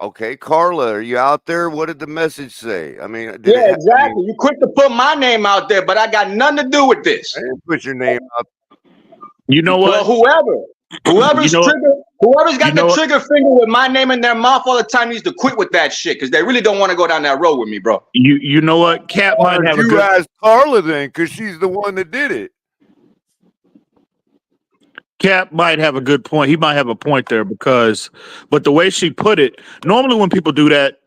Okay, Carla, are you out there? What did the message say? I mean, exactly. You quick to put my name out there, but I got nothing to do with this. I didn't put your name out. You know what? Well, whoever's got the trigger finger with my name in their mouth all the time needs to quit with that shit because they really don't want to go down that road with me, bro. You know what? Cap might have a good. You asked Carla then, because she's the one that did it. Cap might have a good point. He might have a point there but the way she put it, normally when people do that,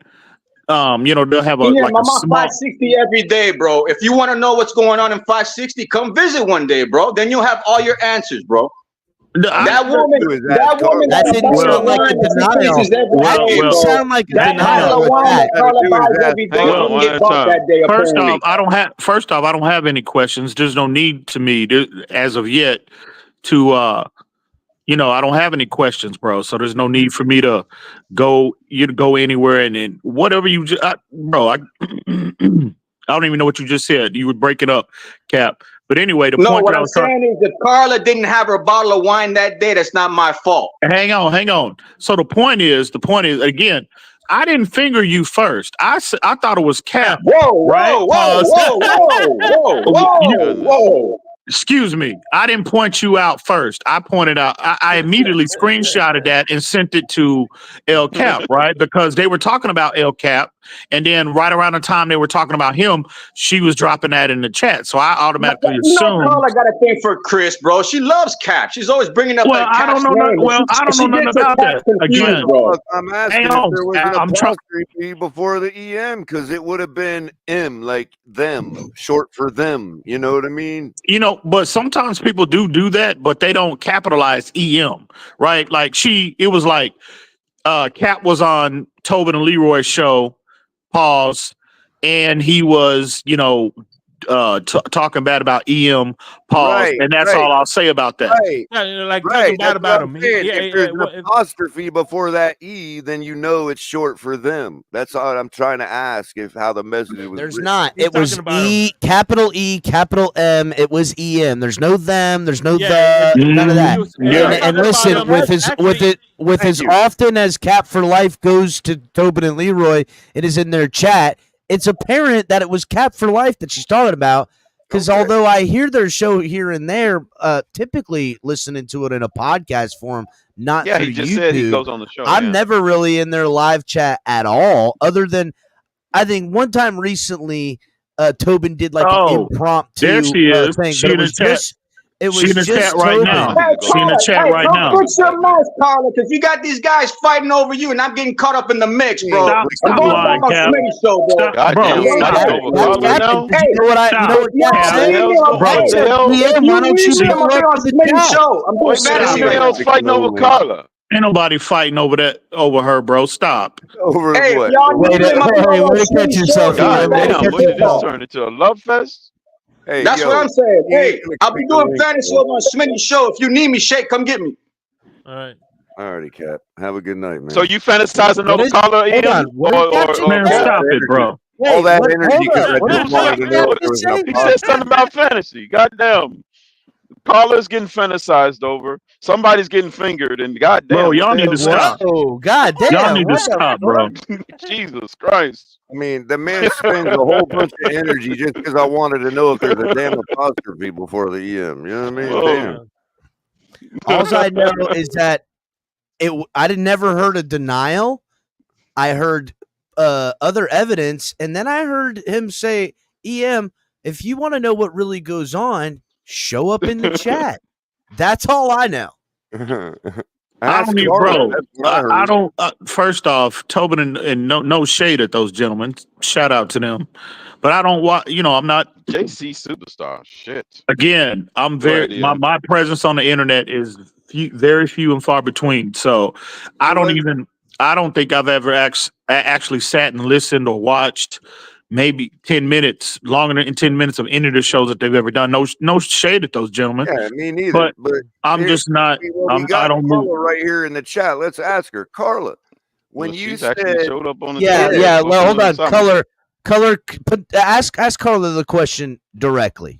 they'll have a I'm on 560 every day, bro. If you want to know what's going on in 560, come visit one day, bro. Then you'll have all your answers, bro. That woman that didn't sound like a denial. That didn't sound like a denial. First off, I don't have any questions. There's no need to me as of yet to I don't have any questions, bro. So there's no need for me to go anywhere and whatever you just, bro. I don't even know what you just said. You were breaking up, Cap. But anyway, what I'm saying is if Carla didn't have her bottle of wine that day, that's not my fault. Hang on. So the point is again, I didn't finger you first. I thought it was Cap. Whoa. Excuse me. I didn't point you out first. I pointed out. I immediately screenshotted that and sent it to El Cap, right? Because they were talking about El Cap, and then right around the time they were talking about him, she was dropping that in the chat. So I automatically assumed. Carla got a thing for Chris, bro. She loves Cap. She's always bringing up. Well, I don't know. I don't know nothing about that. Again, bro. I'm asking if there was an apostrophe before the EM because it would have been M, like them, short for them. You know what I mean? But sometimes people do that, but they don't capitalize EM, right? Like it was like Cap was on Tobin and Leroy's show, pause, and he was, talking bad about EM. Pause, and that's all I'll say about that. Right, like talking bad about him. If there's an apostrophe before that E, then you know it's short for them. That's all I'm trying to ask. If how the message was. There's written. not. It was E, capital M. It was EM. There's no them. There's no none of that. And listen, with as often as Cap for Life goes to Tobin and Leroy, it is in their chat. It's apparent that it was Cap for Life that she's talking about. Because although I hear their show here and there, typically listening to it in a podcast form, not through he just YouTube, said he goes on the show. I'm never really in their live chat at all, other than I think one time recently, Tobin did like an impromptu there she is. thing. She But in the chat. It was She in the just chat right Tobin. now. Hey, She in the chat right don't now. fix your mouth, Carla, because you got these guys fighting over you, and I'm getting caught up in the mix, bro. Stop I'm going lying, back on Cap. Smitty show, bro. Stop, bro. Goddamn, Yeah, fighting that- over that's Carla happened. now? You know what I? You know what Yeah, Cap said? hey, What the hell? DM, if why you don't need you me, I'm go gonna be up on to the Smitty chat? show. I'm doing Wait a minute, fantasy who the right hell's fighting over Carla? Ain't nobody fighting over her, bro. Stop. Over Hey, what? if y'all Wait, need me, I'm gonna be hey, on way to catch Smitty yourself, show. Ian. Way to Goddamn, catch what did this yourself. turn into? A love fest? Hey, That's what I'm saying. Hey, I'll be doing fantasy over on Smitty show. If you need me, Shake, come get me. All right. Alrighty, Cap. Have a good night, man. So you fantasizing What over is- Carla, hold on, Ian? what did Captain Man, say? stop it, bro. all Wait, that what- energy hold because on. I What just did wanted to know if there was Captain an He say? said something about fantasy. Goddamn. Carla's getting fantasized over. Somebody's getting fingered, and goddamn. Bro, what y'all the need to hell's going stop. Oh, God damn. Y'all need to what the stop, bro. on? Jesus Christ. I mean, the man spends a whole bunch of energy just because I wanted to know if there's a damn apostrophe before the EM. You know what I mean? Whoa. Damn. All I know is that I never heard a denial. I heard other evidence, and then I heard him say, "EM, if you want to know what really goes on, show up in the chat." That's all I know. I don't need, bro. I don't. First off, Tobin and no shade at those gentlemen. Shout out to them, but I don't want. I'm not JC superstar. Shit. Again, I'm Go very ahead, my presence on the internet is very few and far between. So I don't think I've ever actually sat and listened or watched maybe 10 minutes, longer than 10 minutes of any of the shows that they've ever done. No shade at those gentlemen. Yeah, me neither. But I'm just not. We got Carla right here in the chat. Let's ask her, Carla. When you said, showed up on the yeah. Well, hold on, color. Ask Carla the question directly.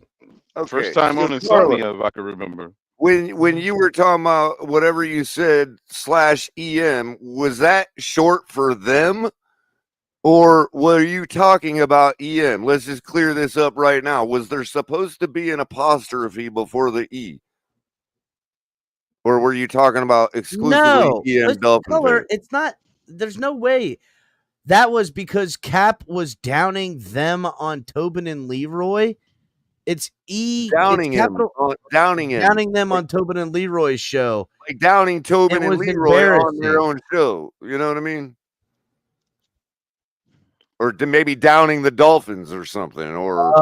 Okay, first time on Insomnia, if I can remember. When you were talking about whatever you said /EM, was that short for them? Or were you talking about EM? Let's just clear this up right now. Was there supposed to be an apostrophe before the E? Or were you talking about exclusively EM Dolphins? Color, it's not. There's no way. That was because Cap was downing them on Tobin and Leroy. It's downing him on Tobin and Leroy's show. Like downing Tobin and Leroy on their own show. You know what I mean? Or maybe downing the Dolphins or something. Or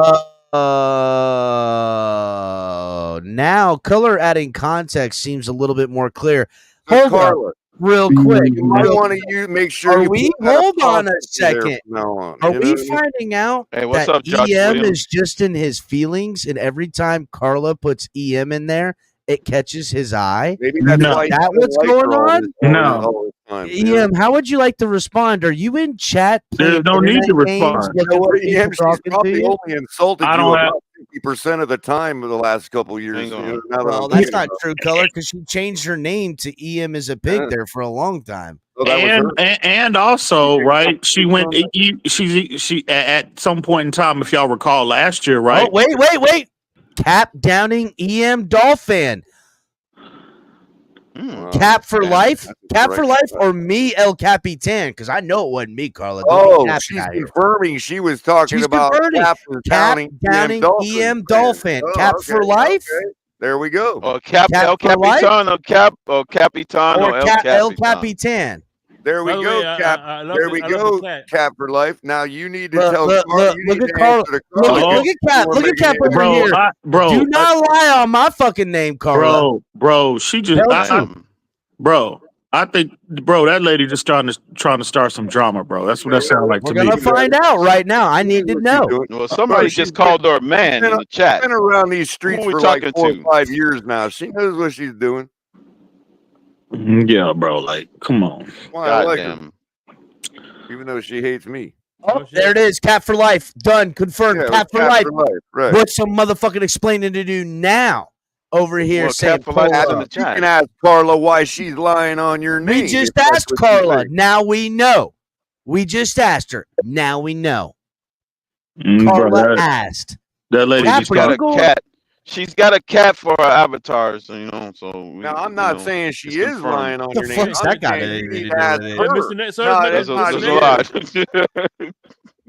now color adding context seems a little bit more clear. Hold on, real quick. You might want to make sure. Hold on a second. Are we finding out what's that up, Josh EM Williams? is just in his feelings, and every time Carla puts EM in there, it catches his eye? Maybe that's why that what's going on? No. EM, how would you like to respond? Are you in chat? There's no need to respond. You know what, EM, she's probably only insulted you about 50% of the time of the last couple of years. Well, that's not true, color, because she changed her name to EM is a pig there for a long time. And also, right? She went. She at some point in time, if y'all recall, last year, right? Oh, wait! Cap downing EM Dolphin. Cap for life, or me, El Capitan? Because I know it wasn't me, Carla. She's confirming she was talking about Cap downing EM Dolphin. Cap for life. Okay. There we go. Or Cap El Capitan, or Cap or Capitan, or El Capitan. There we go, Cap. There we go, Cap for life. Now you need to tell Carla. Look at Carla. Look at Cap. Look at Cap over here. Bro, do not lie on my fucking name, Carla. Bro, she just, bro. I think, bro, that lady just trying to start some drama, bro. That's what that sounds like to me. We're gonna find out right now. I need to know. Well, somebody just called her a man in the chat. She's been around these streets for like 4 or 5 years now. She knows what she's doing. Yeah, bro. Like, come on. Why I like her. Even though she hates me. Oh, there it is. Cat for life. Done. Confirmed. Yeah, Cat for life. Right. What's some motherfucking explaining to do now? Over here saying, you can ask Carla why she's lying on your name. We just asked Carla. Now we know. We just asked her. Now we know. Carla asked. That lady just got a cat. She's got a cat for her avatar, so you know. So now I'm not saying she is lying on your name. That guy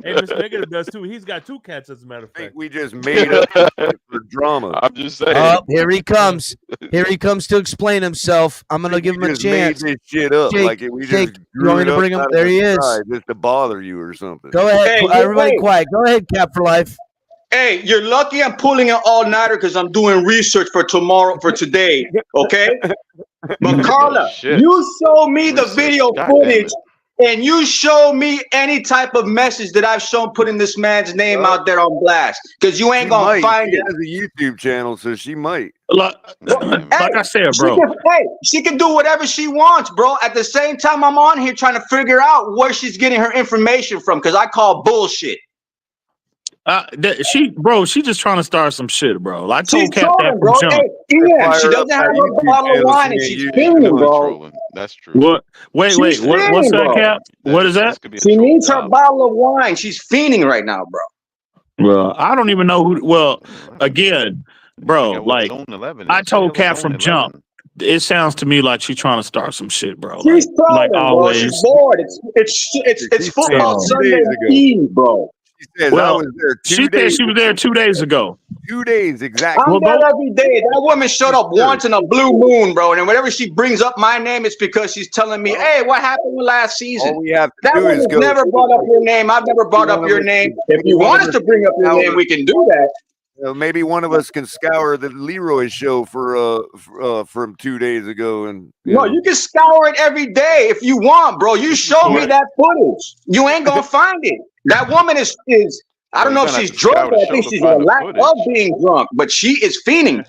Hey, Mr. Negative does too. He's got 2 cats, as a matter of fact. We just made up for drama. I'm just saying. Oh, here he comes. Here he comes to explain himself. I'm gonna give him a chance. Made this shit up. Jake, like we Jake, just you want me to bring him? There he is. Just to bother you or something. Go ahead. Everybody quiet. Go ahead, Cap for life. Hey, you're lucky I'm pulling an all-nighter because I'm doing research for today, okay? But Carla, you show me the video footage and you show me any type of message that I've shown putting this man's name out there on blast because you ain't going to find it. She has a YouTube channel, so she might. Like I said, bro. She can do whatever she wants, bro. At the same time, I'm on here trying to figure out where she's getting her information from because I call bullshit. She just trying to start some shit, bro. I told Cap that bro. from jump. Hey, Ian, she doesn't have a bottle of wine and she's fiending, bro. That's true. What? Wait. What's that, Cap? What is that? She needs her bottle of wine. She's fiending right now, bro. Well, I don't even know who. Well, again, bro, like I told Cap from jump. It sounds to me like she's trying to start some shit, bro. She's like always. She's bored. It's football Sunday Eve, bro. She says I was there 2 days. She was there 2 days ago. 2 days exactly. I'm there every day. That woman showed up once in a blue moon, bro. And whenever she brings up my name, it's because she's telling me, "Hey, what happened last season?" All we have to that do is go. Never brought up your name. I've never brought up your name. If you want us to bring up your name, we can do that. Maybe one of us can scour the Leroy show from 2 days ago, and you can scour it every day if you want, bro. You show me that footage. You ain't gonna find it. That woman is. I don't know if she's drunk. I think she's a lack of being drunk, but she is fiending.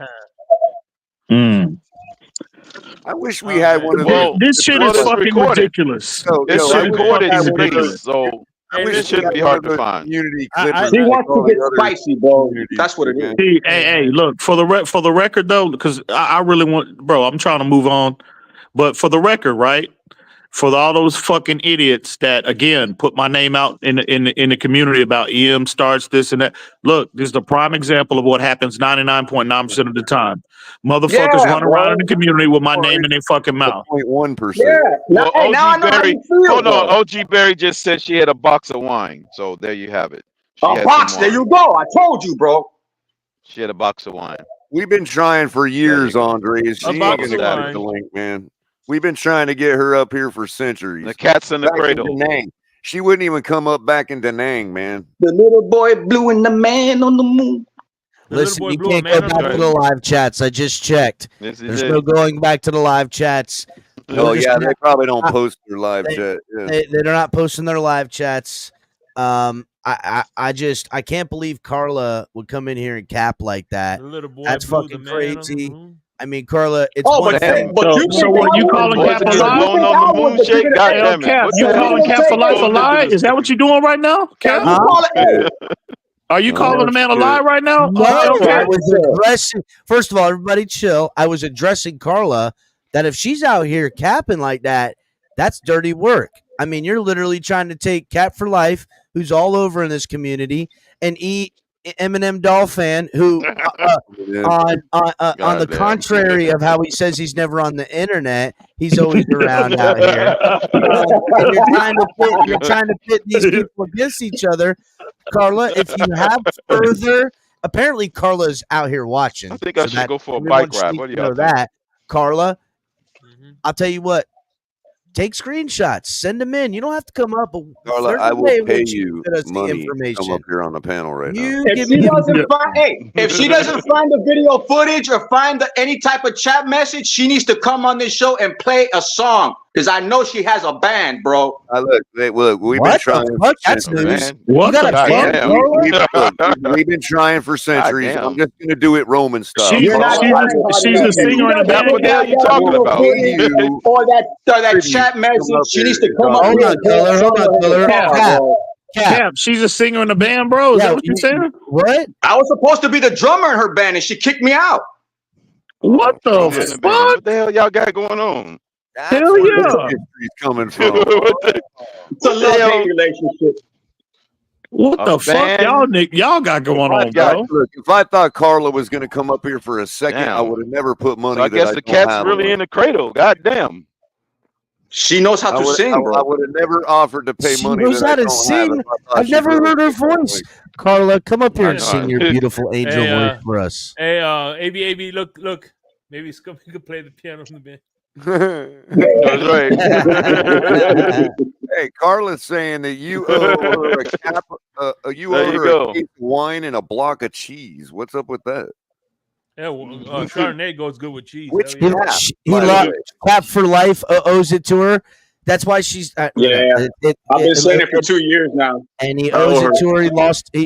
I wish we had one of those. This shit is fucking ridiculous. It's recorded, so it shouldn't be hard to find. He wants to get spicy, bro. That's what it is. Hey, look, for the record though, because I really want, bro, I'm trying to move on, but for the record, right? For all those fucking idiots that again put my name out in the community about EM starts this and that. Look, this is the prime example of what happens 99.9% of the time. Motherfuckers run around in the community with my name in their fucking mouth. 0.1%. Yeah. Well, OG Berry, hold on. OG Berry just said she had a box of wine, so there you have it. A box. There you go. I told you, bro. She had a box of wine. We've been trying for years, Andre. She ain't gonna get the link, man. We've been trying to get her up here for centuries. The cat's in the cradle. She wouldn't even come up back in Da Nang, man. The little boy blue and the man on the moon. Listen, you can't go back to the live chats. I just checked. There's no going back to the live chats. Oh, yeah, they probably don't post their live chat. Yeah. They're not posting their live chats. I can't believe Carla would come in here and cap like that. That's fucking crazy. I mean, Carla, it's so what you calling Cap a lie? You calling Cap for life a lie? Is that what you're doing right now, Cap? Are you calling the man a lie right now? No, I was addressing. First of all, everybody chill. I was addressing Carla that if she's out here capping like that, that's dirty work. I mean, you're literally trying to take Cap for Life, who's all over in this community, and eat Eminem Dolphin, who on the contrary of how he says he's never on the internet, he's always around out here. And you're trying to pit these people against each other. Carla, if you have further, apparently Carla's out here watching. I think I should go for a bike ride. What do you know that, Carla? I'll tell you what. Take screenshots, send them in. You don't have to come up. Carla, I will pay you money to come up here on the panel right now. If she doesn't find the video footage or find any type of chat message, she needs to come on this show and play a song. because I know she has a band, bro. Look, we've been What trying. the fuck? That's news. What You got the a band, fuck? We've been trying for centuries. I'm just gonna do it Roman style. She's a singer in a band. What the hell you talking about? Or that chat message. She needs to come up here. Hold on, color. Cap, she's a singer in a band, bro. Is that what you're saying? What? I was supposed to be the drummer in her band, and she kicked me out. What the fuck? What the hell y'all got going on? That's hell where yeah. this history's coming from. It's a love-hate relationship. What the fuck y'all got going on, bro? Look, if I thought Carla was going to come up here for a second, I would have never put money. So I guess the cat's really in the cradle. God damn. She knows how to sing, bro. I would have never offered to pay money. She knows how to sing. I've never heard her voice. Carla, come up here and sing your beautiful angel voice for us. Hey, AB, look. Maybe we could play the piano from the band. That's right. Hey, Carla's saying that you owe her a cap. You owe her a case of wine and a block of cheese. What's up with that? Yeah, Chardonnay goes good with cheese. Which he loves Cap for life. Owes it to her. That's why she's. I've been saying it for 2 years now, and he owes it to her.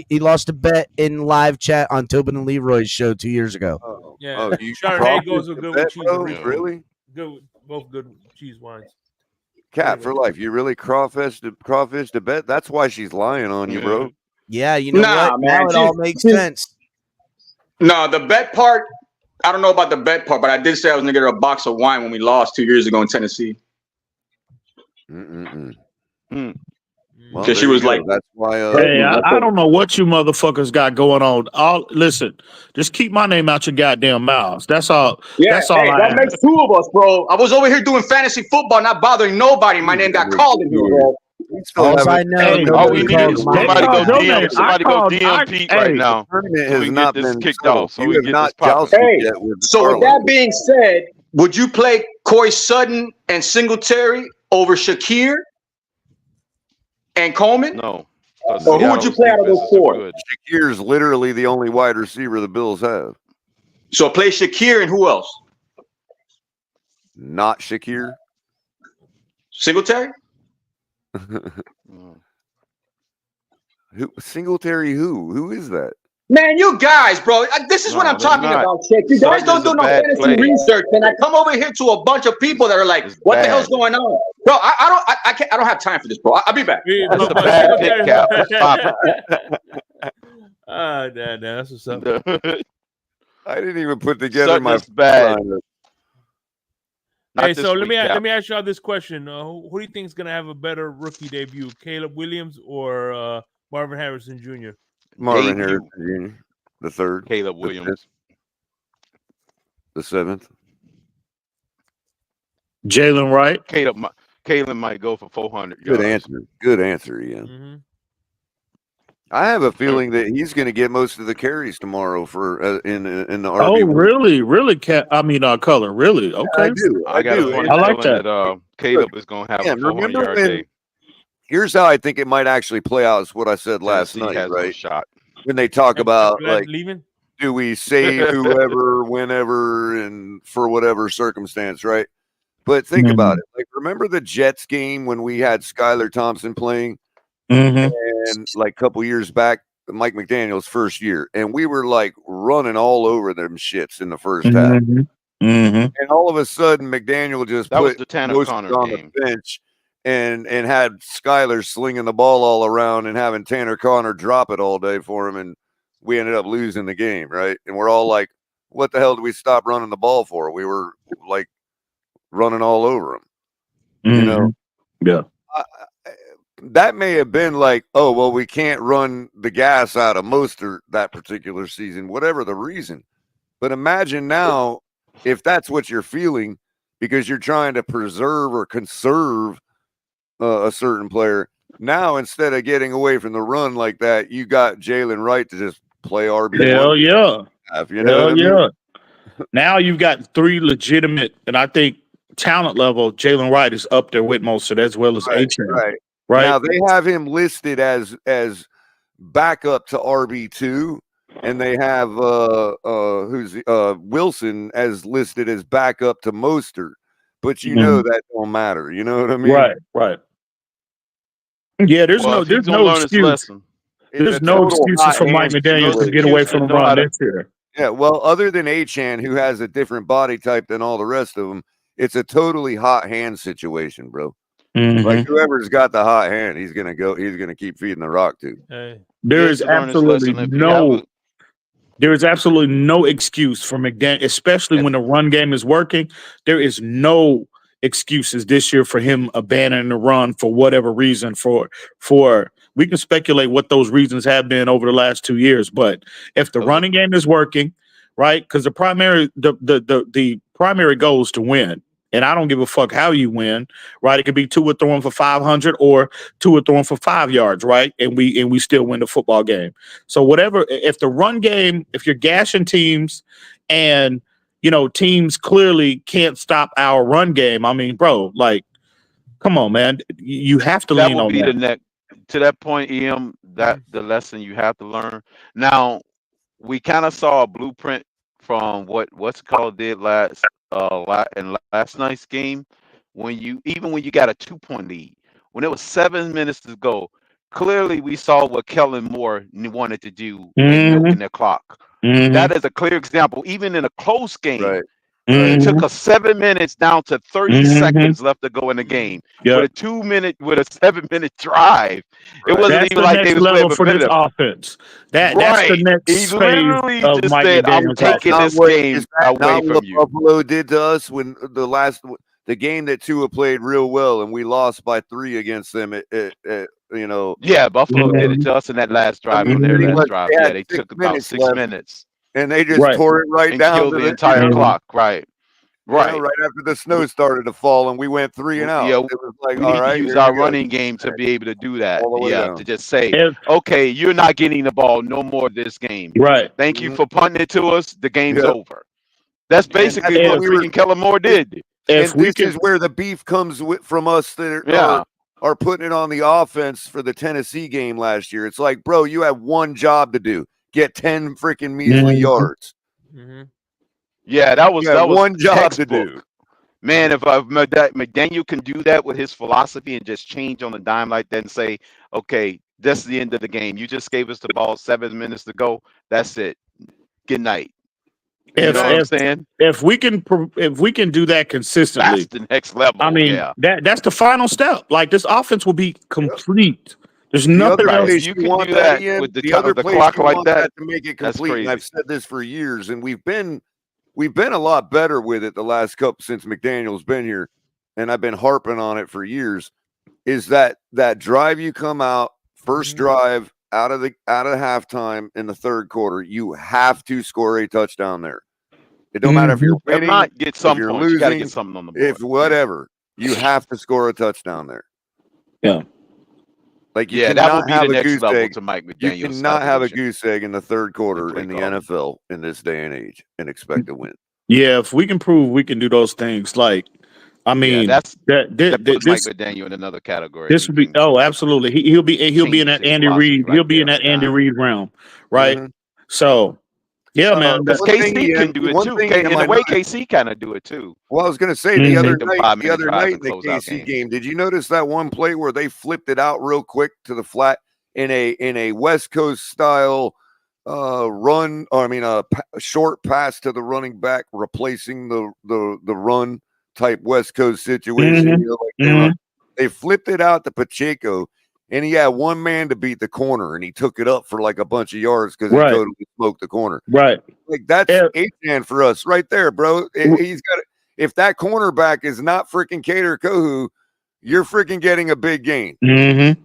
He lost a bet in live chat on Tobin and Leroy's show 2 years ago. Chardonnay goes good with cheese. Really? Good, both good cheese wines. Cap for life. You really crawfish to bet? That's why she's lying on you, bro. Yeah, you know what? Man, now it all makes sense. No, the bet part, I don't know about the bet part, but I did say I was going to get her a box of wine when we lost 2 years ago in Tennessee. Because she was like, that's why. Hey, I don't know what you motherfuckers got going on. Listen, just keep my name out your goddamn mouths. That's all. Yeah, that's all. That makes two of us, bro. I was over here doing fantasy football, not bothering nobody. My name got called in here, bro. All I know, all we need is somebody go DM Pete right now. Tournament has not been kicked off. So we have get not this jousted Hey, yet with so with Carla. that being said, would you play Corey Sutton and Singletary over Shakir and Coleman? No. Or who would you play out of those four? Shakir's literally the only wide receiver the Bills have. So play Shakir and who else? Not Shakir. Singletary? Singletary who is that? Man, you guys, bro, this is what I'm talking about, Shaq. You guys don't do no fantasy research, and I come over here to a bunch of people that are like, "What the hell's going on, bro?" I don't have time for this, bro. I'll be back. That's a bad pick, Cap. That's what's up. I didn't even put together my bad. Hey, so let me ask y'all this question: who do you think is gonna have a better rookie debut, Caleb Williams or Marvin Harrison Jr.? Marvin Harrison Jr., the third. Caleb Williams, the seventh. Jalen Wright. Caleb might go for 400 yards. Good answer. Good answer, Ian. Mm-hmm. I have a feeling that he's going to get most of the carries tomorrow for in the RB. Oh, really? Color. Really? Okay. I do. I like that. Caleb is going to have a 400-yard day. Here's how I think it might actually play out. Is what I said last night, right? Shot. When they talk about like, leaving? Do we save whoever, whenever, and for whatever circumstance, right? But think about it. Like, remember the Jets game when we had Skylar Thompson playing, and like a couple years back, Mike McDaniel's first year, and we were like running all over them shits in the first half, and all of a sudden McDaniel just put was the Tanner Connor on game. the bench. And had Skyler slinging the ball all around and having Tanner Connor drop it all day for him, and we ended up losing the game, right? And we're all like, "What the hell did we stop running the ball for? We were like running all over him." You know? Yeah. That may have been like, "Oh, well, we can't run the gas out of Mostert that particular season, whatever the reason." But imagine now if that's what you're feeling because you're trying to preserve or conserve a certain player. Now, instead of getting away from the run like that, you got Jalen Wright to just play RB. Hell yeah. You know what I mean? Now you've got three legitimate, and I think talent level, Jalen Wright is up there with Mostert as well as A-Chain. Right. Now they have him listed as backup to RB2, and they have Wilson as listed as backup to Mostert. but you know that don't matter. You know what I mean? Right. Yeah, there's no excuse. There's no excuses for Mike McDaniel to get away from the run this year. Yeah, well, other than Achane, who has a different body type than all the rest of them, it's a totally hot hand situation, bro. Like whoever's got the hot hand, he's gonna keep feeding the rock to. There is absolutely no excuse for McDaniel, especially when the run game is working. There is no excuses this year for him abandoning the run for whatever reason. For we can speculate what those reasons have been over the last 2 years, but if the running game is working, right? Because the primary goal is to win. And I don't give a fuck how you win, right? It could be Tua throwing for 500 or Tua throwing for 5 yards, right? And we still win the football game. So whatever, if the run game, if you're gashing teams and, teams clearly can't stop our run game, I mean, bro, like, come on, man. You have to lean on that. To that point, EM, that the lesson you have to learn. Now, we kind of saw a blueprint from what's called did last night's game, when you got a 2-point lead, when it was 7 minutes to go, clearly we saw what Kellen Moore wanted to do in milking the clock. That is a clear example. Even in a close game, it took us 7 minutes down to 30 seconds left to go in the game. With a 7-minute drive, it wasn't even like they was level for this offense. That's the next He literally phase of just Mike said, "I'm McDaniel's taking offense." this game away from you." Buffalo did to us when the game that Tua played real well, and we lost by 3 against them. Yeah, Buffalo did it to us in that last drive. On their last drive, they took about 6 minutes, and they just tore it right and down killed to the entire clock. Right after the snow started to fall, and we went 3 and out. Yeah, it was like, we all need right, to use our running game to be able to do that. To just say, okay, you're not getting the ball no more this game. Right. Thank you for punting it to us. The game's over. That's basically what freaking Kellen Moore did. This is where the beef comes from us that are putting it on the offense for the Tennessee game last year. It's like, bro, you have one job to do: get 10 freaking measly yards. Yeah, that was one job textbook. to do. Man, if McDaniel can do that with his philosophy and just change on the dime like that and say, okay, that's the end of the game. You just gave us the ball 7 minutes to go. That's it. Good night. You know what I'm saying? If we can do that consistently, that's the next level. I mean, that's the final step. Like, this offense will be complete. There's nothing else. You can do that with the clock like that to make it complete. And I've said this for years, and we've been a lot better with it the last couple since McDaniel's been here, and I've been harping on it for years. Is that drive you come out first drive out of halftime in the third quarter, you have to score a touchdown there. It don't matter if you're winning, if you're losing, you gotta get something on the board. If whatever, you have to score a touchdown there. Yeah. Like you cannot have a goose egg. You cannot have a goose egg in the third quarter in the NFL in this day and age and expect to win. Yeah, if we can prove we can do those things, like, I mean, that puts Mike McDaniel in another category. This would be absolutely. He'll be in that Andy Reid. He'll be in that Andy Reid realm, right? So, yeah, man. Because KC can do it too. In a way, KC kind of do it too. Well, I was going to say the other night in the KC game, did you notice that one play where they flipped it out real quick to the flat in a West Coast style run? Or I mean, a short pass to the running back, replacing the run type West Coast situation. They flipped it out to Pacheco, and he had one man to beat the corner, and he took it up for like a bunch of yards because he totally smoked the corner. Right. Like that's A-man for us right there, bro. He's got if that cornerback is not freaking Cater Kohu, you're freaking getting a big gain. And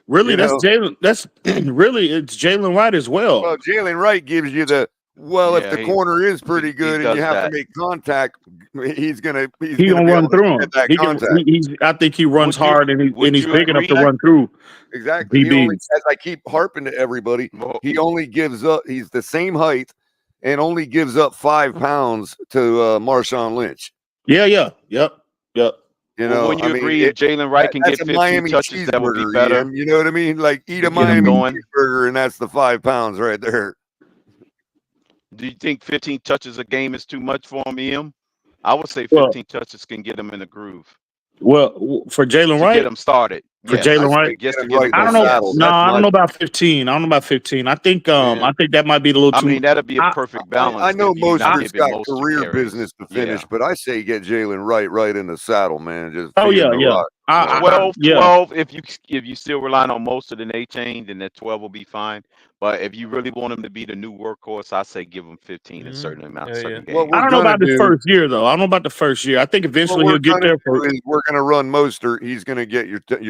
really, that's Jalen. That's really it's Jalen Wright as well. Well, Jalen Wright gives you the if the corner is pretty good and you have to make contact, he's gonna run through him. I think he runs hard and he's big enough to run through. Exactly. As I keep harping to everybody, he only gives up. He's the same height and only gives up 5 pounds to Marshawn Lynch. Yeah. Yep. You know, when you agree if Jalen Wright can get 15 touches, that would be better. You know what I mean? Like eat a Miami cheeseburger, and that's the 5 pounds right there. Do you think 15 touches a game is too much for him, Em? I would say 15 touches can get him in the groove. Well, for Jalen Wright, get him started. For yes. Jalen Wright, just to get him right. I don't know. No, I don't know about 15. I don't know about 15. I think I think that might be a little too. I mean, that'd be a perfect balance. I know Mostert's got career business to finish, but I say get Jalen right in the saddle, man. Just 12. If you still relying on Mostert and A-Chain, then that 12 will be fine. But if you really want him to be the new workhorse, I say give him 15 in certain amounts. Certain games. I don't know about the first year though. I don't know about the first year. I think eventually he'll get there. We're going to run Mostert. He's going to get your but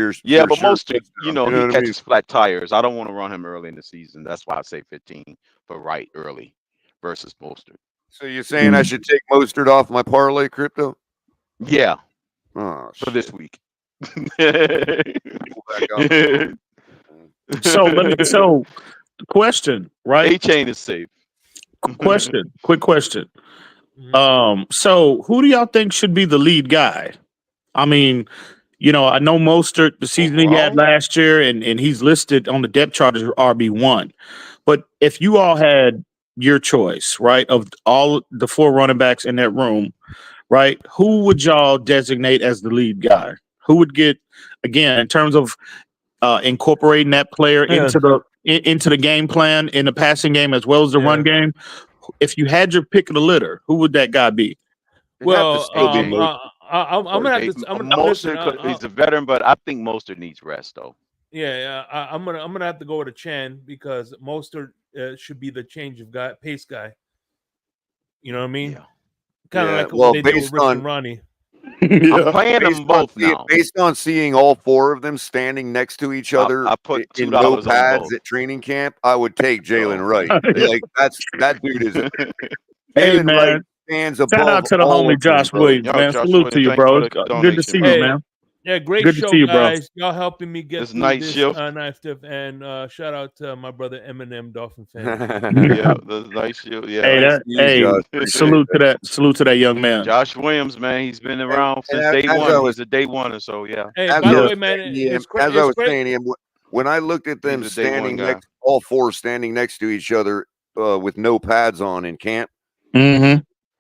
Mostert, he catches flat tires. I don't want to run him early in the season. That's why I say 15 for Wright early versus Mostert. So you're saying I should take Mostert off my parlay, Crypto? Yeah. Oh, for this week. So question, right? A-Chain is safe. Quick question. So who do y'all think should be the lead guy? I mean, I know Mostert, the season he had last year, and he's listed on the depth chart as RB1. But if you all had your choice, right, of all the 4 running backs in that room, right, who would y'all designate as the lead guy? Who would get, again, in terms of incorporating that player into the game plan in the passing game as well as the run game? If you had your pick of the litter, who would that guy be? Well, I'm gonna have to. Mostert, he's a veteran, but I think Mostert needs rest, though. Yeah, I'm gonna have to go with a Chan because Mostert should be the change of pace guy. You know what I mean? Yeah. Kind of like what they did with Rich and Ronnie. I'm playing them both now. Based on seeing all 4 of them standing next to each other I put $2 in no pads on at training camp, I would take Jalen Wright. Like that dude is. Hey man, Wright stands above. Shout out to the homie Josh Williams, man. Salute to you, bro. Good to see you, man. Yeah, great show, guys. Y'all helping me get through this knife tip, and shout out to my brother Eminem, Dolphin fan. Yeah, the night shield. Yeah. Salute to that young man. Josh Williams, man, he's been around since day one. He's a day one, so yeah. Hey, by the way, man, as I was saying, when I looked at them standing next, all 4 standing next to each other with no pads on in camp,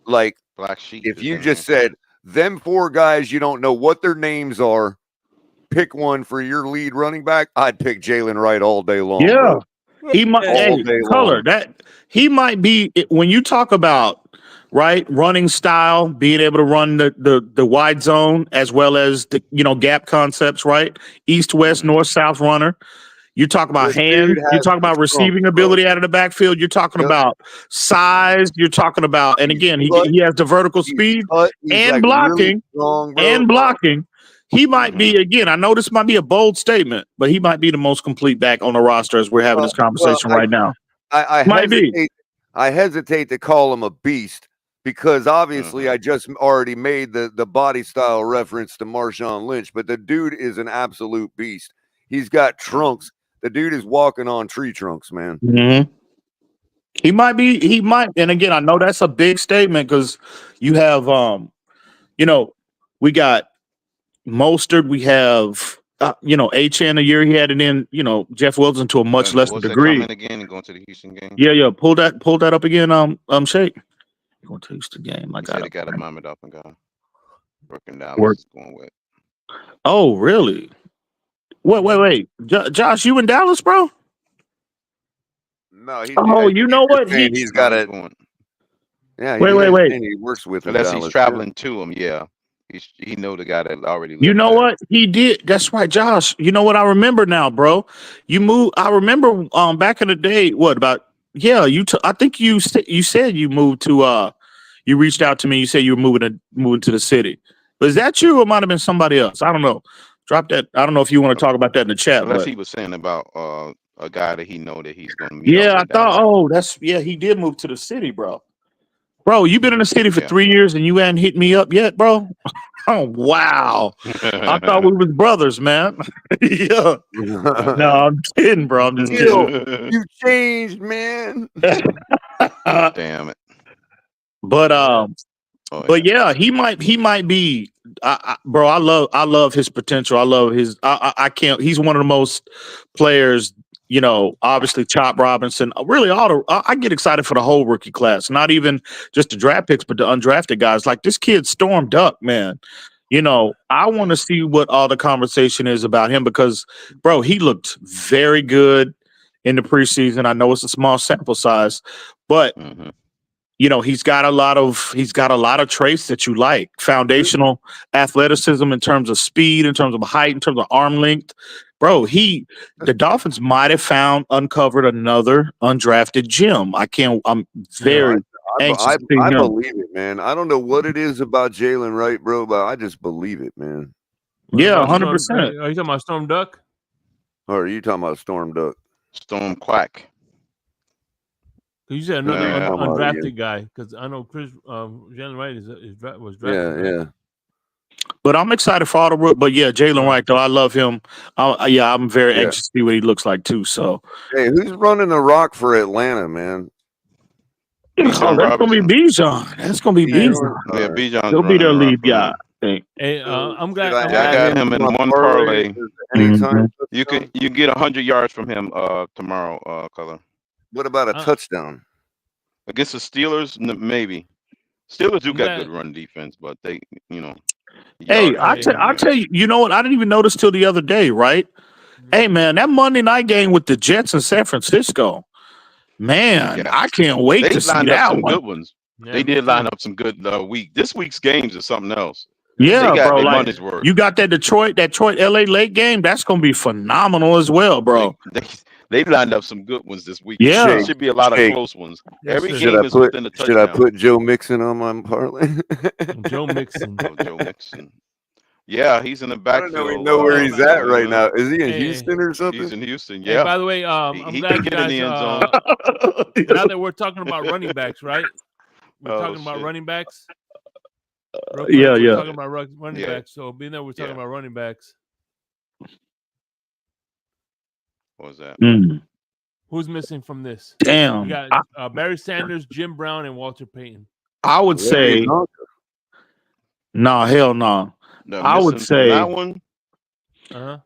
like Black Sheep. If you just said them 4 guys, you don't know what their names are, pick one for your lead running back, I'd pick Jalen Wright all day long. Yeah, bro. He might. He might be, when you talk about running style, being able to run the wide zone as well as the gap concepts, right? East, west, north, south runner. You're talking about hands. You're talking about receiving ability out of the backfield. You're talking about size. You're talking about, and again, he has the vertical speed and blocking. He might be, again, I know this might be a bold statement, but he might be the most complete back on the roster as we're having this conversation right now. I hesitate to call him a beast because obviously I just already made the body style reference to Marshawn Lynch, but the dude is an absolute beast. He's got trunks. The dude is walking on tree trunks, man. Mm-hmm. He might. And again, I know that's a big statement because you have, we got Mostert, we have, A-Chan a year he had it in, Jeff Wilson to a much lesser degree. Again and going to the Houston game. Yeah. Pull that up again. Shake. Going to Houston game. I got a Muhammad up and guy. Working down. Going with. Oh, really? Wait. Josh, you in Dallas, bro? No. You know what? He's got it. Yeah. Wait. He works with him. Unless he's traveling to him, yeah. He know the guy that already. You know what he did? That's right, Josh. You know what I remember now, bro. You moved. I remember back in the day. What about? Yeah, I think you said you moved to. You reached out to me. You said you were moving to the city. Was that you, or it might have been somebody else? I don't know. Drop that. I don't know if you want to talk about that in the chat. Unless he was saying about a guy that he know that he's going to meet. Yeah, I thought. He did move to the city, bro. Bro, you've been in the city for 3 years and you hadn't hit me up yet, bro. Oh wow! I thought we was brothers, man. Yeah. No, I'm kidding, bro. I'm just kidding. You changed, man. Damn it. But yeah, he might be. Bro, I love his potential. I love his. I can't. He's one of the most players obviously Chop Robinson, really I get excited for the whole rookie class, not even just the draft picks, but the undrafted guys. Like this kid Storm Duck, man. I want to see what all the conversation is about him because, bro, he looked very good in the preseason. I know it's a small sample size, but he's got a lot of traits that you like. Foundational athleticism in terms of speed, in terms of height, in terms of arm length. Bro, the Dolphins might have uncovered another undrafted gem. I'm very anxious to see I him. believe it, man. I don't know what it is about Jalen Wright, bro, but I just believe it, man. Yeah, 100%. Are you talking about Storm Duck? Or are you talking about Storm Duck? Storm Quack. You said another undrafted guy, because I know Jalen Wright was drafted. Yeah. But I'm excited for all the rook. But yeah, Jalen Wright, though, I love him. I'm very anxious to see what he looks like too. So, hey, who's running the rock for Atlanta, man? That's gonna be Bijan. That's gonna be Bijan. Yeah, Bijan's he'll be their lead guy. Hey, I'm glad. I got him in one parlay. Anytime you get 100 yards from him tomorrow, Color. What about a touchdown against the Steelers? Maybe. Steelers do got good run defense, but they, Hey, I'll tell you. You know what? I didn't even notice till the other day, right? Hey, man, that Monday night game with the Jets in San Francisco, man, I can't wait to see that some one. Good ones. Yeah, they did line up some good week. This week's games is something else. Yeah, they got bro. money's worth. You got that Detroit LA late game. That's gonna be phenomenal as well, bro. They lined up some good ones this week. Yeah, there should be a lot of close ones. Every game is within a touchdown. Should I put Joe Mixon on my parlay? Joe Mixon. Joe Mixon. Yeah, he's in the backfield. I don't even know where he's at right now. Is he in Houston or something? He's in Houston. Yeah. Hey, by the way, I'm glad you guys. In the end zone. Now that we're talking about running backs, right? We're talking about running backs. Yeah. We're talking about running backs. So being there, we're talking about running backs. What was that? Who's missing from this? Damn. We got Barry Sanders, Jim Brown, and Walter Payton. I would say, no, hell no. I would say that one.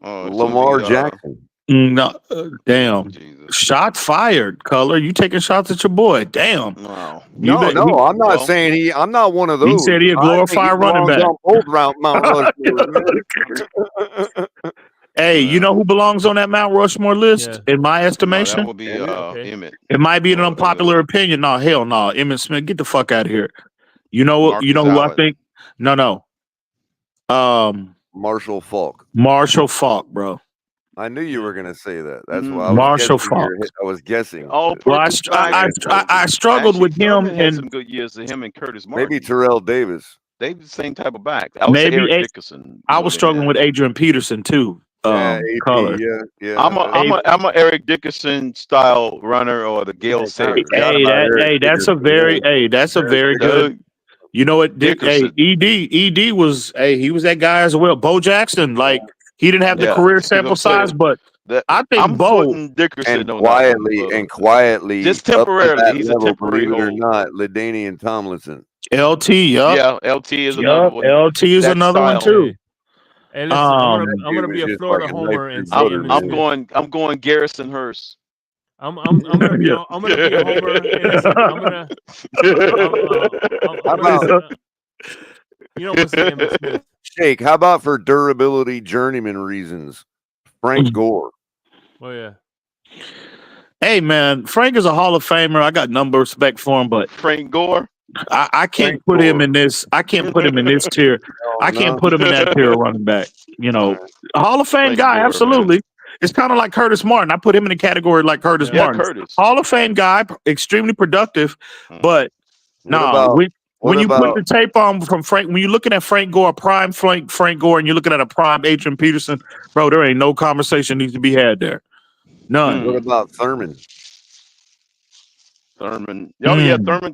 Lamar Jackson. No, damn. Shot fired, Color. You taking shots at your boy? Damn. Wow. No, I'm not saying I'm not one of those. He said he a glorified running back. Old Mount Rushmore. Hey, you know who belongs on that Mount Rushmore list? In my estimation, that would be Emmett. It might be an unpopular opinion. No, hell no. Emmett Smith, get the fuck out of here. You know what? You know who I think? No. Marshall Faulk. Marshall Faulk, bro. I knew you were gonna say that. That's why Marshall Faulk. I was guessing. Oh, well, I struggled with him and some good years to him and Curtis Martin. Maybe Terrell Davis. They the same type of back. Maybe Eric Dickerson. I was struggling with Adrian Peterson too. Color. Yeah. I'm a Eric Dickerson style runner or the Gale Sayers. That's a very good. You know what? ED was he was that guy as well. Bo Jackson, he didn't have the career sample size, but I think Bo Dickerson and quietly, just temporarily, he's a temporary believe it or not, LaDainian Tomlinson. LT, yeah, LT is another one. LT is another one too. Hey, listen, I'm gonna be a Florida homer and I'm going Garrison Hurst. I'm gonna be a homer. And you know what's the name, Smith? Shake. How about for durability journeyman reasons, Frank Gore? Oh yeah. Hey man, Frank is a Hall of Famer. I got number respect for him, but Frank Gore. I can't put him in this. I can't put him in this tier. I can't put him in that tier of running back. A Hall of Fame guy, absolutely. Man. It's kind of like Curtis Martin. I put him in the category like Curtis Martin. Hall of Fame guy, extremely productive, but when you put the tape on from Frank, when you're looking at Frank Gore, prime Frank Gore, and you're looking at a prime Adrian Peterson, bro, there ain't no conversation needs to be had there. None. What about Thurman? Thurman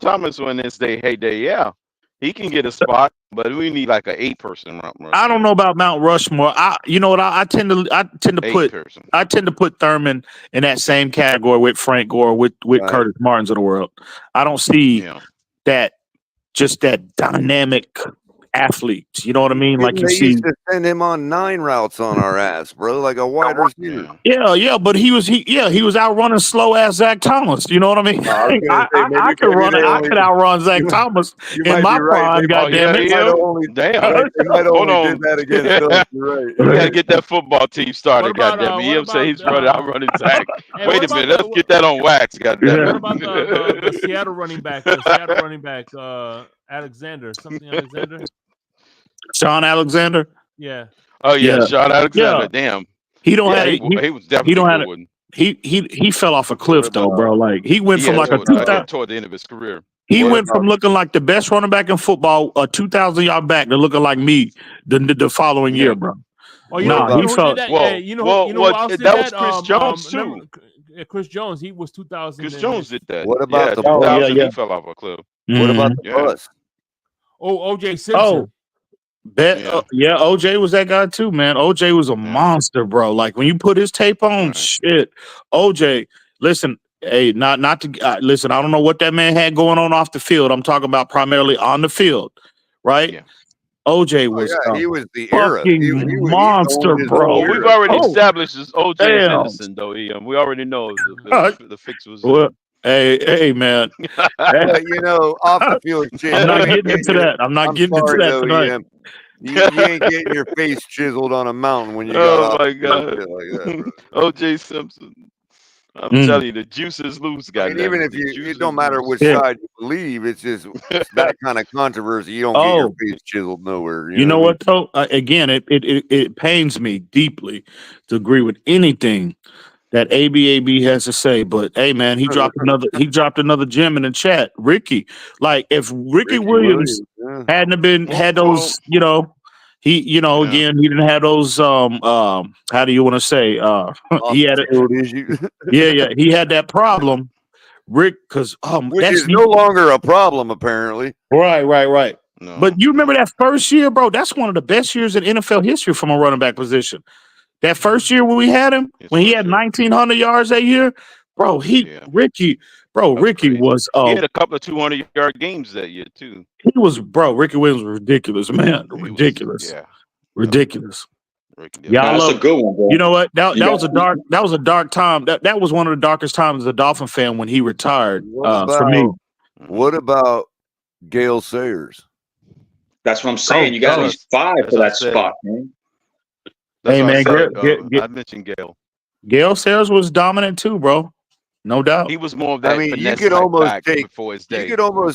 Thomas when it's their heyday. Yeah, he can get a spot, but we need like an 8-person run. I don't know about Mount Rushmore. You know what? I tend to put Thurman in that same category with Frank Gore, with Curtis Martins of the world. I don't see that dynamic athletes. You know what I mean? Like you They see. used to send him on 9 routes on our ass, bro, like a wide receiver. Yeah, but he was out running slow ass Zach Thomas. You know what I mean? I could run. I could outrun Zach Thomas in my prime. Goddamn it! Damn. They might Hold only on. did that against us. You're right. We gotta get that football team started. What about, Goddamn it! He'll say he's running Zach. Hey, Wait a minute. Let's get that on wax. Goddamn What it. about the Seattle running back? Alexander, something Alexander. Sean Alexander. Yeah. Oh yeah, Sean Alexander. Yeah. Damn. He don't have he was definitely he don't good have one. He fell off a cliff though, bro. Like he went from like a 2000 toward the end of his career. He went from looking like the best running back in football, a 2,000 yard back, to looking like me the following year, bro. Oh, you know who did that? Well, you know who else did that was that? Chris Jones too. Chris Jones, he was 2000. Chris Jones did that. What about the 2000? He fell off a cliff. What about the bus? Oh, O.J. Simpson. OJ was that guy too, man. OJ was a monster, bro. Like when you put his tape on, shit. OJ, listen, hey, not to listen. I don't know what that man had going on off the field. I'm talking about primarily on the field, right? Yeah. OJ was he was the era. He monster, bro. Well, we've already established this. OJ is innocent, though. We already know the fix was. Well, hey, man. You know, off the field shit. I'm not getting into that. I'm not getting into that tonight. You ain't getting your face chiseled on a mountain when you got my God. Like that, OJ Simpson. I'm telling you, the juice is loose, guys. Even if it don't matter which side you believe, it's just that kind of controversy. You don't get your face chiseled nowhere. You know what, though? Again, it pains me deeply to agree with anything that ABAB has to say, but hey, man, he dropped another gem in the chat. Ricky, like if Ricky Williams hadn't had those, again, he didn't have those. How do you want to say? He had it. He had that problem, Rick, because which is no longer a problem apparently. Right. No. But you remember that first year, bro? That's one of the best years in NFL history from a running back position. That first year when we had him, when he had 1,900 yards that year, bro, Ricky was. He had a couple of 200-yard games that year too. He was, bro. Ricky Williams was ridiculous, man. Ridiculous. Yeah, that's a good one, bro. You know what? That was a dark time. That was one of the darkest times as a Dolphin fan when he retired. For me. What about Gale Sayers? That's what I'm saying. You got at least 5 for that spot, man. Hey man, I mentioned Gale. Gale Sayers was dominant too, bro. No doubt. He was more of that. I mean, you could almost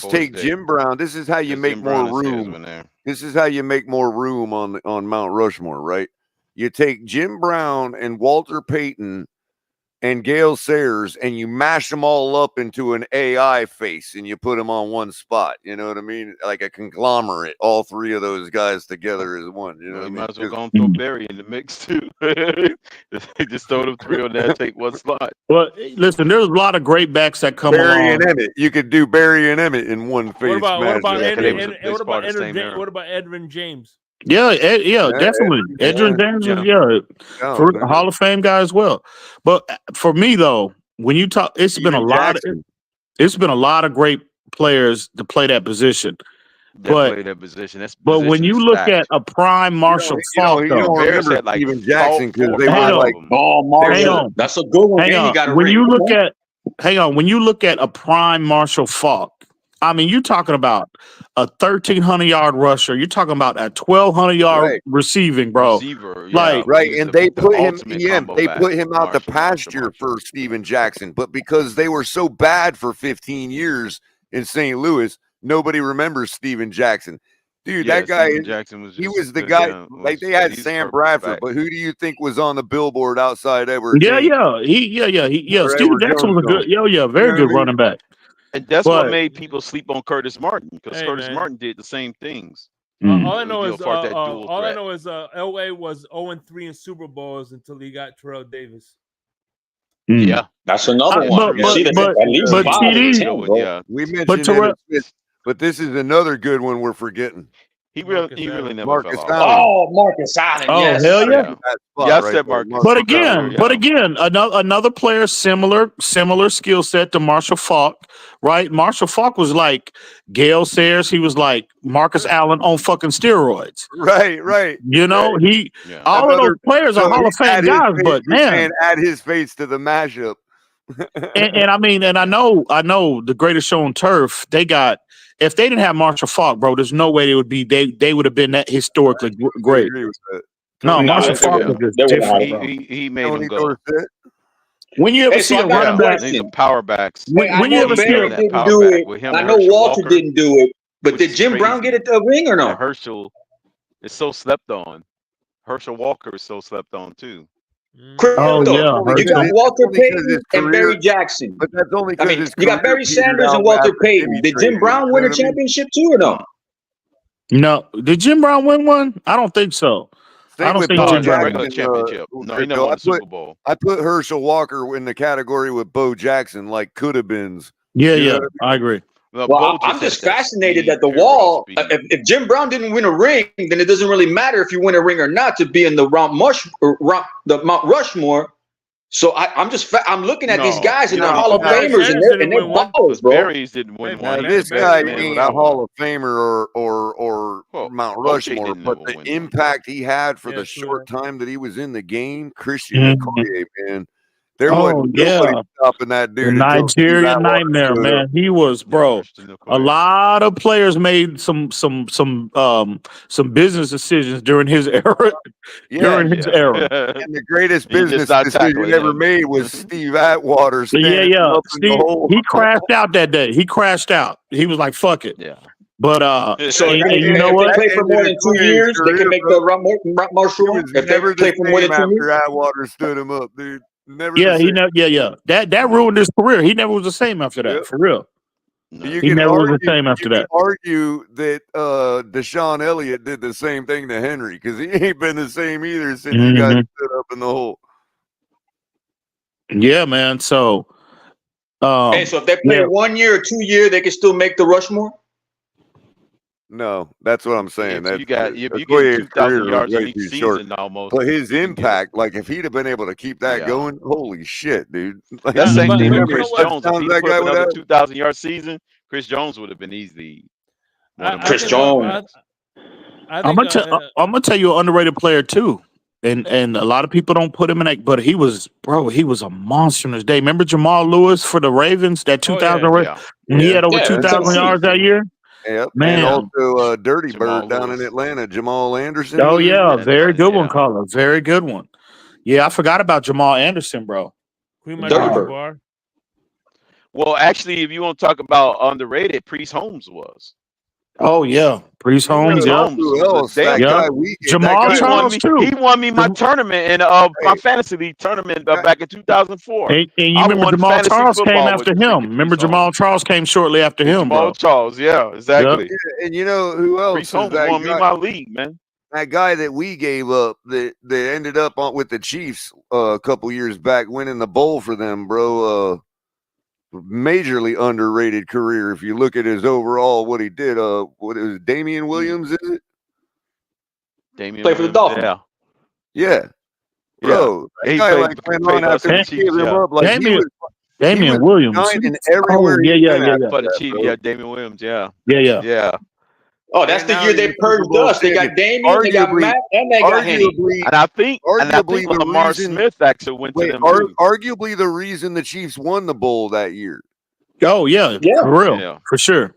take Jim Brown. This is how you make more room. This is how you make more room on Mount Rushmore, right? You take Jim Brown and Walter Payton and Gale Sayers, and you mash them all up into an AI face, and you put them on one spot. You know what I mean? Like a conglomerate. All 3 of those guys together as one. You know what I mean? Might as well go and throw Barry in the mix too. Just throw them 3 on there, take one slot. Well, listen, there's a lot of great backs that come Barry along. and Emmett. You could do Barry and Emmett in one face. What about Edwin James? Yeah, definitely. Edwin James was for Hall of Fame guy as well. But for me though, when you talk, it's been a lot of great players to play that position. But when you look at a prime Marshall Faulk, you don't remember like Steven Jackson because they were like Marshall. That's a good one. When you look at a prime Marshall Faulk, I mean, you're talking about a 1,300-yard rusher. You're talking about a 1,200-yard receiving, bro. And they put him. They put him out the pasture for Steven Jackson, but because they were so bad for 15 years in St. Louis, nobody remembers Steven Jackson. Dude, that guy. He was the guy. Like they had Sam Bradford, but who do you think was on the billboard outside Edward? Steven Jackson was a good, very good running back. And that's what made people sleep on Curtis Martin, because Curtis Martin did the same things. All I know is Elway was 0-3 in Super Bowls until he got Terrell Davis. Yeah, that's another one. We mentioned Smith, but this is another good one we're forgetting. He really never Marcus fell off. Allen. Oh, Marcus Allen. Oh, Yes. hell yeah. Yeah, I said Marcus. But again, another player similar skill set to Marshall Faulk, right? Marshall Faulk was like Gale Sayers. He was like Marcus Allen on fucking steroids. Right. You know, all of those players are Hall of Fame guys, but man, add his face to the mashup. and I mean, and I know the greatest show on turf. They got, if they didn't have Marshall Faulk, bro, there's no way they would be. They would have been that historically great. No, Marshall Faulk was just different. He made them go. When you ever see a running back, these are power backs. When you ever see Barry didn't do it, I know Walter didn't do it, but did Jim Brown get a ring or no? Herschel is so slept on. Herschel Walker is so slept on too. Oh yeah, you got Walter Payton and Barry Jackson. But that's only you got Barry Sanders and Walter Payton. Did Jim Brown win a championship too or no? No. Did Jim Brown win one? I don't think so. I don't think Jim Brown won a championship. No, he never won a Super Bowl. I put Herschel Walker in the category with Bo Jackson, like could have beens. Yeah, I agree. Well, I'm just fascinated that the wall. If Jim Brown didn't win a ring, then it doesn't really matter if you win a ring or not to be in the Mount Rushmore. So I'm looking at these guys and they're Hall of Famers and they're ballers, bro. Barry's didn't win one. This guy ain't a Hall of Famer or Mount Rushmore, but the impact he had for the short time that he was in the game, Christian Okoye, man. There wasn't nobody stopping that dude. The Nigerian Nightmare, man. He was, bro. A lot of players made some business decisions during his era. During his era. And the greatest business decision he ever made was Steve Atwater. Yeah. Steve, he crashed out that day. He crashed out. He was like, "Fuck it." Yeah. But so you know what? If they play for more than 2 years, they can make the Rushmore. If they play for more than 2 years, Atwater stood him up, dude. That ruined his career. He never was the same after that. For real. He never was the same after that. Argue that Deshaun Elliott did the same thing to Henry because he ain't been the same either since he got stood up in the hole. Yeah, man. So, so if they play 1 year or 2 year, they can still make the Rushmore. No, that's what I'm saying. You get 2,000 yards in each season almost. But his impact, like if he'd have been able to keep that going, holy shit, dude! Like, that's the same thing with Chris Jones. If he put up another 2,000-yard season, Chris Jones would have been easily. Chris Jones. I'm gonna tell you an underrated player too, and a lot of people don't put him in that, but he was a monster in his day. Remember Jamal Lewis for the Ravens? That 2000, he had over 2,000 yards that year. Yep. Man. And also Dirty Jamal Bird down in Atlanta, Jamal Anderson. Oh, yeah. Very good one, caller. Very good one. Yeah, I forgot about Jamal Anderson, bro. Well, actually, if you want to talk about underrated, Priest Holmes was. Oh, yeah. Priest Holmes, Jamal Charles, too. He won me my tournament in my fantasy league tournament back in 2004. And you remember Jamal Charles came after him. Remember Jamal Charles came shortly after him, Jamal Charles, yeah, exactly. Yep. Yeah, and you know who else? Priest Holmes won me my league, man. That guy that we gave up that ended up with the Chiefs a couple years back, winning the bowl for them, bro. Majorly underrated career if you look at his overall what he did. What is it, Damian Williams? Is it? Damian play for the Dolphins. Yeah. Bro, that guy like went on after he gave him up. Like Damian Williams. Everywhere. For the Chiefs, Damian Williams. Yeah. Oh, that's the year they purged us. They got Damian, they got Matt, and they got Henny. And I think Lamar Smith actually went to them too. Arguably the reason the Chiefs won the bowl that year. Oh, yeah. For real. For sure.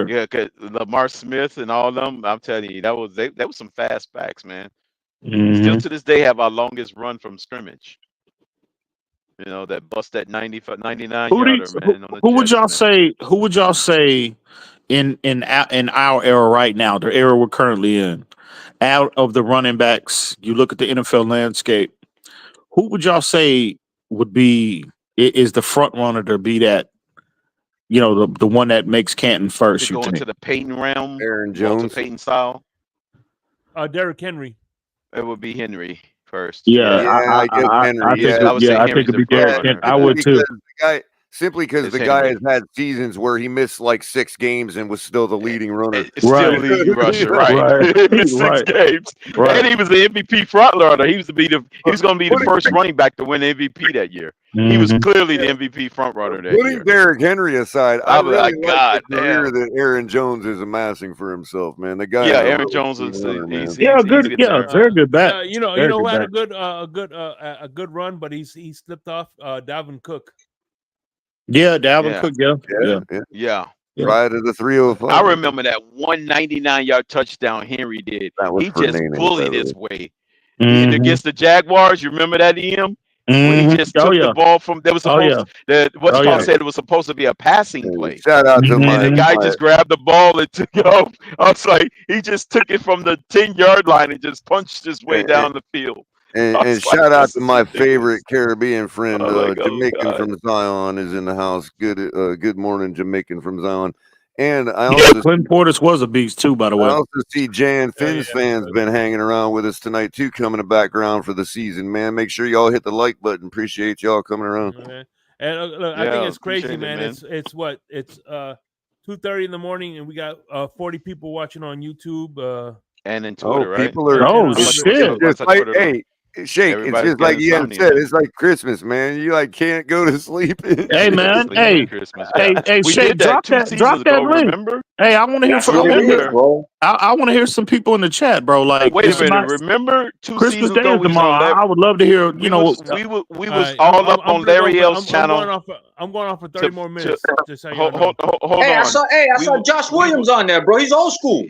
Yeah, because Lamar Smith and all of them, I'm telling you, that was some fast backs, man. Still to this day have our longest run from scrimmage. You know, that bust that 99 yarder, man. Who would y'all say in our era right now, the era we're currently in, out of the running backs, you look at the NFL landscape, who would y'all say is the front runner to be that, you know, the one that makes Canton first? To go into the Peyton realm, Aaron Jones, Walter Peyton style. Derrick Henry. It would be Henry first. Yeah, I guess Henry. I think it'd be Derrick Henry. I would too. simply because the guy has had seasons where he missed like 6 games and was still the leading runner. Still leading rusher, right? He missed 6 games, and he was the MVP front runner. He was going to be the first running back to win MVP that year. He was clearly the MVP front runner that year. Putting Derrick Henry aside, I really like God, the career that Aaron Jones is amassing for himself, man. The guy, Aaron Jones is runner, good, very good back. You know who had a good run, but he slipped off. Dalvin Cook. Yeah, Dalvin Cook. Yeah. Right at the 305. I remember that 199-yard touchdown Henry did. He just bullied his way against the Jaguars. You remember that, Ian? When he just took the ball from, there was supposed said it was supposed to be a passing play. Shout out to the guy just grabbed the ball and took off. I was like, he just took it from the 10-yard line and just punched his way down the field. And shout out to my favorite Caribbean friend, Jamaican from Zion is in the house. Good morning, Jamaican from Zion. And I also Clint Portis was a beast too, by the way. I also see Jan Finn's fans been hanging around with us tonight too, coming in the background for the season, man. Make sure y'all hit the like button. Appreciate y'all coming around. And look, I think it's crazy, man. It's 2:30 in the morning, and we got 40 people watching on YouTube. And then Twitter, right? People are shit. Just like, hey, Shake, it's just like you said, it's like Christmas, man. You like can't go to sleep. Hey man, hey, Shake, drop that link. Remember? Hey, I want to hear from I want to hear some people in the chat, bro. Like, wait a minute, remember 2 Christmas seasons Day ago? is tomorrow. I would love to hear. We was all up on Larry L's channel. I'm going off for 30 more minutes. Hold on. I saw Josh Williams on there, bro. He's old school.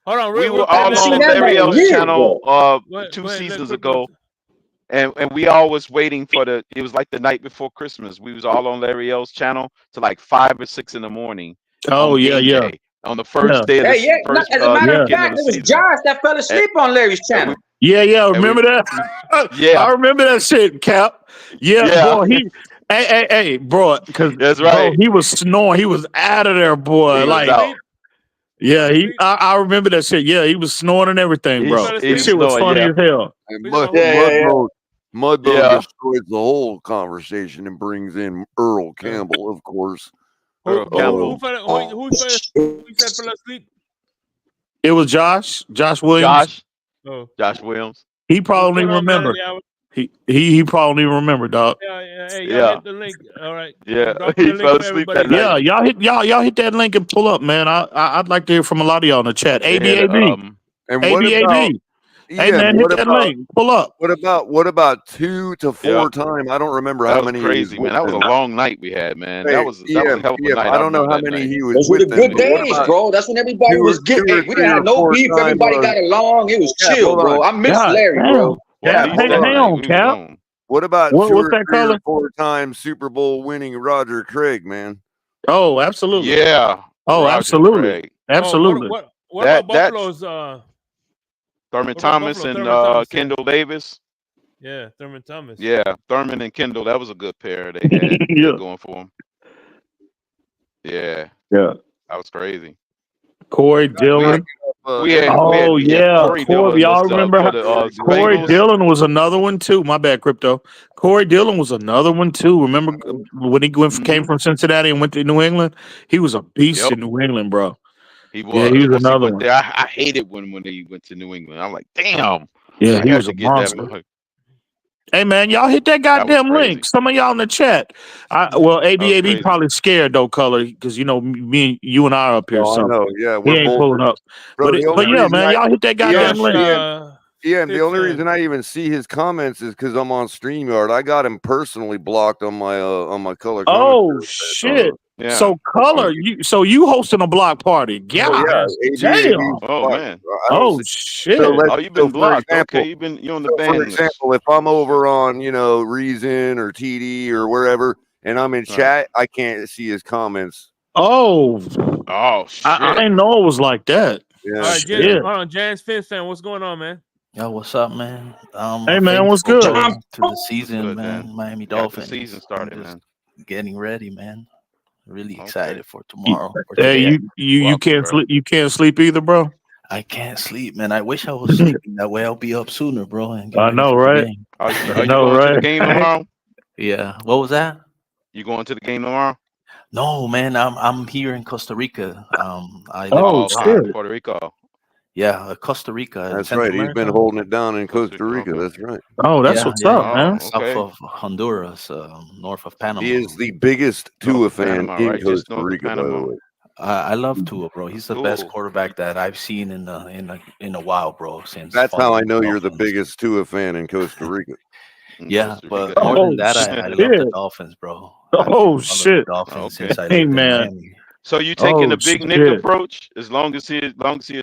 Hold on, we were all on Larry L's channel 2 seasons ago. And we all was waiting for it was like the night before Christmas. We was all on Larry L's channel to like 5 or 6 in the morning. Oh, yeah. On the first day of the first as a matter of fact, it was Josh that fell asleep on Larry's channel. Yeah. Remember that? I remember that shit, Cap. Boy, hey, bro, because that's right. Bro, he was snoring. He was out of there, boy. I remember that shit. Yeah, he was snoring and everything, bro. That shit was funny as hell. Mud destroys the whole conversation and brings in Earl Campbell, of course. Who said fell asleep? It was Josh Williams. Josh Williams. He probably didn't remember. He probably didn't remember, dog. Hey, y'all hit the link. All right. Yeah, he fell asleep that night. Y'all hit that link and pull up, man. I'd like to hear from a lot of y'all in the chat. ABAB. ABAB. Hey man, hit that link. Pull up. What about 2 to 4 times? I don't remember how many. Crazy, man. That was a long night we had, man. That was a hell of a night. I don't know how many he was. Those were the good days, bro. That's when everybody was getting. We didn't have no beef. Everybody got along. It was chill, bro. I miss Larry, bro. Hang on, Cap. What about 2 or 3 or 4 times Super Bowl winning Roger Craig, man? Oh, absolutely. Yeah. Oh, absolutely. Absolutely. What about Buffalo's? Thurman Thomas and Kendall Davis. Yeah, Thurman Thomas. Yeah, Thurman and Kendall. That was a good pair they had going for them. Yeah. That was crazy. Corey Dillon. Corey y'all remember Corey Dillon was another one too. My bad, Crypto. Corey Dillon was another one too. Remember when he came from Cincinnati and went to New England? He was a beast in New England, bro. He was. Yeah, he was another one. I hated when he went to New England. I'm like, damn. Yeah, he was a monster. Hey man, y'all hit that goddamn link. Some of y'all in the chat. ABAB probably scared though, Color, because you know you and I are up here. I know. Yeah, we ain't pulling up. Bro, but yeah, man, y'all hit that goddamn link. And the only reason I even see his comments is because I'm on StreamYard. I got him personally blocked on my Color. Oh shit! Yeah. So Color, you hosting a block party? God, damn! Oh man! Oh shit! So you've been blocked. Okay, you're on the ban. For example, if I'm over on Reason or TD or wherever, and I'm in chat, I can't see his comments. Oh shit! I didn't know it was like that. Yeah. All right, Jan's Finn fan, what's going on, man? Yo, what's up, man? Hey man, what's good? To the season, man. Miami Dolphins. The season started, man. Getting ready, man. Really excited for tomorrow. Hey, you can't sleep. You can't sleep either, bro. I can't sleep, man. I wish I was sleeping. That way I'll be up sooner, bro. I know, right? I know, right? The game tomorrow? Yeah. What was that? You going to the game tomorrow? No, man. I'm here in Costa Rica. I live Oh, in Puerto Rico. Yeah, Costa Rica. That's Central right. He's America. been holding it down in Costa Rica. Okay. That's right. Oh, that's what's up, man. South of Honduras, north of Panama. He is the biggest Tua fan in Costa Rica, by the way. I love Tua, bro. He's the best quarterback that I've seen in a while, bro. Since that's how I know you're the biggest Tua fan in Costa Rica. Yeah, but more than that, I love the Dolphins, bro. Oh shit! Dolphins since I lived in Miami. So you taking the big Nick approach? As long as he a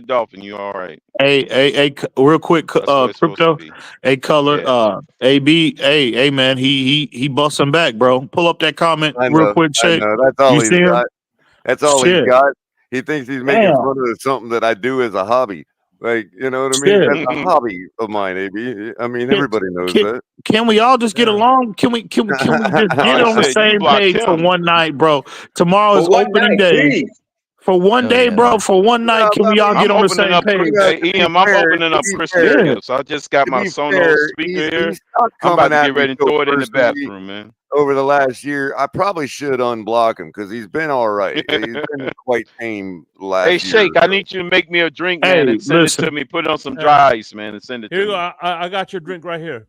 Dolphin, you all right? Hey, real quick, crypto. A color, AB, hey, man, he busting back, bro. Pull up that comment real quick, Shake. That's all he's got. That's all he's got. He thinks he's making fun of something that I do as a hobby. Like, you know what I mean? That's a hobby of mine, AB. I mean, everybody knows that. Can we all just get along? Can we just get on the same page for one night, bro? Tomorrow is opening day. For one day, bro. For one night, can we all get on the same page? I'm opening up Chris Studios. So I just got my Sonos speaker here. I'm about to get ready and throw it in the bathroom, man. Over the last year, I probably should unblock him because he's been all right. He's been quite tame last year. Hey, Shake, I need you to make me a drink, man, and send it to me. Put it on some dry ice, man, and send it to me. Here you go. I got your drink right here.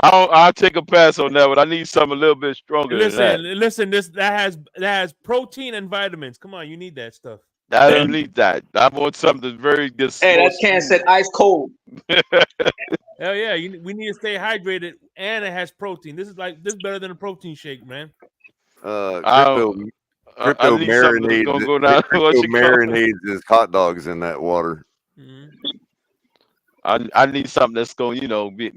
I'll take a pass on that, but I need something a little bit stronger than that. Listen, that has protein and vitamins. Come on, you need that stuff. I don't need that. I want something very good. Hey, that can said ice cold. Hell yeah, we need to stay hydrated, and it has protein. This is better than a protein shake, man. Crypto marinades his hot dogs in that water. Mm-hmm. I need something that's going,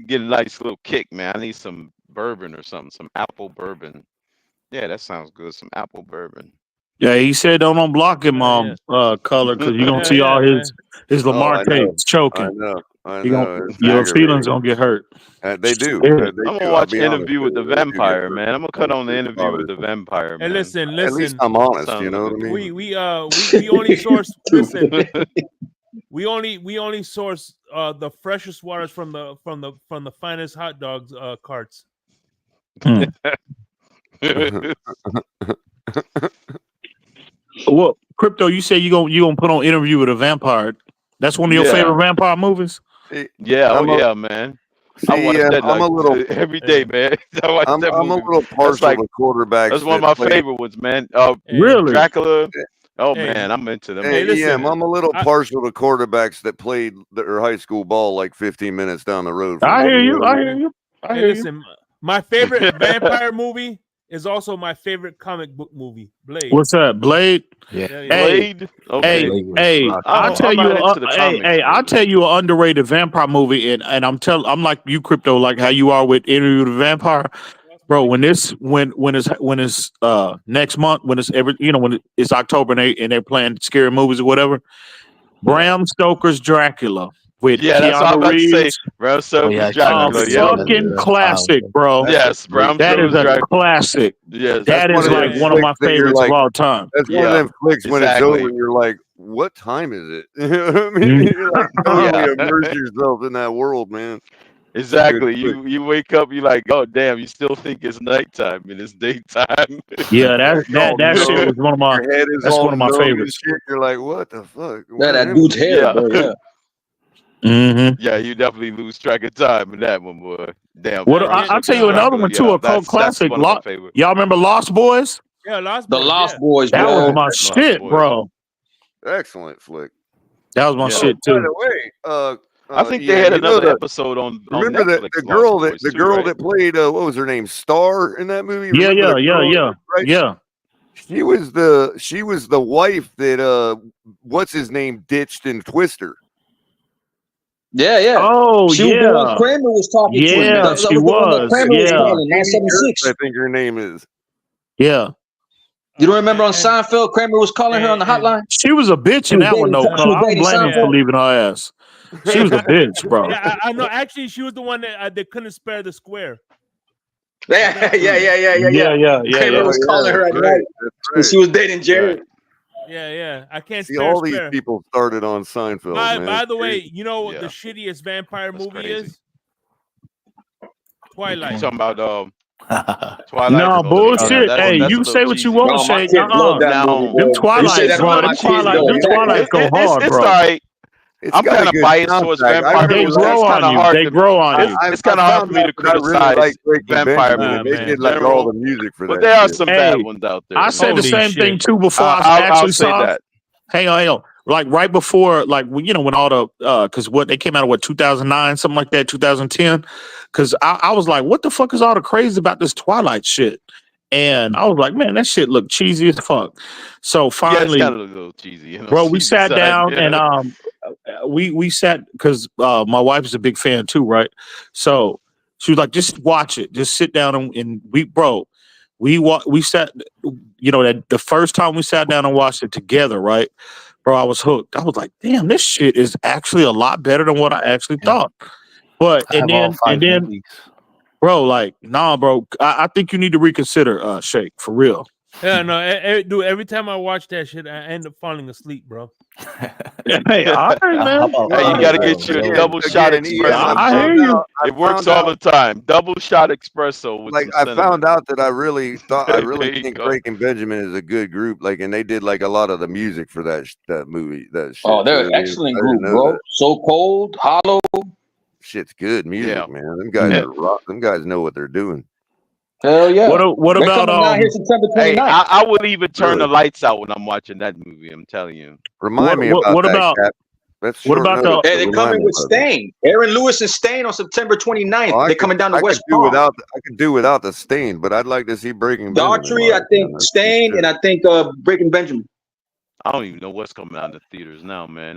get a nice little kick, man. I need some bourbon or something, some apple bourbon. Yeah, that sounds good. Some apple bourbon. Yeah, he said don't unblock him, color, because you're gonna see all his Lamar tapes choking. I know. Your feelings gonna get hurt. They do. I'm gonna watch Interview with the Vampire, man. I'm gonna cut on the Interview with the Vampire, man. Hey, listen. At least I'm honest, you know what I mean? We only source. Listen, we only source the freshest waters from the finest hot dogs carts. Well, Crypto, you say you gonna put on Interview with a Vampire. That's one of your favorite vampire movies? Yeah, man. See, I watch that I'm a little every day, man. I'm a little partial to quarterbacks. That's one of my favorite ones, man. Really? Dracula. Oh man, I'm into them. I'm a little partial to quarterbacks that played their high school ball like 15 minutes down the road. I hear you. Listen, my favorite vampire movie is also my favorite comic book movie, Blade. What's that, Blade? Yeah. Blade. Okay. Hey, I'll tell you an underrated vampire movie, and I'm like you, Crypto, like how you are with Interview with the Vampire, bro. When it's next month, when it's October and they're playing scary movies or whatever, Bram Stoker's Dracula. With Keanu Reeves. Bram Stoker's Dracula. Fucking classic, bro. Yes, Bram That is a Dracula. Classic. Yes, that is like one of my favorites of all time. That's one of them flicks when it's over and you're like, what time is it? You know what I mean? You're like, totally immerse yourself in that world, man. Exactly. You wake up, you're like, oh damn, you still think it's nighttime and it's daytime. Yeah, that shit was one of my favorites. You're like, what the fuck? That dude's hair, bro, yeah. Mm-hmm. Yeah, you definitely lose track of time in that one, boy. Damn. I'll tell you another one too, a cult classic. Y'all remember Lost Boys? Yeah, Lost Boys. The Lost Boys, that bro. was my shit, bro. Excellent flick. That was my shit too. By the way, I think they had another episode on. Remember Netflix, the girl that played what was her name? Star in that movie. Yeah. She was the wife that what's his name ditched in Twister. Yeah. Oh, she was the one Kramer was talking to. Yeah, she was. I think her name is. Yeah. You don't remember on Seinfeld, Kramer was calling her on the hotline? She was a bitch in that one, though. I don't blame him for leaving her ass. She was a bitch, bro. Yeah, I know. Actually, she was the one that they couldn't spare the square. Yeah. Kramer was calling her at night. Right. She was dating Jerry. Yeah. I can't see all these people started on Seinfeld. By the way, you know what the shittiest vampire movie is? Twilight. You talking about Twilight? No bullshit. Hey, that's you a say little what you cheesy. want, No, my Shake. kids love that movie, Them bro. You say Twilight, that bro. about Them my kids, Twilight. Them they'll Twilights go hard, It's bro. all right. It's I'm got a kind of good biased towards soundtrack. vampire They movies. grow It's kind on of you. hard They to. grow on you. It's kind of hard for me to I really like criticize Breaking vampire Benjamin, and they movies did in like all general. the music for But that there are shit. some Hey, bad ones out there. I said the Holy same thing shit. too before I I'll actually say saw. that. Hang on. Like right before, like when when all the because what they came out of 2009, something like that, 2010. Because I was like, what the fuck is all the craze about this Twilight shit? And I was like, man, that shit looked cheesy as fuck. So Yeah, it's finally, kind of a little cheesy. bro, we cheesy sat side, down yeah. and we sat because my wife is a big fan too, right? So she was like, just watch it, just sit down and we sat, that the first time we sat down and watched it together, right? Bro, I was hooked. I was like, damn, this shit is actually a lot better than what I actually thought. But I have all 5 movies. bro, like, nah, bro, I think you need to reconsider, Shake, for real. Yeah, no, dude. Every time I watch that shit, I end up falling asleep, bro. Hey, all right, man. Hey, you got to get you a double shot espresso. I hear you. It works all the time. Double shot espresso with some I cinnamon. found out that I really There you think go. Breaking Benjamin is a good group. Like, and they did like a lot of the music for that movie. That shit. Oh, they're an excellent group, bro. So Cold, Hollow. Shit's good music, Yeah. man. Them guys are rock. Them guys know what they're doing. Hell yeah. What They're about coming down here September 29th. Hey, I would even turn the lights out when I'm watching that movie. I'm telling you. Remind me about what that, about Cap. That's what short about notice, the- Hey, but they're remind coming me with about that. Stain. Aaron Lewis and Stain on September 29th. Oh, They're coming down to West Palm. I could do without the Stain, but I'd like to see Breaking Benjamin. Daughtry, I think Stain, and I think Breaking Benjamin. I don't even know what's coming out in the theaters now, man.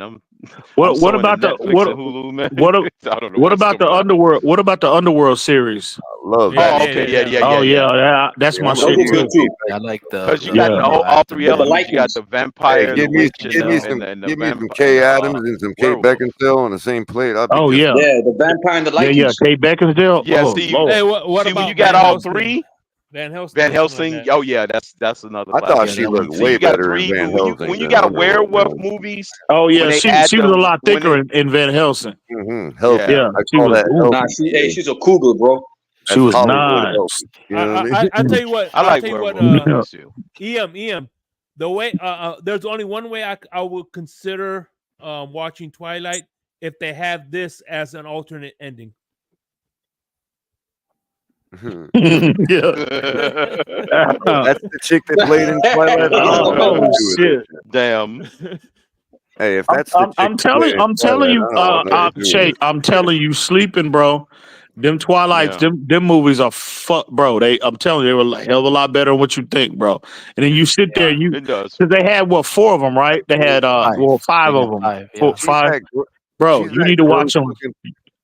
What about the Netflix and Hulu, man? I don't know what about the Underworld? What about the Underworld series? Love that. Oh, okay, yeah. That's my Those shit are good too. I like the because you got the whole all three elements. You got the vampire, Hey, give the me witch, some vampire, Kay Adams and some Kate Beckinsale on the same plate. I'll be Oh just yeah, Yeah, the vampire and the Lycans. yeah. Kate Beckinsale. Yeah, Oh, see, Lord. Hey, what see about when you got Van all Helsing? three? Van Helsing. Van or something Helsing. like that. Oh yeah, that's another. I thought classic. she looked See, way you got better three. in Van When Helsing you than got Underworld, werewolf man. movies. Oh yeah, when they she add was a them- lot when thicker in Van Helsing. Healthy. Yeah. I she call was- that ooh. healthy. Nah, she's a cougar, bro. She was Hollywood nice. healthy. You know what I mean? I tell you what. I I'll like tell you what. werewolf movies too. EM. The way there's only one way I would consider watching Twilight if they have this as an alternate ending. Yeah. That's the chick that played in Twilight. Oh shit! Damn. Hey, if that's the chick I'm telling you, Shake, I'm telling you, sleeping, bro. Them Twilights, Yeah. them movies are fuck, bro. I'm telling you, they were a hell of a lot better than what you think, bro. And then you sit there, It does. because they had 4 of them, right? They had 5 of them, 5, yeah. 5. Bro, you need to watch them.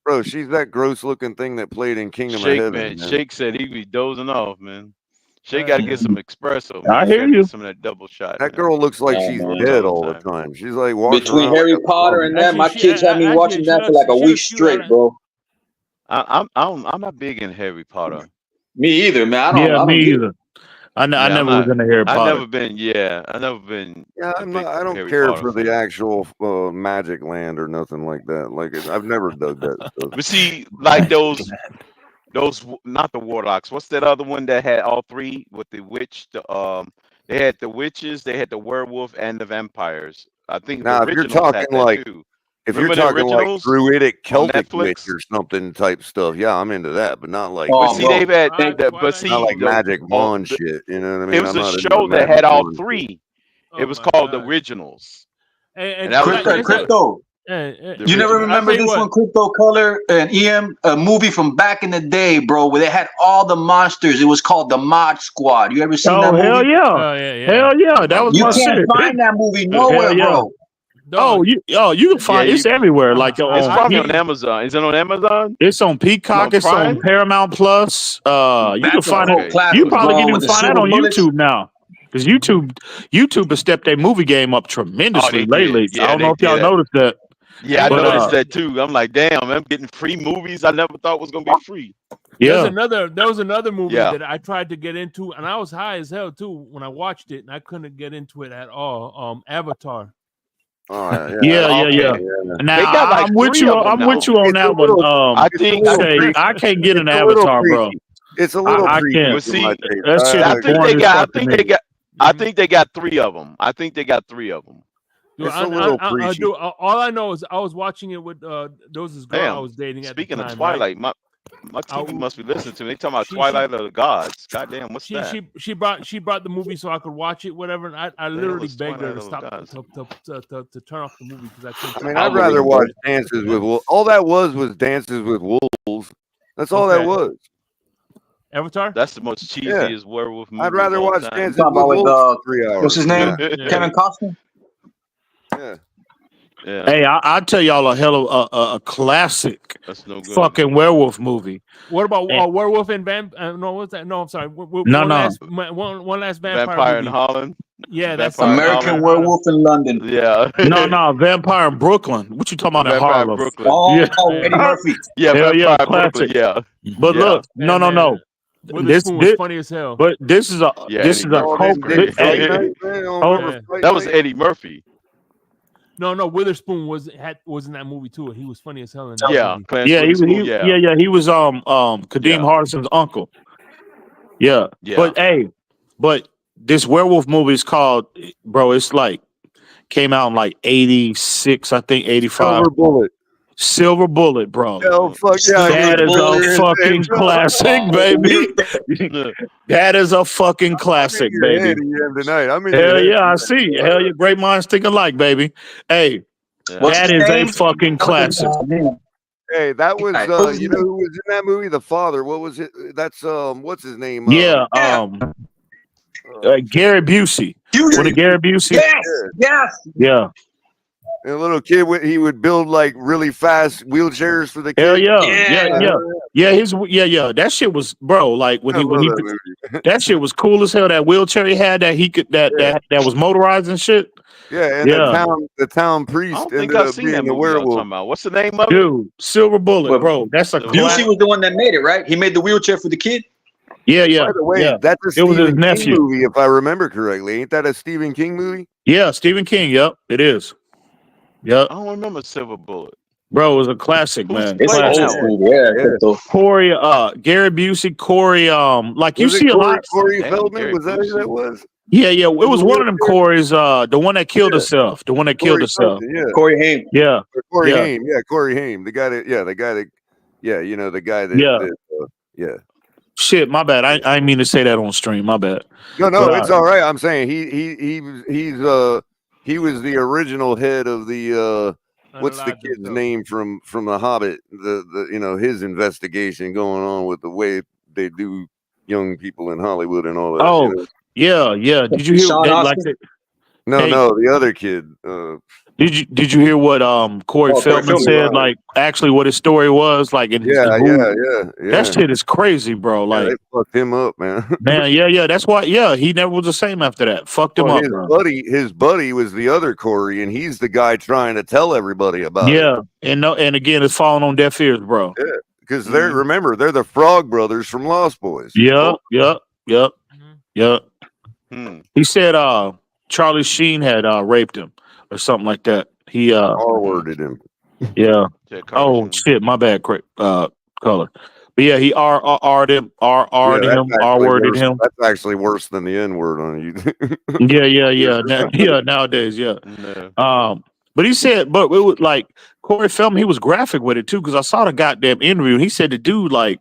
Bro, she's that gross looking thing that played in Kingdom Shake, of Heaven. man. Shake said he be dozing off, man. Shake got to get some espresso. Man. I hear Gotta you. Get some of that double shot. That man. girl looks like Yeah, she's man. dead all the time. She's like walking Between around Harry like a Potter and that, Actually, my she- kids had me actually, watching she that for looks- like a she week looks cute. straight, bro. I'm not big in Harry Potter. Me either, man. I don't Me get it. either. I Yeah, I'm never was not- into Harry I've Potter. never been. Yeah, I've never been. Yeah, a big I don't Harry care Potter for the fan. actual Magic Land or nothing like that. Like I've never dug that stuff. But see, like those not the warlocks. What's that other one that had all three with the witch? They had the witches, they had the werewolf, and the vampires. I think Now, the if you're originals had talking that like too. if Remember you're the talking like originals Druidic on Celtic witch Netflix? or something type stuff, yeah, I'm into that. But not like Oh, But see, bro. they've had Alright, but Twilight. see, not like the- Magic all Wand the- shit. You know what I mean? it was I'm a not into show the that Magic had all Wand shit. three. Oh It was my called The God. Originals. And that was Twilight- pretty listen, good. Crypto. The You never originals. remember I'll tell you this what. one, Crypto Color and EM, a movie from back in the day, bro, where they had all the monsters. It was called The Mod Squad. You ever seen that Oh movie? hell yeah! Oh yeah. Hell yeah! That was You my can't shit. find that movie nowhere, Hell yeah. bro. Oh, you can find Yeah, it's everywhere. Like It's on probably on Amazon. Is it on Amazon? It's on Peacock. No, It's on Prime? Paramount Plus. You can That's a find cult it. classic, You probably bro, can even with the find that silver on bullets. YouTube now. Because YouTube has stepped their movie game up tremendously they did. lately. Yeah, I don't know they if y'all did. noticed that. Yeah, I But, noticed that too. I'm like, damn, I'm getting free movies I never thought was gonna be free. Yeah. There was another movie Yeah. that I tried to get into, and I was high as hell too when I watched it, and I couldn't get into it at all. Avatar. Yeah. Now I'm with you. I'm with you on that one. I think I can't get an Avatar, bro. It's a little I can't. But see, that shit I is think boring they as got. I fuck to think me. they got. I think they got 3 of them. I think they got 3 of them. It's a little preachy. All I know is I was watching it with there was this girl I was dating at the time. Speaking of Twilight, right? my TV must be listening to me. They talking about Twilight of the Gods. Goddamn, what's that? She brought the movie so I could watch it, whatever. And I literally begged her to stop to turn off the movie because I couldn't. I mean, I'd rather watch Dances with Wolves. All that was Dances with Wolves. That's all that was. Avatar. That's the most cheesiest werewolf movie. I'd rather watch time. Dances with Wolves for 3 hours. What's his name? Kevin Costner. Yeah. Hey, I'll tell y'all a hell of a classic no fucking werewolf movie. What about Werewolf and Vampire? No, what's that? No, I'm sorry. One last Vampire movie. in Holland. Yeah, that's American Werewolf in London. Yeah. No, Vampire in Brooklyn. What you talking about in Harlem? Brooklyn. Oh, Eddie Murphy. Yeah, Vampire Brooklyn. Yeah. But look, no. This was funny as hell. But this is a cult. That was Eddie Murphy. No, Witherspoon was in that movie too. He was funny as hell in that movie. He was Kadeem Hardison's uncle. Yeah. But this werewolf movie is called, bro, it's like came out in like 86, I think 85. Silver Bullet, bro. Oh, fuck yeah. That is a fucking classic, baby. That is a fucking classic, baby. Hell yeah, I see. Hell yeah, great minds think alike, baby. Hey, that is a fucking classic. Hey, that was you know who was in that movie? The father. What was it? That's what's his name? Gary Busey. Was it Gary Busey? Yes. Yeah. And a little kid, he would build like really fast wheelchairs for the kids. Hell yeah. That shit was, bro. Like when he that shit was cool as hell. That wheelchair he had that was motorized and shit. Yeah, and the town priest ended up being a werewolf. What's the name of it? Dude, Silver Bullet, bro. That's a Busey was the one that made it, right? He made the wheelchair for the kid. Yeah. By the way, that's a Stephen King movie, if I remember correctly. Ain't that a Stephen King movie? Yeah, Stephen King. Yep, it is. Yep. I don't remember Silver Bullet. Bro, it was a classic, man. It's old school, yeah. Corey, Gary Busey, Corey, like you see a lot. Corey Feldman, was that who that was? Yeah. It was one of them Corey's, the one that killed herself. The one that killed herself. Yeah. Corey Haim. Yeah. Corey Haim. Yeah, Corey Haim. The guy that, you know, the guy that, Shit, my bad. I didn't mean to say that on stream. My bad. No, it's all right. I'm saying he was the original head of the what's the kid's name from The Hobbit? The you know, his investigation going on with the way they do young people in Hollywood and all that. Oh, you know? yeah. Did you hear that? No, the other kid. Did you hear what Corey Feldman said? Like actually, what his story was like. Yeah. That shit is crazy, bro. Like they fucked him up, man. Yeah. That's why. Yeah, he never was the same after that. Fucked him up. His buddy was the other Corey, and he's the guy trying to tell everybody about it. Yeah, and again, it's falling on deaf ears, bro. Yeah, because they're the Frog Brothers from Lost Boys. Yep. He said Charlie Sheen had raped him or something like that. He R-worded him. Yeah. Oh shit, my bad, color. But yeah, he R-worded him. That's actually worse than the N-word on you. Yeah. Nowadays, yeah. No. But he said, but it was like Corey Feldman, he was graphic with it too, because I saw the goddamn interview and he said the dude like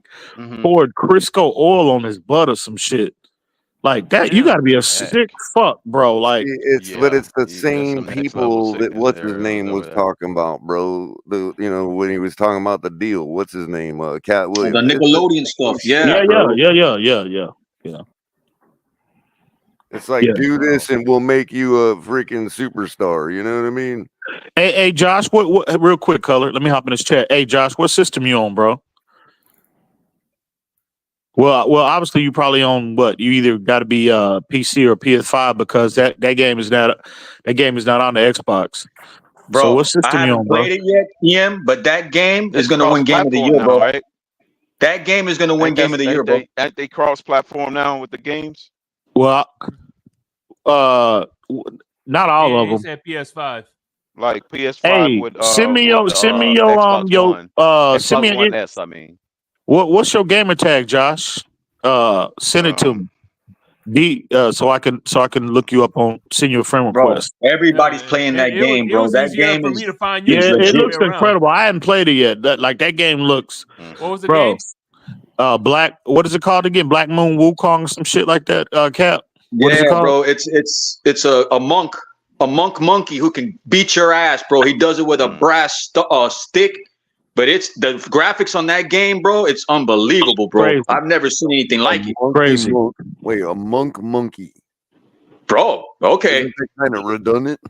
poured Crisco oil on his butt or some shit. Like that, you got to be a sick fuck, bro. Like but it's the same people that what's his name was talking about, bro. You know, when he was talking about the deal, what's his name? Cat Williams. The Nickelodeon stuff. Yeah. It's like do this and we'll make you a freaking superstar. You know what I mean? Hey, Josh, what? Real quick, color. Let me hop in this chat. Hey, Josh, what system you on, bro? Well, obviously you probably on what? You either got to be PC or PS5 because that game is not on the Xbox. Bro, so what system I haven't played it yet, but that game is going to win Game of the Year, bro. Right? That game is going to win Game of the Year, bro. Aren't they cross-platform now with the games? Well, not all of them. He said PS5. Like PS5 Hey, with send me Xbox One. send me Xbox One S, I mean. What's your gamer tag, Josh? Send it to me. So I can look you up send you a friend request. Bro, everybody's playing that game, bro. It was that easier game for is me to find you. Yeah, it looks around. incredible. I hadn't played it yet. That game looks. What was the bro, game? Black. What is it called again? Black Moon Wukong, some shit like that. Cap. What is it called? Bro. It's a monk, monkey who can beat your ass, bro. He does it with a brass stick. But it's the graphics on that game, bro. It's unbelievable, bro. Crazy. I've never seen anything like it. Crazy. Wait, a monkey. Bro, okay. Isn't that kind of redundant?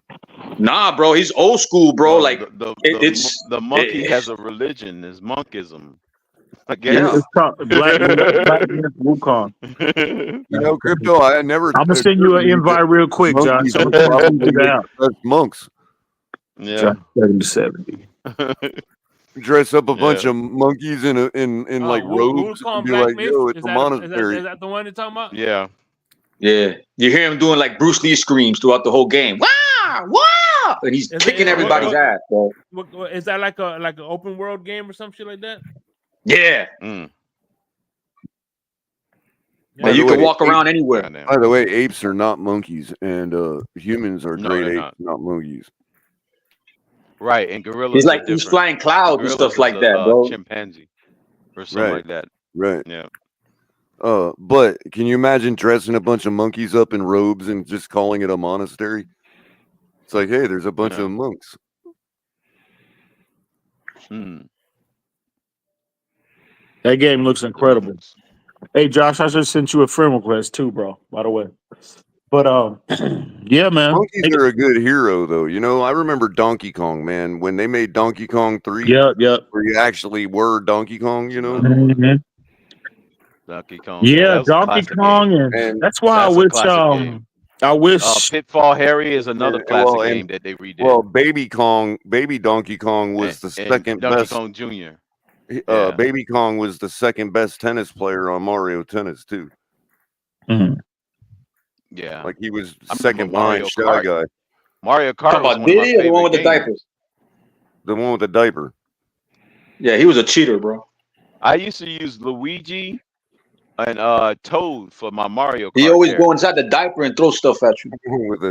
Nah, bro. He's old school, bro. Like the monkey has a religion. It's monkism. I guess. Yeah, it's called Black Wukong. You know, Crypto. I never. I'm gonna send you an invite real quick, John. Monkeys are probably the best monks. Yeah, 70. Dress up a bunch of monkeys in like robes and be like, "Yo, it's a monastery." Is that the one you're talking about? Yeah. Yeah. You hear him doing like Bruce Lee screams throughout the whole game. Wow, wow, and he's kicking everybody's ass, bro. Is that like an open world game or some shit like that? Yeah. Yeah, you can walk around anywhere. By the way, apes are not monkeys, and humans are great apes, not monkeys. Right, and gorillas. He's flying clouds and stuff like that, bro. Chimpanzee or something like that. Right. Yeah. But can you imagine dressing a bunch of monkeys up in robes and just calling it a monastery? It's like, hey, there's a bunch of monks. That game looks incredible. Hey, Josh, I just sent you a friend request too, bro. By the way. But yeah, man. Monkeys are a good hero, though. You know, I remember Donkey Kong, man. When they made Donkey Kong 3, where you actually were Donkey Kong, you know. Donkey Kong. Yeah, Donkey Kong, and that's why I wish Pitfall Harry is another classic game that they redid. Well, Baby Donkey Kong was the second best. Donkey Kong Jr. Baby Kong was the second best tennis player on Mario Tennis too. Yeah, like he was second behind Shy Guy. Mario Kart. About Diddy or the one with the diapers? The one with the diaper. Yeah, he was a cheater, bro. I used to use Luigi and Toad for my Mario Kart. He always go inside the diaper and throw stuff at you.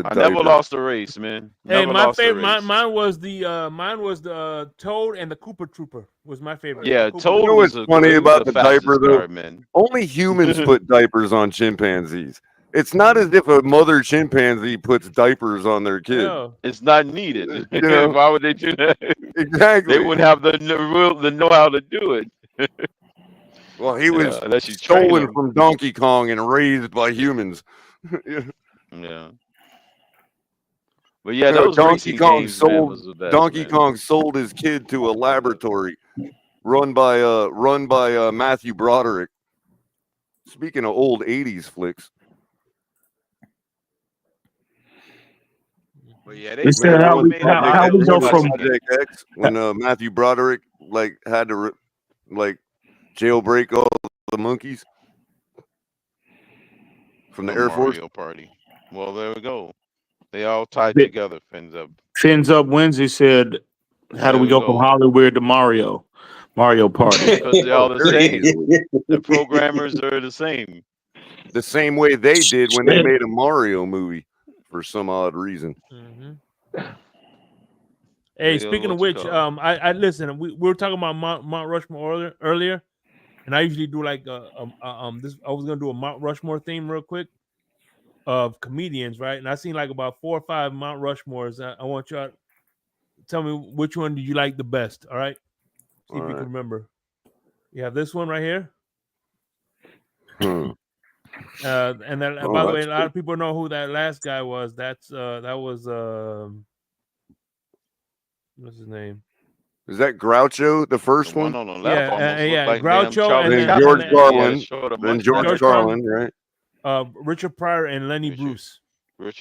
I never lost a race, man. Hey, my favorite, mine was the Toad and the Koopa Trooper was my favorite. Yeah, Toad. You know what's funny about the diaper though? Only humans put diapers on chimpanzees. It's not as if a mother chimpanzee puts diapers on their kid. No, it's not needed. You know? Why would they do that? Exactly. They wouldn't have the know-how to do it. Well, he was stolen from Donkey Kong and raised by humans. Yeah. But yeah, those Donkey Kong games, sold was the best, Donkey Kong sold his kid to a laboratory run by Matthew Broderick. Speaking of old 80s flicks. But yeah, they said how we go from Project X when Matthew Broderick had to jailbreak all the monkeys from the Air Force Party. Well, there we go. They all tied together. Fins up Wednesday said, "How do we go from Hollywood to Mario Party?" Because they're all the same. The programmers are the same. The same way they did when they made a Mario movie for some odd reason. Hey, speaking of which, I listen. We were talking about Mount Rushmore earlier, and I usually do like this. I was gonna do a Mount Rushmore theme real quick of comedians, right? And I seen like about 4 or 5 Mount Rushmores. I want y'all to tell me which one did you like the best. All right, see if you can remember. You have this one right here. And then, by the way, a lot of people know who that last guy was. That was what's his name? Is that Groucho, the first one? Yeah, Groucho, and then George Carlin, then George Carlin, right? Richard Pryor and Lenny Bruce.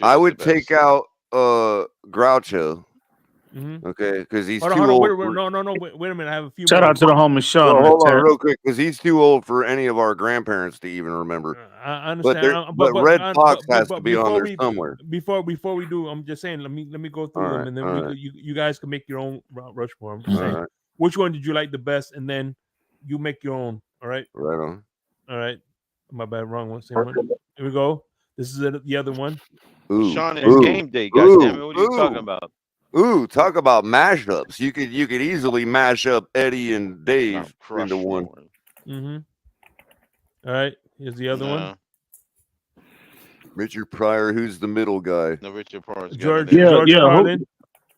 I would take out Groucho Okay, because he's hold too on, old. Wait a minute. I have a few. Shout out to the homie Sean. Well, hold on, real quick, because he's too old for any of our grandparents to even remember. I understand, but Red Fox has to be on there somewhere. Before we do, I'm just saying. Let me go through them, and then you guys can make your own Mount Rushmore. I'm just saying, which one did you like the best, and then you make your own. All right. Right on. All right. My bad. Wrong one. Same one. Here we go. This is the other one. Ooh, Sean, it's game day. Goddammit, what are you talking about? Ooh, talk about mashups. You could easily mash up Eddie and Dave into one. All right, here's the other one. Richard Pryor, who's the middle guy? No, Richard Pryor. George Carlin.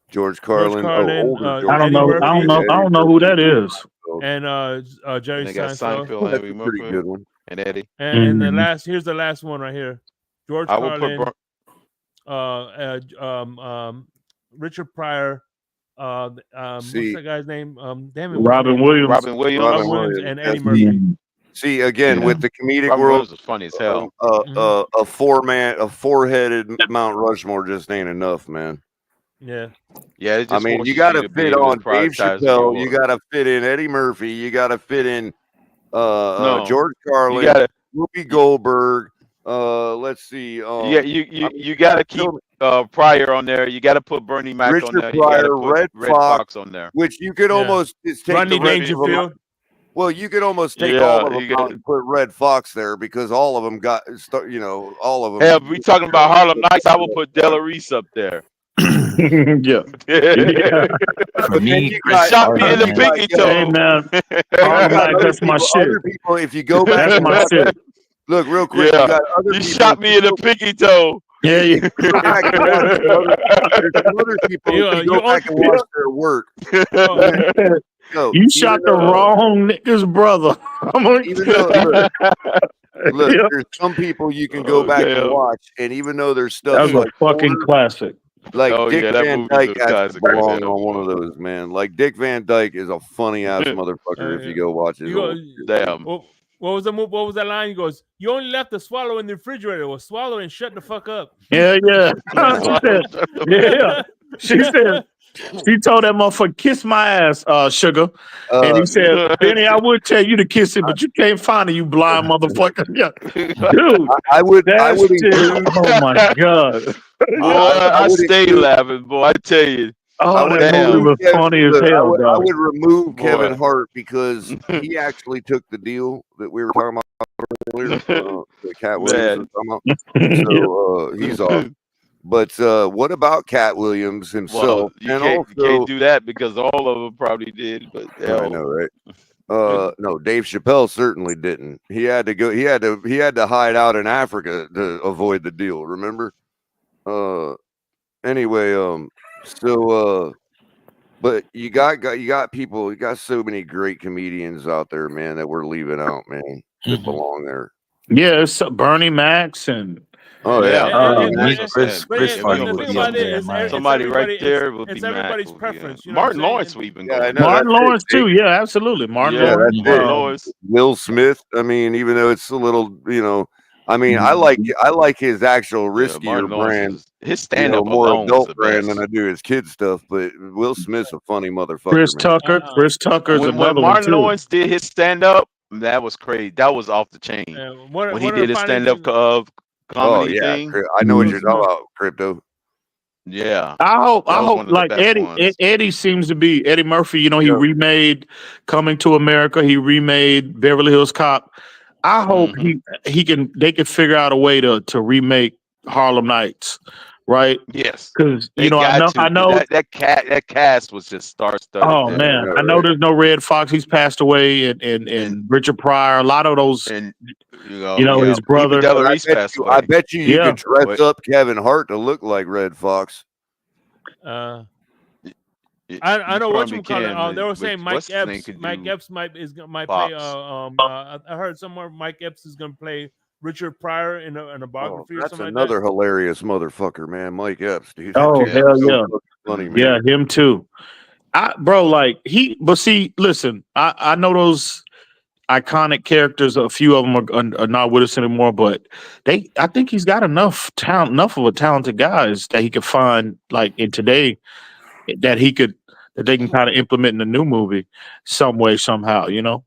George Carlin. I don't know who that is. And Jerry Seinfeld. That's a pretty good one. And Eddie. And here's the last one right here. George Carlin. Richard Pryor, what's that guy's name? Robin Williams. Robin Williams and Eddie Murphy. See, again, with the comedic world, is funny as hell. A four-headed Mount Rushmore just ain't enough, man. Yeah. I mean, you got to fit on Dave Chappelle. You got to fit in Eddie Murphy. You got to fit in George Carlin, Whoopi Goldberg. Let's see. You got to keep Pryor on there. You got to put Bernie Mac Richard on there. Pryor, You got to put Red Fox on there. Which you could almost take Rodney Dangerfield. Well, you could almost take all of them out and put Red Fox there because all of them got, all of them. Hell, we talking about Harlem Nights. I will put Della Reese up there. Yeah. For me, shot me in the pinky toe. Hey, man. That's my shit. People, if you go back, that's my shit. Look, real quick. Yeah. You got other You people, shot me in the pinky toe. Yeah. There's other people who go back and watch their work. You shot the wrong nigga's brother. Look, there's some people you can go back and watch, and even though there's stuff that was a fucking classic. Like Dick Van Dyke has to belong on one of those, man. Like Dick Van Dyke is a funny ass motherfucker if you go watch it. Damn. What was the move? What was that line? He goes, "You only left the swallow in the refrigerator. Well, swallow and shut the fuck up." Yeah. She said. She told that motherfucker, "Kiss my ass, sugar." And he said, "Benny, I would tell you to kiss it, but you can't find it, you blind motherfucker." Yeah. Dude, I would. Oh my god! I stayed laughing, boy. I tell you. Oh, that movie was funny as hell. I would remove Kevin Hart because he actually took the deal that we were talking about earlier. The Cat Williams. So he's off. But what about Cat Williams himself? Well, you can't do that because all of them probably did. But I know, right? No, Dave Chappelle certainly didn't. He had to go. He had to hide out in Africa to avoid the deal. Remember? Anyway, but you got people. You got so many great comedians out there, man, that we're leaving out, man, that belong there. Yeah, it's Bernie Max and. Oh yeah, Chris somebody right there would be everybody's preference. You know Martin Lawrence would even go. Martin Lawrence too. Yeah, absolutely. Martin Lawrence. Will Smith. I mean, even though it's a little, I mean, I like his actual riskier brand. His stand-up more adult brand than I do his kid stuff. But Will Smith's a funny motherfucker. Chris Tucker's when Martin Lawrence did his stand-up, that was crazy. That was off the chain. When he did his stand-up comedy thing. I know what you're talking about, Crypto. Yeah. I hope like Eddie seems to be Eddie Murphy, he remade Coming to America, he remade Beverly Hills Cop. I hope they can figure out a way to remake Harlem Nights, right? Yes. Because I know that cast was just star-studded. Oh man, I know there's no Red Fox. He's passed away, and Richard Pryor. A lot of those, and his brother. I bet you could dress up Kevin Hart to look like Red Fox. I know what you call it. They were saying Mike Epps. Mike Epps might play. I heard somewhere Mike Epps is going to play Richard Pryor in a biography or something like that. That's another hilarious motherfucker, man. Mike Epps, dude. Oh, hell yeah. Funny, man. Yeah, him too. Listen, I know those iconic characters. A few of them are not with us anymore, but I think he's got enough talent, enough of a talented guys that he could find like in today that they can kind of implement in the new movie some way, somehow, you know.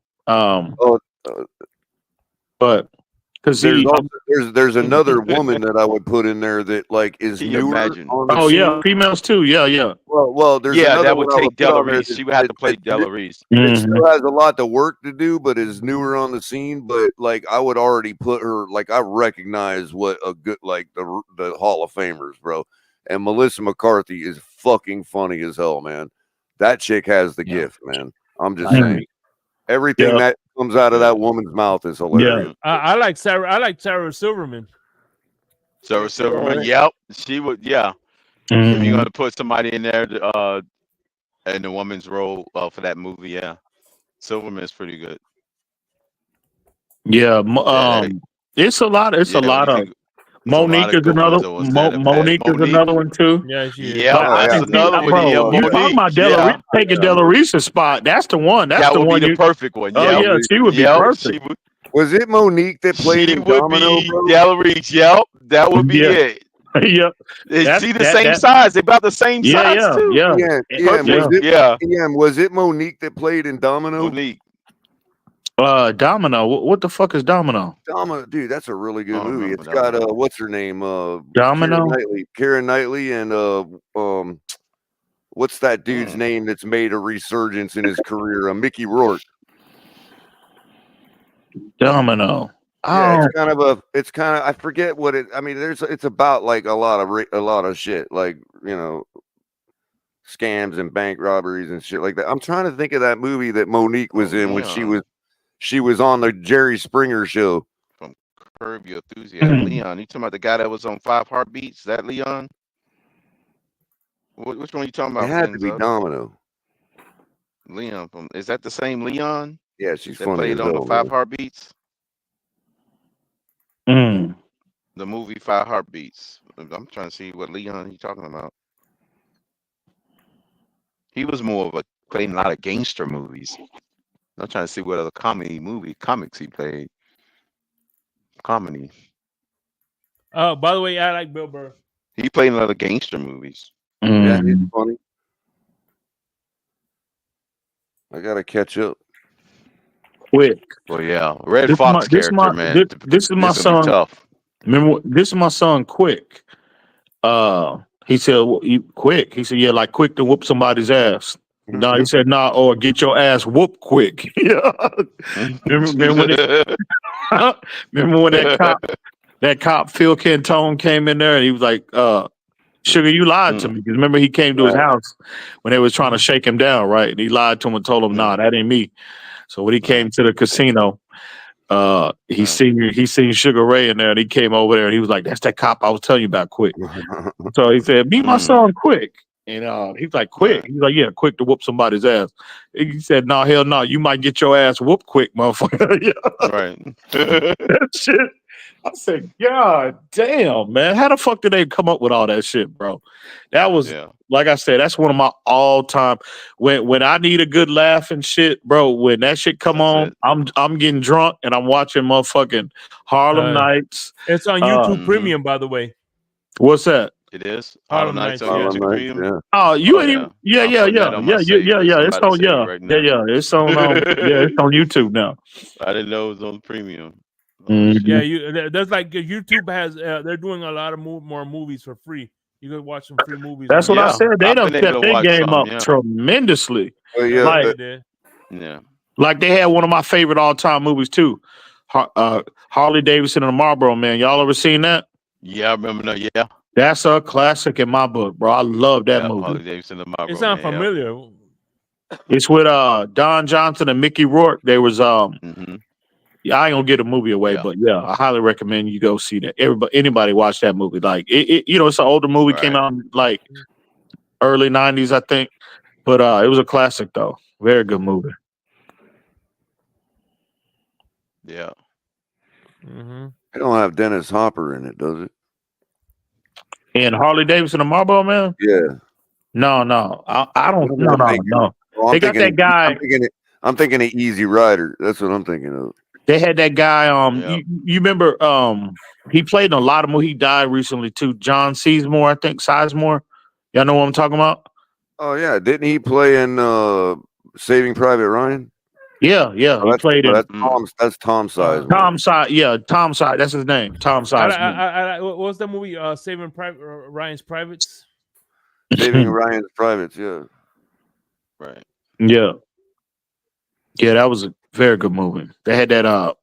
But because there's another woman that I would put in there that like is newer on the scene. Yeah, females too. Yeah. Well, there's another that would one I take put on there Della Reese. She would have to play Della Reese. It still has a lot to work to do, but is newer on the scene. But like, I would already put her. Like, I recognize what a good like the Hall of Famers, bro. And Melissa McCarthy is fucking funny as hell, man. That chick has the gift, man. I'm just saying. Everything that comes out of that woman's mouth is hilarious. I like Sarah. I like Sarah Silverman. Sarah Silverman. Yep, she would. Yeah. If you're gonna put somebody in there, in the woman's role for that movie, yeah, Silverman's pretty good. Yeah. It's a lot. It's a lot of. Monique is another. Monique is another one too. Yeah, that's another one. Bro, Yeah, you talking about Della Reese taking Della Reese's spot? That's the one. That's the one. Be the perfect one. Oh yeah, she would be perfect. Was it Monique that played in Domino? Della Reese. Yep, that would be it. Yep. See the same size. They about the same size too. Yeah. Was it Monique that played in Domino? Monique. Domino. What the fuck is Domino? Domino, dude, that's a really good movie. It's got what's her name? Domino. Keira Knightley, and what's that dude's name that's made a resurgence in his career? Mickey Rourke. Domino. Yeah, it's kind of I forget what it. I mean, it's about like a lot of shit, like, you know, scams and bank robberies and shit like that. I'm trying to think of that movie that Monique was in when she was on the Jerry Springer show. From Curb Your Enthusiasm. Leon, you talking about the guy that was on 5 Heartbeats? Is that Leon? Which one are you talking about? It had to be Domino. Leon, is that the same Leon? Yeah, she's that funny. Played on the 5 Heartbeats. The movie 5 Heartbeats. I'm trying to see what Leon you talking about. He was more of playing a lot of gangster movies. I'm trying to see what other comics he played. Comedy. Oh, by the way, I like Bill Burr. He played in a lot of gangster movies. Yeah, he's funny. I gotta catch up. Quick. Well, yeah, Red Fox character, man. This is my son. Tough. Remember, this is my son. Quick. He said, quick. He said, yeah, like quick to whoop somebody's ass. No, he said, nah, or get your ass whooped quick. Yeah. remember when that cop Phil Cantone came in there and he was like, Sugar, you lied to me. Because remember, he came to his house when they was trying to shake him down, right? And he lied to him and told him, nah, that ain't me. So when he came to the casino, he seen Sugar Ray in there, and he came over there and he was like, that's that cop I was telling you about, Quick. So he said, meet my son Quick. And he's like, quick. He's like, yeah, quick to whoop somebody's ass. He said, no, hell no, you might get your ass whooped quick, motherfucker. Yeah. Right. That shit. I said, God damn, man. How the fuck did they come up with all that shit, bro? That was, like I said, that's one of my all-time. When I need a good laugh and shit, bro, when that shit come on, I'm getting drunk and I'm watching motherfucking Harlem Nights. It's on YouTube Premium, by the way. What's that? It is Harlem Nights. Oh, you ain't even. Yeah. It's on. It's on YouTube now. I didn't know it was on premium. Yeah, there's like YouTube has. They're doing a lot of more movies for free. You can watch some free movies. That's what I said. They done kept their game up tremendously. Like they had one of my favorite all-time movies too, Harley Davidson and the Marlboro Man. Y'all ever seen that? Yeah, I remember that. Yeah. That's a classic in my book, bro. I love that movie. Harley Davidson and the Marlboro It sounds Man, familiar. It's with Don Johnson and Mickey Rourke. They was I ain't gonna get a movie away, but yeah, I highly recommend you go see that. Anybody watch that movie. Like it it's an older movie, came out in like early 90s, I think. But it was a classic though. Very good movie. Yeah. It don't have Dennis Hopper in it, does it? And Harley Davidson and Marlboro Man? Yeah. No. I don't. No. Well, they got that guy. I'm thinking of Easy Rider. That's what I'm thinking of. They had that guy. You remember? He played in a lot of movies. He died recently too. John Sizemore, I think. Sizemore. Y'all know what I'm talking about? Oh yeah, didn't he play in Saving Private Ryan? Yeah. Oh, He played in that's Tom Sizemore. Tom Size. Yeah, Tom Size. That's his name. Tom Sizemore. What was that movie? Saving Ryan's Privates. Saving Ryan's Privates. Yeah. Right. Yeah. Yeah, that was a very good movie. They had that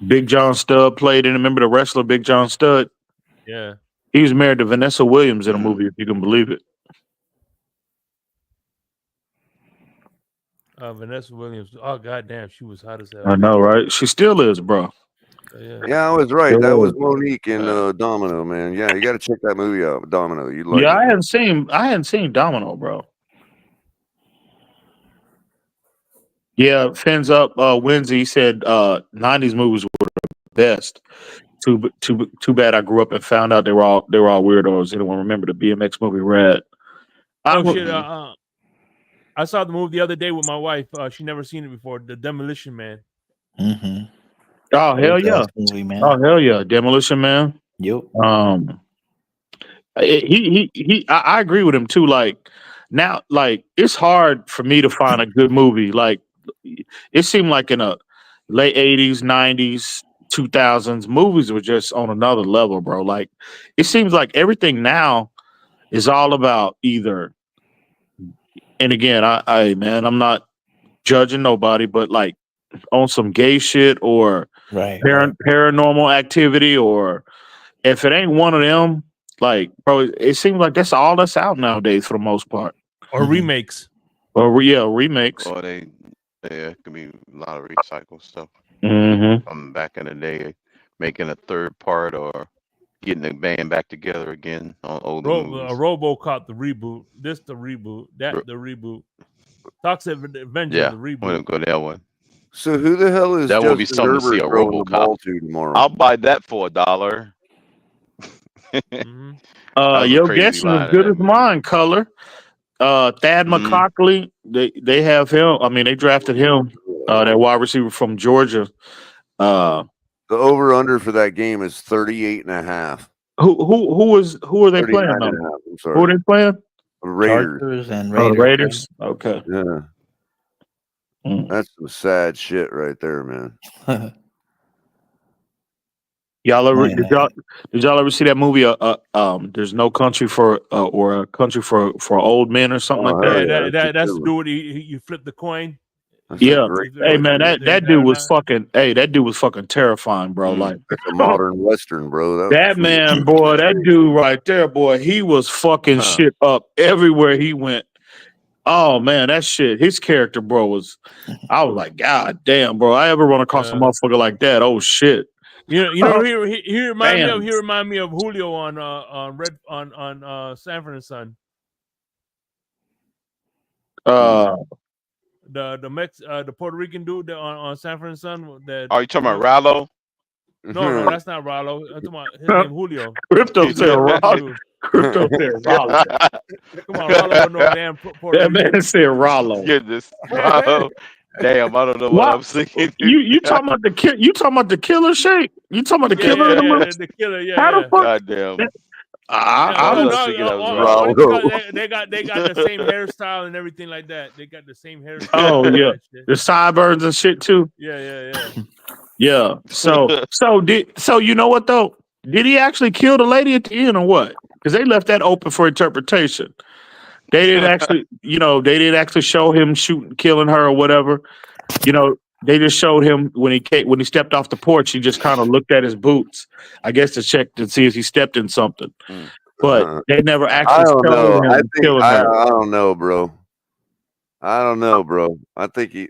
Big John Studd played in. Remember the wrestler Big John Studd? Yeah. He was married to Vanessa Williams in a movie, if you can believe it. Vanessa Williams. Oh goddamn, she was hot as hell. I know, right? She still is, bro. Yeah, I was right. That was Monique in Domino, man. Yeah, you got to check that movie out, Domino. You like? Yeah, I hadn't seen Domino, bro. Yeah, Fins up Wednesday. He said 90s movies were the best. Too bad I grew up and found out they were all weirdos. Anyone remember the BMX movie Red? Shit! I saw the movie the other day with my wife. She never seen it before. The Demolition Man. Mm-hmm. Oh hell yeah! Movie, man. Oh hell yeah! Demolition Man. Yep. I agree with him too. Like now, like it's hard for me to find a good movie. Like it seemed like in the late 80s, 90s, 2000s, movies were just on another level, bro. Like it seems like everything now is all about either. And again, man, I'm not judging nobody, but like on some gay shit or paranormal activity, or if it ain't one of them, like, bro, it seems like that's all that's out nowadays for the most part. Or remakes. Or remakes. Or it could be a lot of recycled stuff. Mm-hmm. Back in the day, making a third part or getting the band back together again on older movies. RoboCop, the reboot. This the reboot. That the reboot. Toxic Avenger, the reboot. I'm gonna go that one. So who the hell is that Justin would be something to see a RoboCop tomorrow? I'll buy that for $1. Your guess is as good as mine, Color. Thad McCockley, they have him. I mean, they drafted him, that wide receiver from Georgia. The over under for that game is 38.5. Who are they playing? I'm sorry. Who are they playing? Raiders. Raiders. Okay. Yeah. That's some sad shit right there, man. Did y'all ever see that movie? There's no country for or a country for old men or something like that. Yeah, that's the dude. You flip the coin. Yeah. Hey man, that dude was fucking. Hey, that dude was fucking terrifying, bro. Like that's a modern western, bro. That man, boy, that dude right there, boy, he was fucking shit up everywhere he went. Oh man, that shit. His character, bro, was. I was like, God damn, bro. I ever run across a motherfucker like that? Oh shit. He remind me of Julio on Sanford and Son. The Puerto Rican dude on Sanford and Son. Are you talking about Rallo? No, that's not Rallo. I'm talking about his name Julio. Crypto said Rallo. Crypto said Rallo. Come on, Rallo, no damn Puerto Rican. That man said Rallo. Goodness, Rallo. Damn, I don't know what I'm thinking. You talking about the You talking about the killer shape? You talking about the killer? The killer. Yeah. How the fuck? Goddamn. They got the same hairstyle and everything like that. They got the same hairstyle. Oh yeah, the sideburns and shit too. Yeah. So you know what though? Did he actually kill the lady at the end or what? Because they left that open for interpretation. They didn't actually, they didn't actually show him killing her or whatever. They just showed him when he stepped off the porch. He just kind of looked at his boots, I guess, to check to see if he stepped in something. But they never actually showed him killing her. I don't know, bro. I think he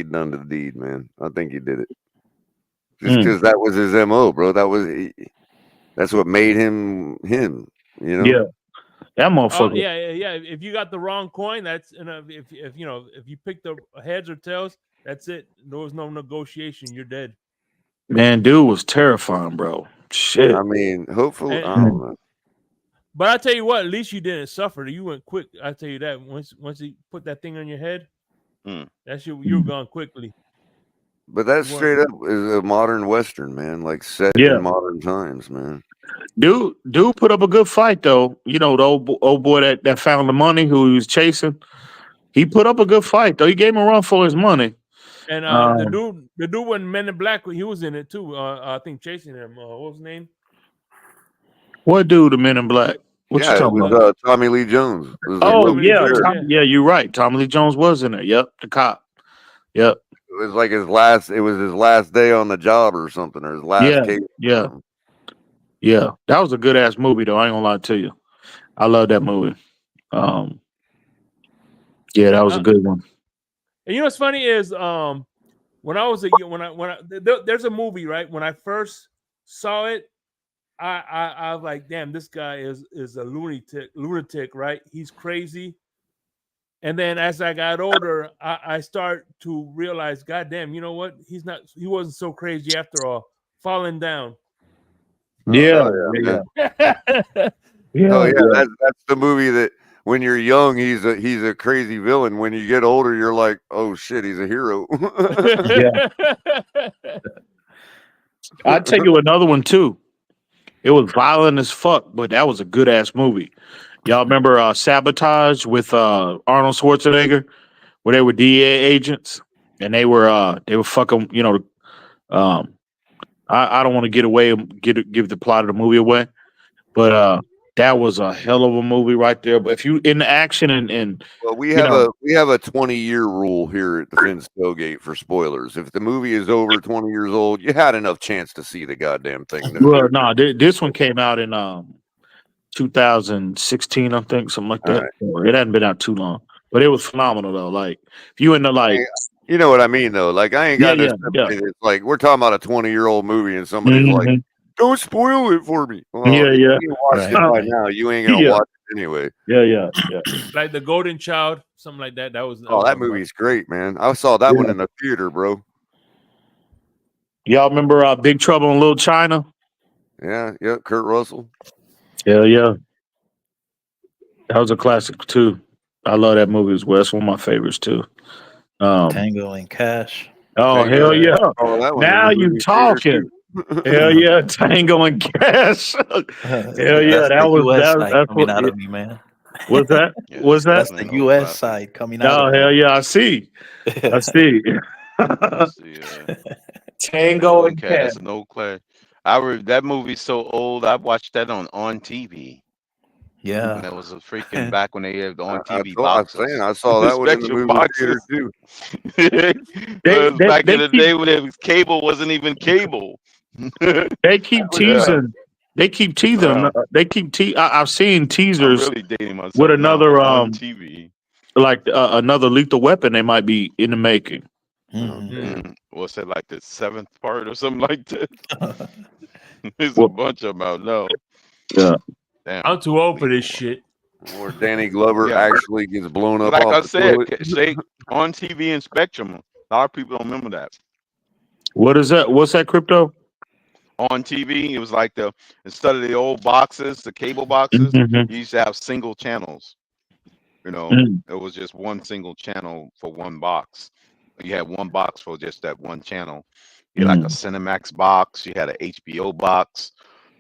done the deed, man. I think he did it just because that was his MO, bro. That's what made him. Yeah. That motherfucker. Yeah. If you got the wrong coin, that's if you pick the heads or tails, that's it. There was no negotiation. You're dead. Man, dude was terrifying, bro. Shit. I mean, hopefully, I don't know. But I tell you what, at least you didn't suffer. You went quick. I tell you that. Once he put that thing on your head, that shit, you were gone quickly. But that straight up is a modern western, man. Like set in modern times, man. Dude put up a good fight though. You know, the old boy that found the money who he was chasing. He put up a good fight though. He gave him a run for his money. And the dude when Men in Black, he was in it too. I think chasing him. What was his name? What dude? The Men in Black. What you talking about? Tommy Lee Jones. Yeah, you're right. Tommy Lee Jones was in it. Yep, the cop. Yep. It was like his last. It was his last day on the job or something, or his last case. Yeah. That was a good ass movie though. I ain't gonna lie to you. I love that movie. Yeah, that was a good one. And you know what's funny is when I was there's a movie, right? When I first saw it, I was like, damn, this guy is a lunatic, right? He's crazy. And then as I got older, I start to realize, God damn, you know what? He wasn't so crazy after all. Falling down. Yeah. That's the movie that when you're young, he's a crazy villain. When you get older, you're like, oh shit, he's a hero. I'd tell you another one too. It was violent as fuck, but that was a good ass movie. Y'all remember Sabotage with Arnold Schwarzenegger, where they were DEA agents and they were fucking, you know, I don't want to give the plot of the movie away, but that was a hell of a movie right there. But if you in the action and we have a 20-year rule here at the Finn's Tailgate for spoilers. If the movie is over 20 years old, you had enough chance to see the goddamn thing. Well, no, this one came out in 2016, I think, something like that. Right. It hadn't been out too long, but it was phenomenal though. Like if you into like. You know what I mean, though? Like, I ain't got this. It's like, we're talking about a 20-year-old movie, and somebody's like, don't spoil it for me. Well, you watched it by now. You ain't going to watch it anyway. Yeah. Like The Golden Child, something like that. That movie's great, man. I saw that one in the theater, bro. Y'all remember Big Trouble in Little China? Yeah, Kurt Russell. Yeah. That was a classic, too. I love that movie as well. That's one of my favorites, too. Tango and Cash. Oh, hell yeah. Now you talking. Hell yeah, Tango and Cash. Hell yeah, that was coming out of me, man. What's that? What's that? That's the U.S. side coming out. Oh, hell yeah, I see. Tango and Cash. That's no class. That movie's so old. I watched that on TV. Yeah, and that was a freaking back when they had on TV boxes. I saw that one in the movie theater too. Back in the day when it was cable, wasn't even cable. They keep teasing. They keep teasing. I've seen teasers with another TV, like another Lethal Weapon. They might be in the making. What's that, like the 7th part or something like that? There's a bunch of them out now. Yeah. Damn. I'm too old for this shit. Or Danny Glover actually gets blown up. Like I said, say on TV and Spectrum. A lot of people don't remember that. What is that? What's that, Crypto? On TV, it was like instead of the old boxes, the cable boxes, you used to have single channels. You know, it was just one single channel for one box. You had one box for just that one channel. You had like a Cinemax box. You had an HBO box.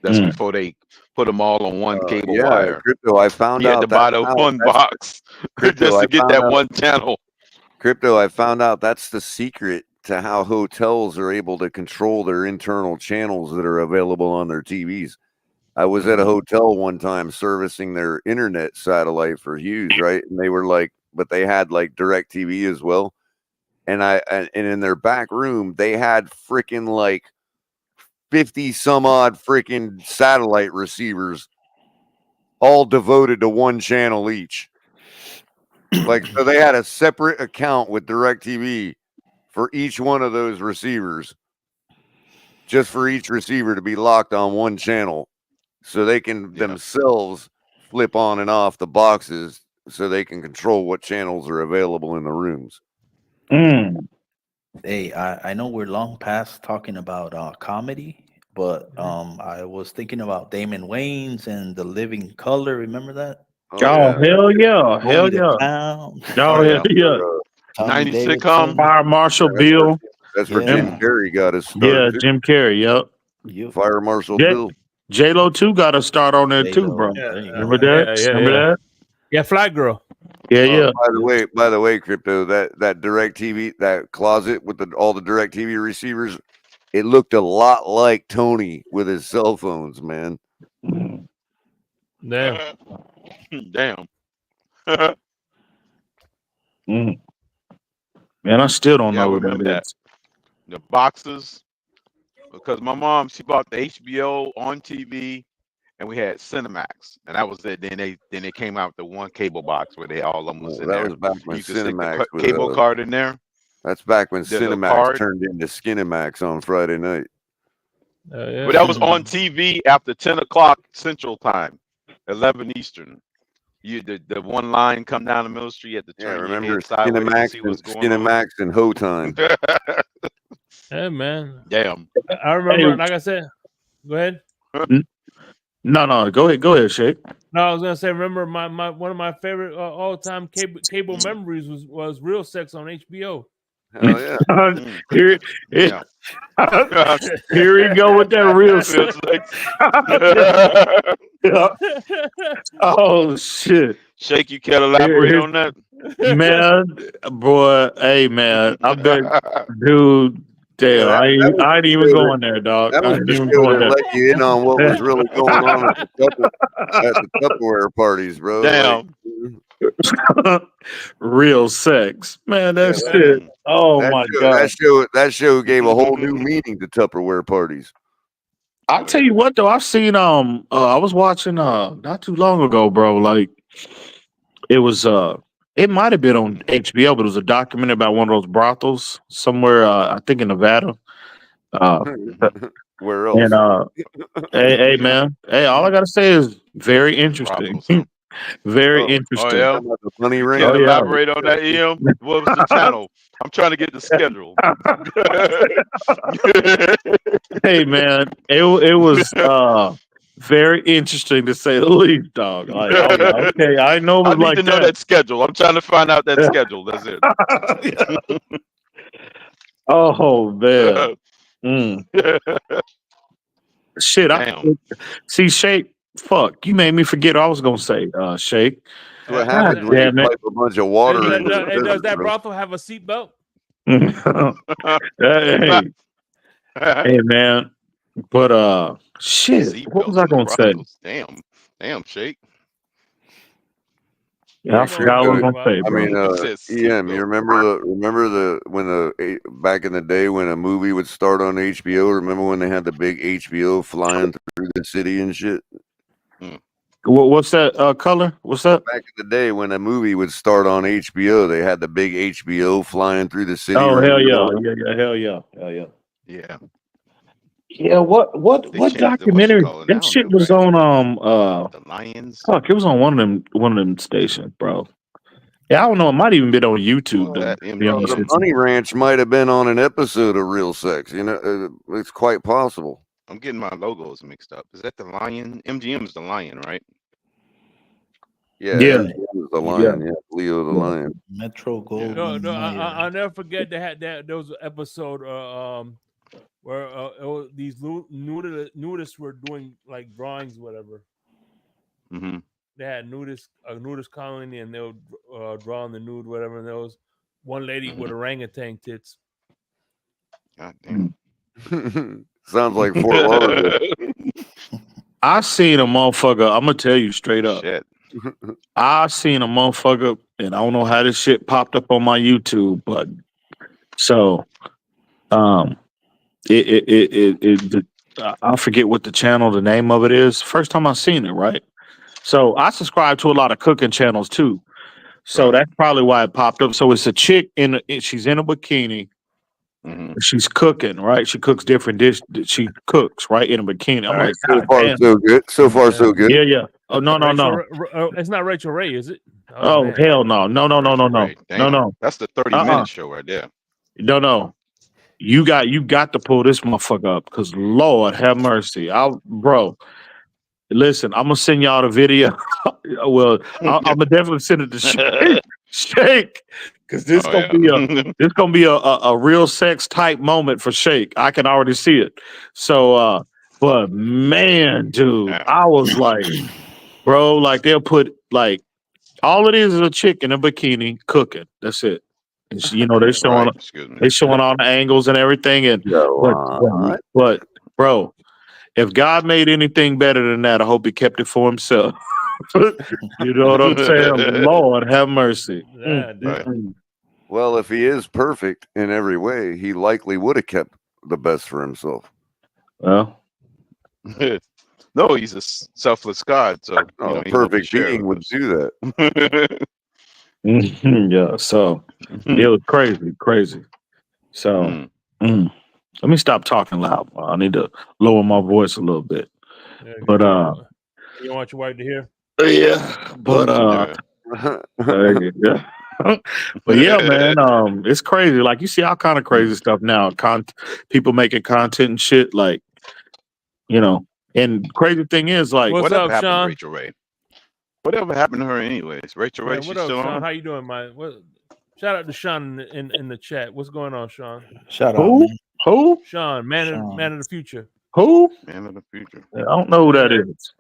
That's before they put them all on one cable wire. Crypto, I found out you had to buy the one box just to get that one channel. Crypto, I found out that's the secret to how hotels are able to control their internal channels that are available on their TVs. I was at a hotel one time servicing their internet satellite for Hughes, right? And they were like, but they had like direct TV as well. And in their back room, they had freaking like 50 some odd freaking satellite receivers, all devoted to one channel each. Like, so they had a separate account with DirecTV for each one of those receivers, just for each receiver to be locked on one channel, so they can themselves flip on and off the boxes, so they can control what channels are available in the rooms. Hey, I know we're long past talking about comedy, but I was thinking about Damon Wayans and The Living Color. Remember that? Hell yeah. Hell yeah. Oh, hell yeah. 90 sitcom. Fire Marshal Bill. That's where Jim Carrey got his start. Yeah, Jim Carrey. Yep. Fire Marshal Bill. J-Lo too got a start on there too, bro. Remember that? Remember that? Yeah, Fly Girl. Yeah. By the way, Crypto, that Direct TV, that closet with all the Direct TV receivers, it looked a lot like Tony with his cell phones, man. Damn. Damn. Man, I still don't know I what remember that that. is. The boxes, because my mom, she bought the HBO on TV, and we had Cinemax, and that was it. Then they came out with the one cable box where all of them was in that there. was back when You could stick Cinemax the cable card in there. That's back when The little Cinemax card. turned into Skinemax on Friday night. But that was on TV after 10 o'clock Central Time, 11 Eastern. The one line come down the middle street, you had to turn your head sideways to see what's going on. Skinemax and Ho Time. Hey, man. Damn. I remember, like I said, go ahead. No, go ahead, Shake. No, I was gonna say, remember my one of my favorite all-time cable memories was Real Sex on HBO. Hell yeah. Here we go with that real sex. Oh shit. Shake, you can elaborate on that? Man, boy, hey man, I bet, dude. Damn, I ain't even going there, dog. That was the show that let you in on what was really going on at the Tupperware parties, bro. Damn. Like, real sex, man. That shit. Oh my god. That show gave a whole new meaning to Tupperware parties. I'll tell you what though, I've seen I was watching not too long ago, bro. Like it was it might have been on HBO, but it was a documentary about one of those brothels somewhere, I think in Nevada. Where else? And hey man, hey, all I gotta say is very interesting. Very interesting. Oh, yeah. Money ring. Can elaborate on that, EM? What was the channel? I'm trying to get the schedule. Hey man, it was very interesting to say the least, dog. Like, okay, I know it was I need like to know that schedule. I'm trying to find out that schedule. That's it. Oh man. Shit, see Shake. Fuck, you made me forget what I was gonna say, Shake. What happens when you pipe a bunch of water in does that brothel have a seatbelt? Hey man, but shit, what was I gonna say? Damn, Shake. Yeah, I forgot what I was gonna say, bro. I mean, EM, you remember when back in the day when a movie would start on HBO? Remember when they had the big HBO flying through the city and shit? What's that color? What's that? Back in the day when a movie would start on HBO, they had the big HBO flying through the city. Oh hell yeah, hell yeah. Yeah. Yeah, what documentary? That shit was on the Lions. Fuck, it was on one of them stations, bro. Yeah, I don't know. It might even been on YouTube. The Money Ranch might have been on an episode of Real Sex. You know, it's quite possible. I'm getting my logos mixed up. Is that the Lion? MGM is the Lion, right? Yeah. The Lion. Yeah, Leo the Lion. Metro Gold. No, I'll never forget there was an episode where these nudists were doing like drawings, whatever. Mm-hmm. They had a nudist colony, and they were drawing the nude, whatever. And there was one lady with orangutan tits. God damn. Sounds like Fort Lauderdale. I seen a motherfucker. I'm gonna tell you straight up. Shit. I seen a motherfucker, and I don't know how this shit popped up on my YouTube, but so I forget what the name of it is. First time I seen it, right? So I subscribe to a lot of cooking channels too. So that's probably why it popped up. So it's a chick she's in a bikini. Mm-hmm. She's cooking, right? She cooks different dishes. She cooks, right, in a bikini. I'm like, so far, so good. So far, so good. Yeah. Oh no. It's not Rachel Ray, is it? Oh hell no. No. That's the 30-minute show right there. No. You got to pull this motherfucker up because Lord have mercy. Bro. Listen, I'm gonna send y'all the video. Well, I'm gonna definitely send it to Shake, because this gonna be a real sex type moment for Shake. I can already see it. So But man, dude, I was like, bro, like they'll put like all it is a chick in a bikini cooking. That's it. And she, they're showing all the angles and everything. And but bro, if God made anything better than that, I hope He kept it for Himself. You know what I'm saying? Lord have mercy. Well, if He is perfect in every way, He likely would have kept the best for Himself. Well, no, He's a selfless God, so a perfect being would do that. Yeah, so it was crazy. So let me stop talking loud. I need to lower my voice a little bit. Yeah, but you want your wife to hear? Yeah, but yeah. But yeah, man, it's crazy. Like you see all kind of crazy stuff now. People making content and shit, like And crazy thing is, like, whatever happened to Rachel Ray? Whatever happened to her, anyways? Rachel Ray, she's still Sean? on. How you doing, man? Shout out to Sean in the chat. What's going on, Sean? Shout out, man. Who? Sean, man of the future. Who? Man of the future. I don't know who that is.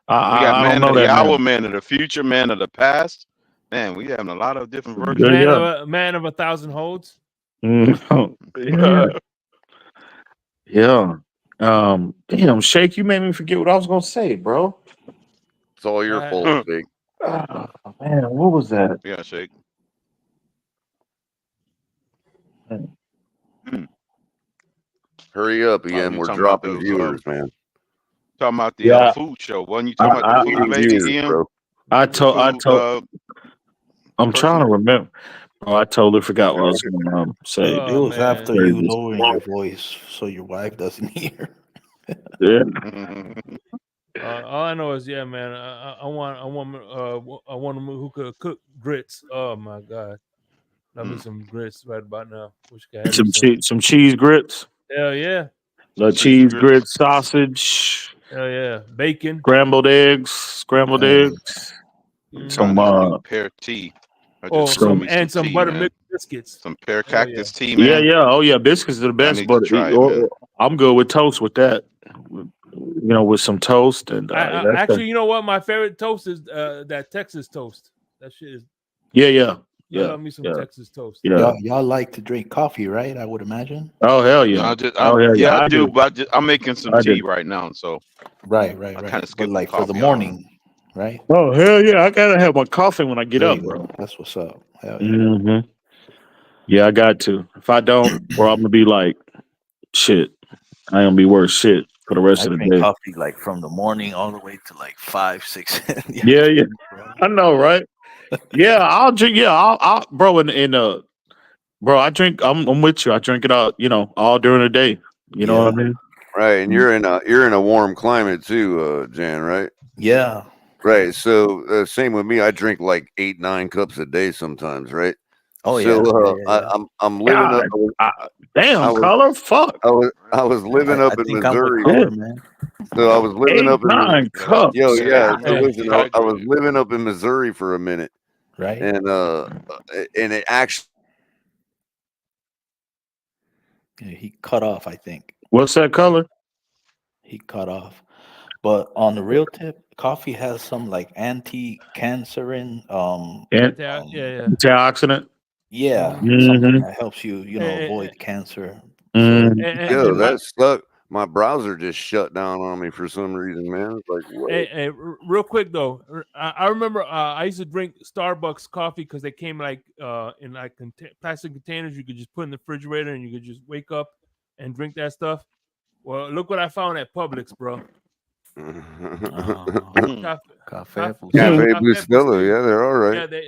We got I man don't of know the that hour, man. man of the future, man of the past. Man, we having a lot of different versions. Man of 1,000 holds. Yeah. Yeah. Damn, Shake, you made me forget what I was gonna say, bro. It's all your fault, Shake. Man, what was that? Yeah, Shake. Hurry up again. We're dropping viewers, man. Talking about the food show. Wasn't you talking about the food lady, Ian? Bro. I'm trying to remember. Oh, I totally forgot what I was going to say. It was after you lowering your voice so your wife doesn't hear. Yeah. All I know is, man. I want a woman who could cook grits. Oh my god, love me some grits right about now. Wish I had some cheese grits. Hell yeah. The cheese grits, sausage. Hell yeah, bacon, scrambled eggs, some pear tea. Some buttermilk biscuits. Some pear cactus tea, man. Yeah. Oh yeah, biscuits are the best. But I'm good with toast with that. With some toast and actually, you know what? My favorite toast is that Texas toast. That shit is. Yeah. I love me some Texas toast. Yeah. Y'all like to drink coffee, right? I would imagine. Oh hell yeah! I do. But I'm making some tea right now, so right. I kind of skip like for the morning, right? Oh hell yeah! I gotta have my coffee when I get up, bro. That's what's up. Hell yeah. Mm-hmm. Yeah, I got to. If I don't, or I'm gonna be like, shit. I ain't gonna be worth shit for the rest of the day. Coffee like from the morning all the way to like 5, 6. Yeah. I know, right? Yeah, I'll drink. Yeah, I'll bro. Bro, I drink. I'm with you. I drink it all during the day. You know what I mean? Right, and you're in a warm climate too, Jan. Right? Yeah. Right. So same with me. I drink like 8, 9 cups a day sometimes. Right. Oh so, yeah. I'm living damn, color. Fuck. I was living up in Missouri. So I was living 8, up in 9 cups. Yo, yeah. So listen, I was living up in Missouri for a minute. Right. And it actually he cut off, I think. What's that color? He cut off. But on the real tip, coffee has some like anti-cancerin antioxidant. Yeah, something that helps you, avoid cancer. Yo, that sucked. My browser just shut down on me for some reason, man. It's like, what? Hey, real quick though, I remember I used to drink Starbucks coffee because they came like in like plastic containers. You could just put in the refrigerator and you could just wake up and drink that stuff. Well, look what I found at Publix, bro. Cafe Bustelo, yeah, they're all right. Yeah,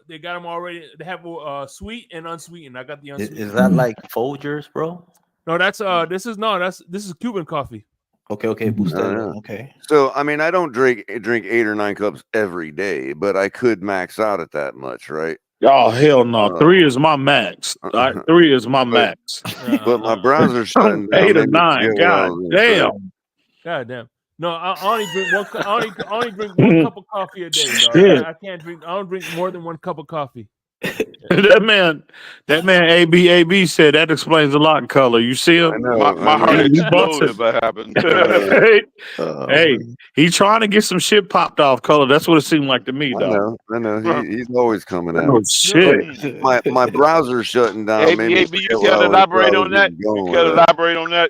they got them already. They have sweet and unsweetened. I got the unsweetened. Is that like Folgers, bro? No, that's this is Cuban coffee. Okay, Bustelo. Okay. So I mean, I don't drink 8 or 9 cups every day, but I could max out at that much, right? Oh hell no! 3 is my max. 3 is my max. But my browser's shutting down. 8 or 9. God damn. God damn. No, I only drink one. I only drink one cup of coffee a day. Dog. I can't drink. I don't drink more than 1 cup of coffee. that man AB said that explains a lot in color. You see him? I know. My heart He exploded if that happened. hey, he's trying to get some shit popped off color. That's what it seemed like to me, though. I know. He's always coming out. Oh shit! My browser's shutting down. AB, you can't elaborate on that. You can't elaborate on that.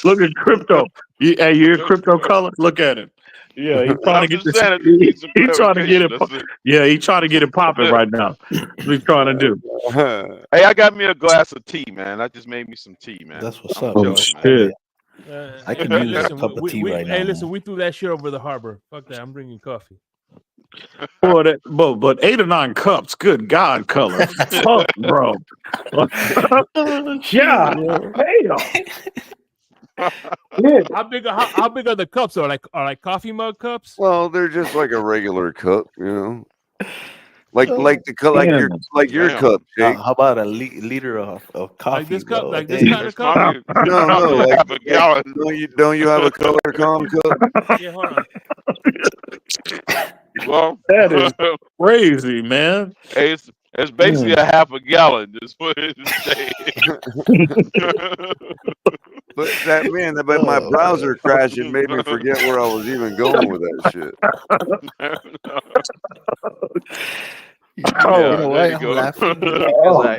Look at crypto. Hey, you're crypto color. Look at him. Yeah, he's trying to get this. He's trying to get it. Yeah, he's trying to get it popping right now. What he's trying to do. Hey, I got me a glass of tea, man. I just made me some tea, man. That's what's up. Oh shit! I can use a cup of tea right now. Hey, listen, we threw that shit over the harbor. Fuck that. I'm bringing coffee. Boy, but 8 or 9 cups. Good God, color. Fuck, bro. Yeah. Damn. How big are the cups? Are like coffee mug cups? Well, they're just like a regular cup, you know. Like your cup, Jake. How about a liter of coffee? Like this cup, bro? like this kind of cup? No, like a gallon. Don't you have a color calm cup? Yeah, hold on. Well, that is crazy, man. Hey, it's basically a half a gallon. Just put it But my browser crashed and made me forget where I was even going with that shit. There you go.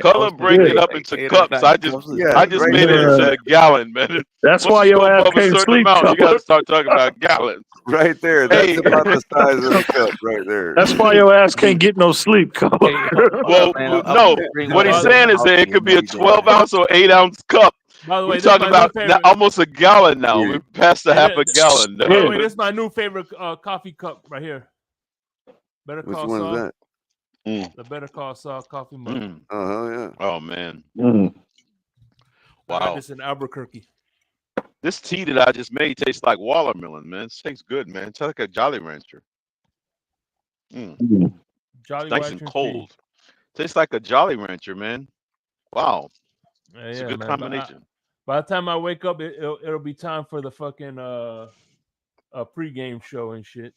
Color break it up into cups. I just made it into a gallon, man. That's why your ass can't sleep. You got to start talking about gallons. Right there. That's about the size of the cup right there. That's why your ass can't get no sleep. Well, no. What he's saying is that it could be a 12-ounce or 8-ounce cup. By the way, we're talking about almost a gallon now. We're past the half a gallon. By the way, this is my new favorite coffee cup right here. Better Which Call one Saul. is that? The Better Call Saul coffee mug. Yeah. Oh man. Wow. This in Albuquerque. This tea that I just made tastes like watermelon, man. It tastes good, man. It's like a Jolly Rancher. Jolly nice and cold. Tastes like a Jolly Rancher, man. Wow. It's a good combination. By the time I wake up, it'll be time for the fucking pregame show and shit.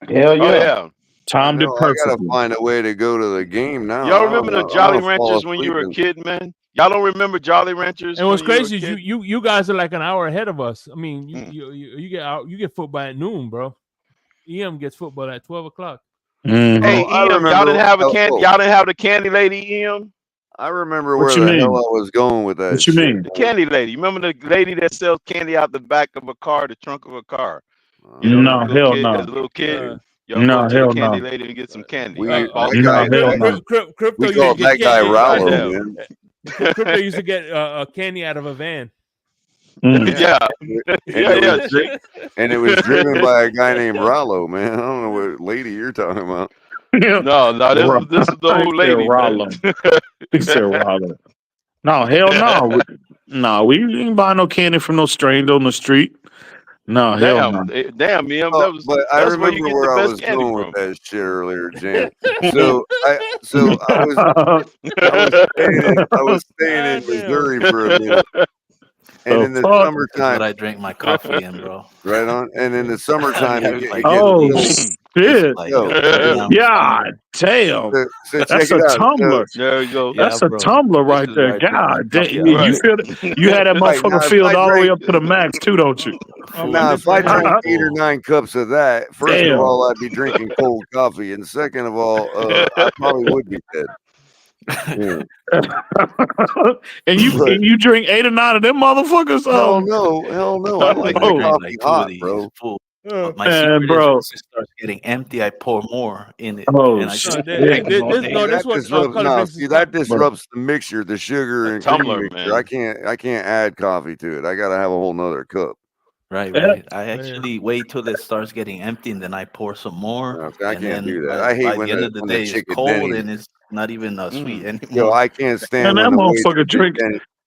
Hell yeah. Oh, yeah. I gotta find a way to go to the game now. Y'all remember the Jolly Ranchers when you were a kid, man? Y'all don't remember Jolly Ranchers? And what's crazy is you guys are like an hour ahead of us. I mean, you get football at noon, bro. EM gets football at 12 o'clock. Mm-hmm. Hey, EM, y'all didn't have y'all didn't have the candy lady, EM? I remember where the hell I was going with that. What you mean? The candy lady. You remember the lady that sells candy out the back of a car, the trunk of a car? You know, hell no. As a little kid. No, hell no. Candy lady and get some candy. We Crypto call that guy Rallo, man. Crypto used to get a candy out of a van. Yeah. And it was driven by a guy named Rallo, man. I don't know what lady you're talking about. No, this is the old lady. Rollo. He said Rollo. No, hell no. No, we ain't buy no candy from no stranger on the street. No, hell no. Damn, man. But I remember where I was going with that shit earlier, Jan. So I was staying in Missouri for a minute. And in the summertime, I drank my coffee in, bro. Right on. And in the summertime, shit! God damn! That's a tumbler. There you go. That's a tumbler right there. God damn! You feel it? You had that motherfucker filled all the way up to the max too, don't you? Now, if I drank 8 or 9 cups of that, first of all, I'd be drinking cold coffee, and second of all, I probably would be dead. Yeah. and you drink 8 or 9 of them motherfuckers? Hell no! I like coffee hot, bro. My bro, starts getting empty. I pour more in it. That disrupts the mixture, the sugar and cream mixture. I can't add coffee to it. I gotta have a whole nother cup. Right. I actually wait till it starts getting empty, and then I pour some more. I can't do that. I hate when the end of the day it's cold and it's not even sweet anymore. Yo, I can't stand that motherfucker drink.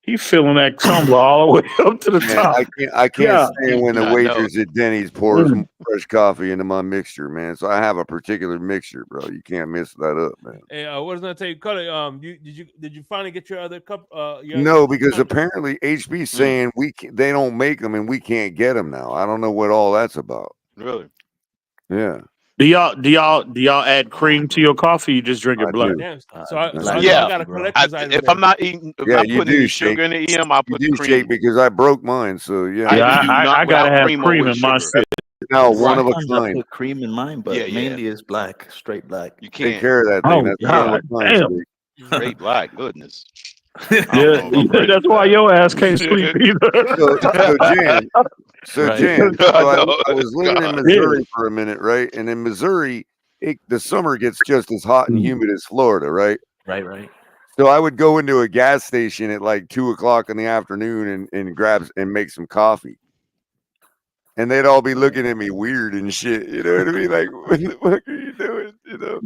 He filling that tumbler all the way up to the top. I can't stand when the waitress at Denny's pours fresh coffee into my mixture, man. So I have a particular mixture, bro. You can't mess that up, man. Hey, what was I gonna tell you, Cully? Did you finally get your other cup? No, because apparently HB's saying they don't make them and we can't get them now. I don't know what all that's about. Really? Yeah. Do y'all add cream to your coffee? You just drink it black. Damn, so I Yeah. got a collector's item. If I'm not eating, if I'm you putting do any shake. sugar in the EM, I put You do cream. shake because I broke mine. So yeah. I gotta have cream in my shit. No, one of a Sometimes I kind. put cream in mine, but mainly it's black, straight black. You Take can't. care of that thing. Oh, That's God one of a kind. damn. Steak. Straight black. Goodness. Yeah, that's why your ass can't sleep either. So Jan, I was living in Missouri for a minute, right? And in Missouri, the summer gets just as hot and humid as Florida, right? Right. So I would go into a gas station at like 2:00 in the afternoon and grab and make some coffee. And they'd all be looking at me weird and shit. You know what I mean? Like, what the fuck are you doing? You know?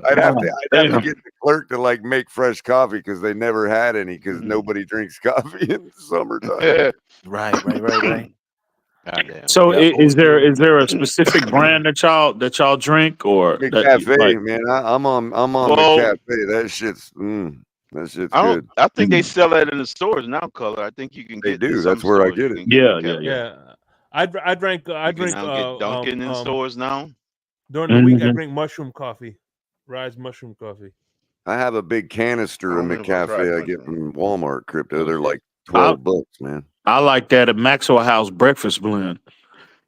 I'd have to get the clerk to like make fresh coffee because they never had any because nobody drinks coffee in the summertime. Right. So is there a specific brand that y'all drink or McCafe, man? I'm on McCafe. That shit's good. I think they sell that in the stores now, Color. I think you can get. They do. That's where I get it. Yeah. I drink Dunkin' in stores now. During the week, I drink mushroom coffee, Rise mushroom coffee. I have a big canister of McCafe I get from Walmart crypto. They're like $12, man. I like that at Maxwell House breakfast blend.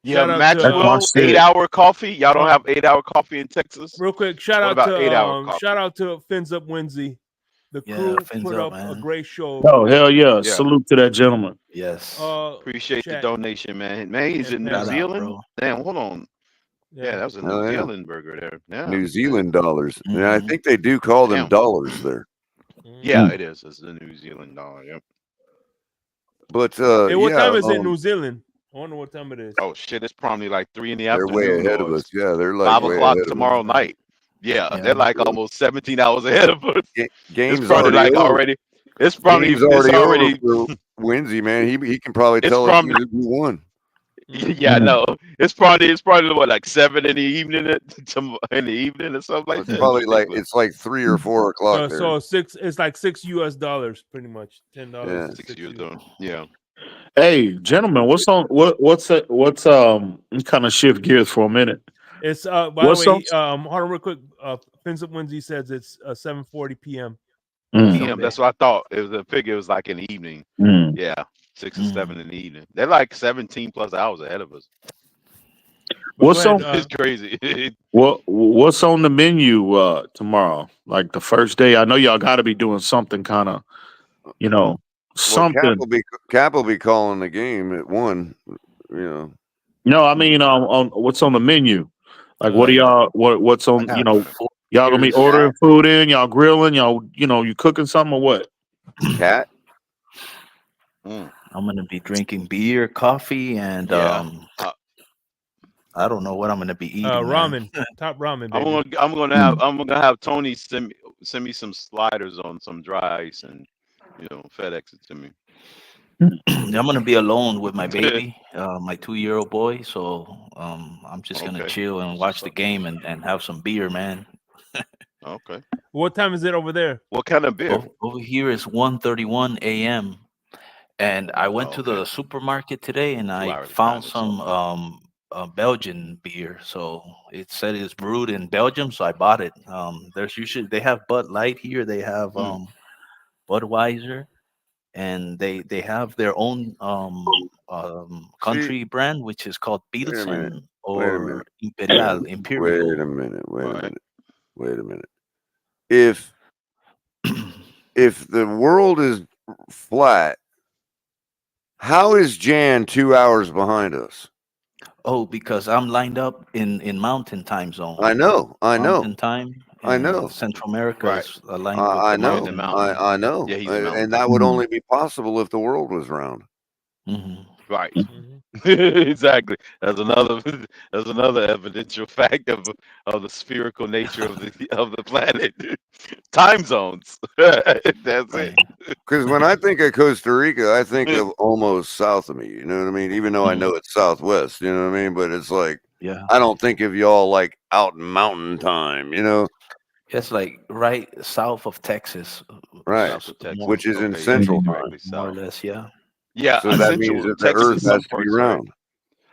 Yeah, Maxwell 8-hour coffee. Y'all don't have 8-hour coffee in Texas? Real quick, shout out to Fins Up Winsey. The crew put up a great show. Oh, hell yeah. Salute to that gentleman. Yes. Appreciate the donation, man. Man, he's in New Zealand. Damn, hold on. Yeah, that was a New Zealand burger there. Yeah. New Zealand dollars. And I think they do call them dollars there. Yeah, it is. It's the New Zealand dollar. Yep. But hey, what time is it in New Zealand? I wonder what time it is. Oh shit, it's probably like 3 in the afternoon. They're way ahead of us. Yeah, they're like 5:00 tomorrow night. Yeah, they're like almost 17 hours ahead of us. Game's it's probably already like over. already. It's probably Game's already over for Winsey, man. He can probably tell us who won. Yeah, I know. It's probably what, like 7 in the evening or something like that. Probably like it's like 3 or 4 o'clock. So it's like $6 pretty much. $10. Yeah. $6. Yeah. Hey, gentlemen, what's kind of shift gears for a minute? It's by the way, hold on real quick. Fins Up Winsey says it's 7:40 p.m. PM, that's what I thought. It was a figure. It was like in the evening. Yeah, 6 or 7 in the evening. They're like 17 plus hours ahead of us. It's crazy. What's on the menu tomorrow? Like the first day, I know y'all got to be doing something kind of, something. Well, Cap will be calling the game at 1. No, I mean on what's on the menu. Like what are y'all? What's on? Y'all gonna be ordering food in? Y'all grilling? You cooking something or what? Cat. I'm gonna be drinking beer, coffee, and I don't know what I'm gonna be eating. Ramen, top ramen. Baby. I'm gonna have Tony send me some sliders on some dry ice and FedEx it to me. I'm gonna be alone with my baby, my 2-year-old boy. So I'm just gonna chill and watch the game and have some beer, man. Okay. What time is it over there? What kind of beer? Over here is 1:31 a.m. And I went to the supermarket today and I found some Belgian beer. So it said it's brewed in Belgium, so I bought it. They have Bud Light here. They have Budweiser. And they have their own country brand, which is called Pilsen or Imperial. Wait a minute. If the world is flat, how is Jan 2 hours behind us? Oh, because I'm lined up in Mountain Time Zone. I know. Mountain Time. I know. Central America is aligned with I know. the I know. Yeah, and that would only be possible if the world was round. Right. Exactly. That's another evidential fact of the spherical nature of the planet. Time zones. That's it. Because when I think of Costa Rica, I think of almost south of me. You know what I mean? Even though I know it's southwest. You know what I mean? But it's like, I don't think of y'all like out in mountain time. It's like right south of Texas. Right. South of Texas. Which is in central time. More or less, yeah. Yeah. So that means that the Earth has to be round.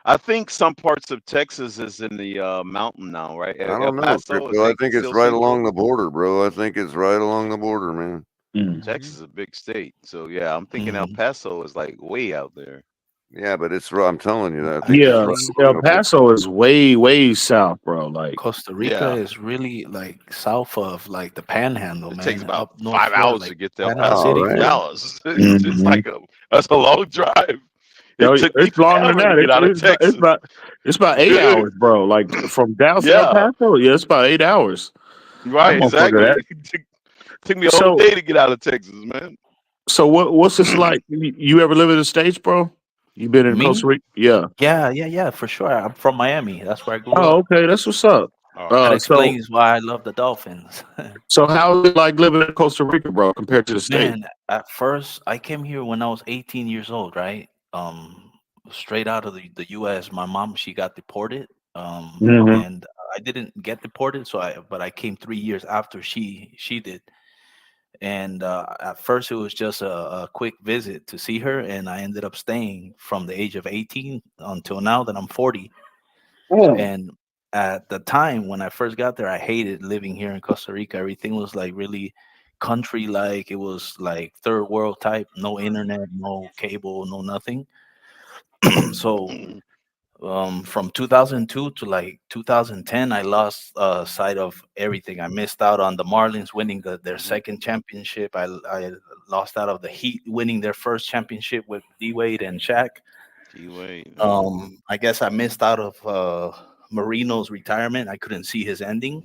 I think some parts of Texas is in the mountain now, right? I El don't know, Paso, is Crypto. I they think it's still right central? along the border, bro. I think it's right along the border, man. Texas is a big state, so yeah, I'm thinking El Mm. Paso is like way out there. Yeah, but it's right. I'm telling you that. I think it's right Actually, along El the border. Paso is way south, bro. Like, Costa Rica Yeah, is really like south of like the Panhandle, it takes man. about Up North 5 Florida, hours like to get to El Panama Paso Oh, City, from for man. real. Dallas. It's like that's a long drive. It took me it's longer than forever to that. get out of Texas. It's about 8 hours, bro. Like from Dallas to El Yeah, Paso, yeah, it's about 8 hours. That right, motherfucker. exactly. That Took me a whole so day to get out of Texas, man. so what's this like? You ever live in the States, bro? You been in Costa Me? Rica? Yeah. Yeah, for sure. I'm from Miami. That's where I grew Oh, up. okay. That's what's up. Oh, That okay. So explains why I love the Dolphins. how's it like living in Costa Rica, bro, compared to the States? Man, at first I came here when I was 18 years old, right? Straight out of the US. My mom, she got deported. Hmm. And I didn't get deported, but I came 3 years after she did. And at first it was just a quick visit to see her, and I ended up staying from the age of 18 until now that I'm 40. And at the time when I first got there, I hated living here in Costa Rica. Everything was like really country like. It was like third world type, no internet, no cable, no nothing. So from 2002 to like 2010, I lost sight of everything. I missed out on the Marlins winning their second championship. I lost out of the Heat winning their first championship with D Wade and Shaq. Wait. I guess I missed out of Marino's retirement. I couldn't see his ending.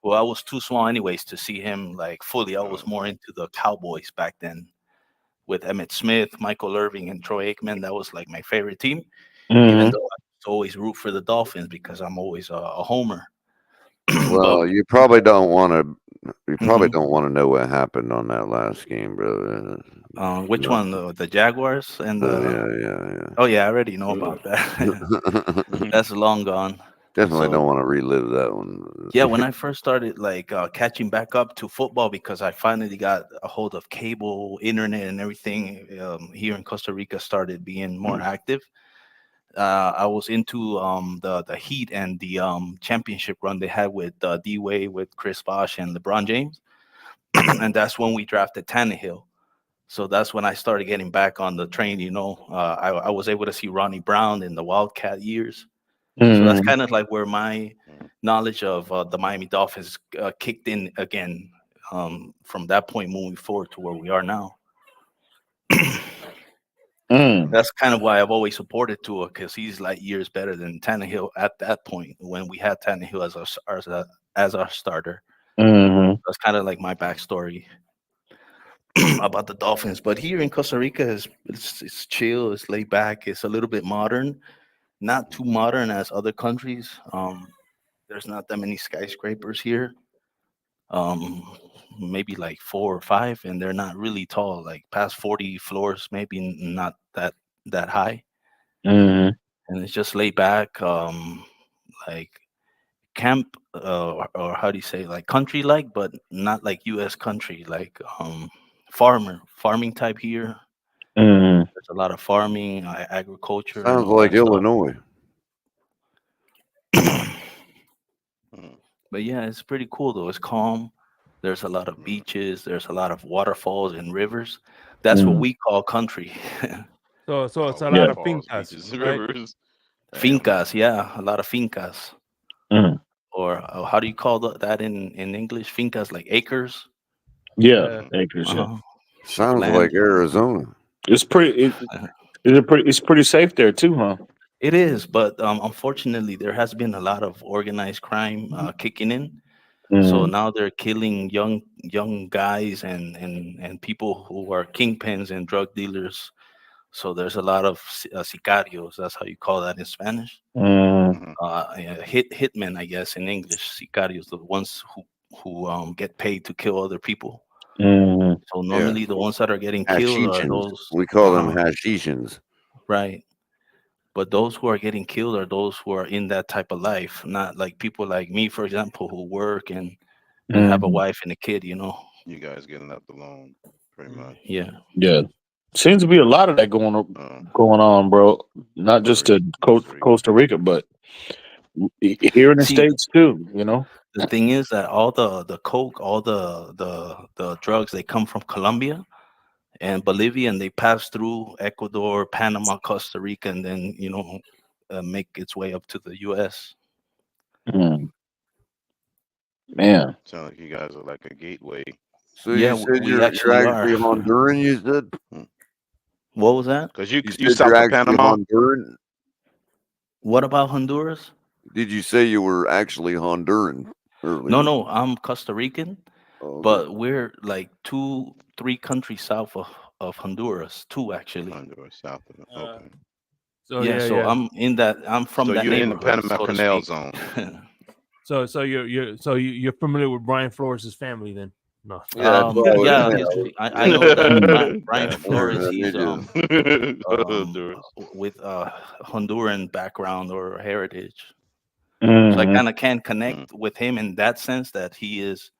Well, I was too small anyways to see him like fully. I was more into the Cowboys back then with Emmett Smith, Michael Irving, and Troy Aikman. That was like my favorite team, even Hmm. though I always root for the Dolphins because I'm always a homer. But Well, you probably don't want to. You probably mhm. don't want to know what happened on that last game, bro. Which one? The Jaguars and the. Yeah. Oh yeah, I already know about that. That's long gone. Definitely So don't want to relive that one. yeah, when I first started like catching back up to football because I finally got a hold of cable, internet, and everything here in Costa Rica started being more active. I was into the Heat and the championship run they had with D Wade, with Chris Bosh, and LeBron James, and that's when we drafted Tannehill. So that's when I started getting back on the train. I was able to see Ronnie Brown in the Wildcat years. So that's Hmm. kind of like where my knowledge of the Miami Dolphins kicked in again. From that point moving forward to where we are now. That's kind of why I've always supported Tua because he's like years better than Tannehill at that point when we had Tannehill as our starter. Hmm. That's kind of like my backstory about the Dolphins. But here in Costa Rica, it's chill, it's laid back, it's a little bit modern, not too modern as other countries. There's not that many skyscrapers here. Um, Maybe like four or five, and they're not really tall, like past 40 floors, maybe not that high. Hmm. And it's just laid back, like camp, or how do you say, like country like, but not like U.S. country, like farming type here. Hmm. There's a lot of farming, agriculture, and Sounds all like that stuff. Illinois. But yeah, it's pretty cool though. It's calm. There's a lot of beaches. There's a lot of waterfalls and rivers. That's what Hmm. we call country. So it's a lot of Waterfalls, fincas, beaches, right? rivers. Damn. Fincas, yeah, a lot of fincas. Hmm. Or how do you call that in English? Fincas, like acres. Yeah, Yeah. acres. Yeah, Uh-huh. Sounds Land. like Arizona. it's pretty. It's pretty safe there too, huh? It is, but unfortunately, there has been a lot of organized crime kicking in. So Mm. now they're killing young guys and people who are kingpins and drug dealers. So there's a lot of sicarios. That's how you call that in Spanish. Mm. Yeah, hitmen, I guess, in English. Sicarios, the ones who get paid to kill other people. Mm. So Yeah, normally the ones that are getting killed are Hashishans. those. We call them Hashishans. Right. But those who are getting killed are those who are in that type of life, not like people like me, for example, who work and have a Mm. wife and a kid. You guys getting left alone, pretty much. Yeah. Yeah. Seems to be a lot of that going on, bro. Not just to Costa Rica, but here in the States too. You know, the thing is that all the coke, all the drugs, they come from Colombia and Bolivia, and they pass through Ecuador, Panama, Costa Rica, and then make its way up to the U.S. Man, sound like you guys are like a gateway. So you said we you're actually actually Honduran. You said. What was that? Because you said south you're of actually Panama. Honduran. What about Honduras? Did you say you were actually Honduran earlier? No, I'm Costa Rican, but we're like 2-3 countries south of Honduras. 2 actually. Honduras south of it. Okay. So I'm in that. I'm from that you're neighborhood, in the Panama Canal zone. So you're familiar with Brian Flores' family then? No. I know that Brian Flores. He's with Honduran background or heritage. So I kind of can connect with him in that sense that he is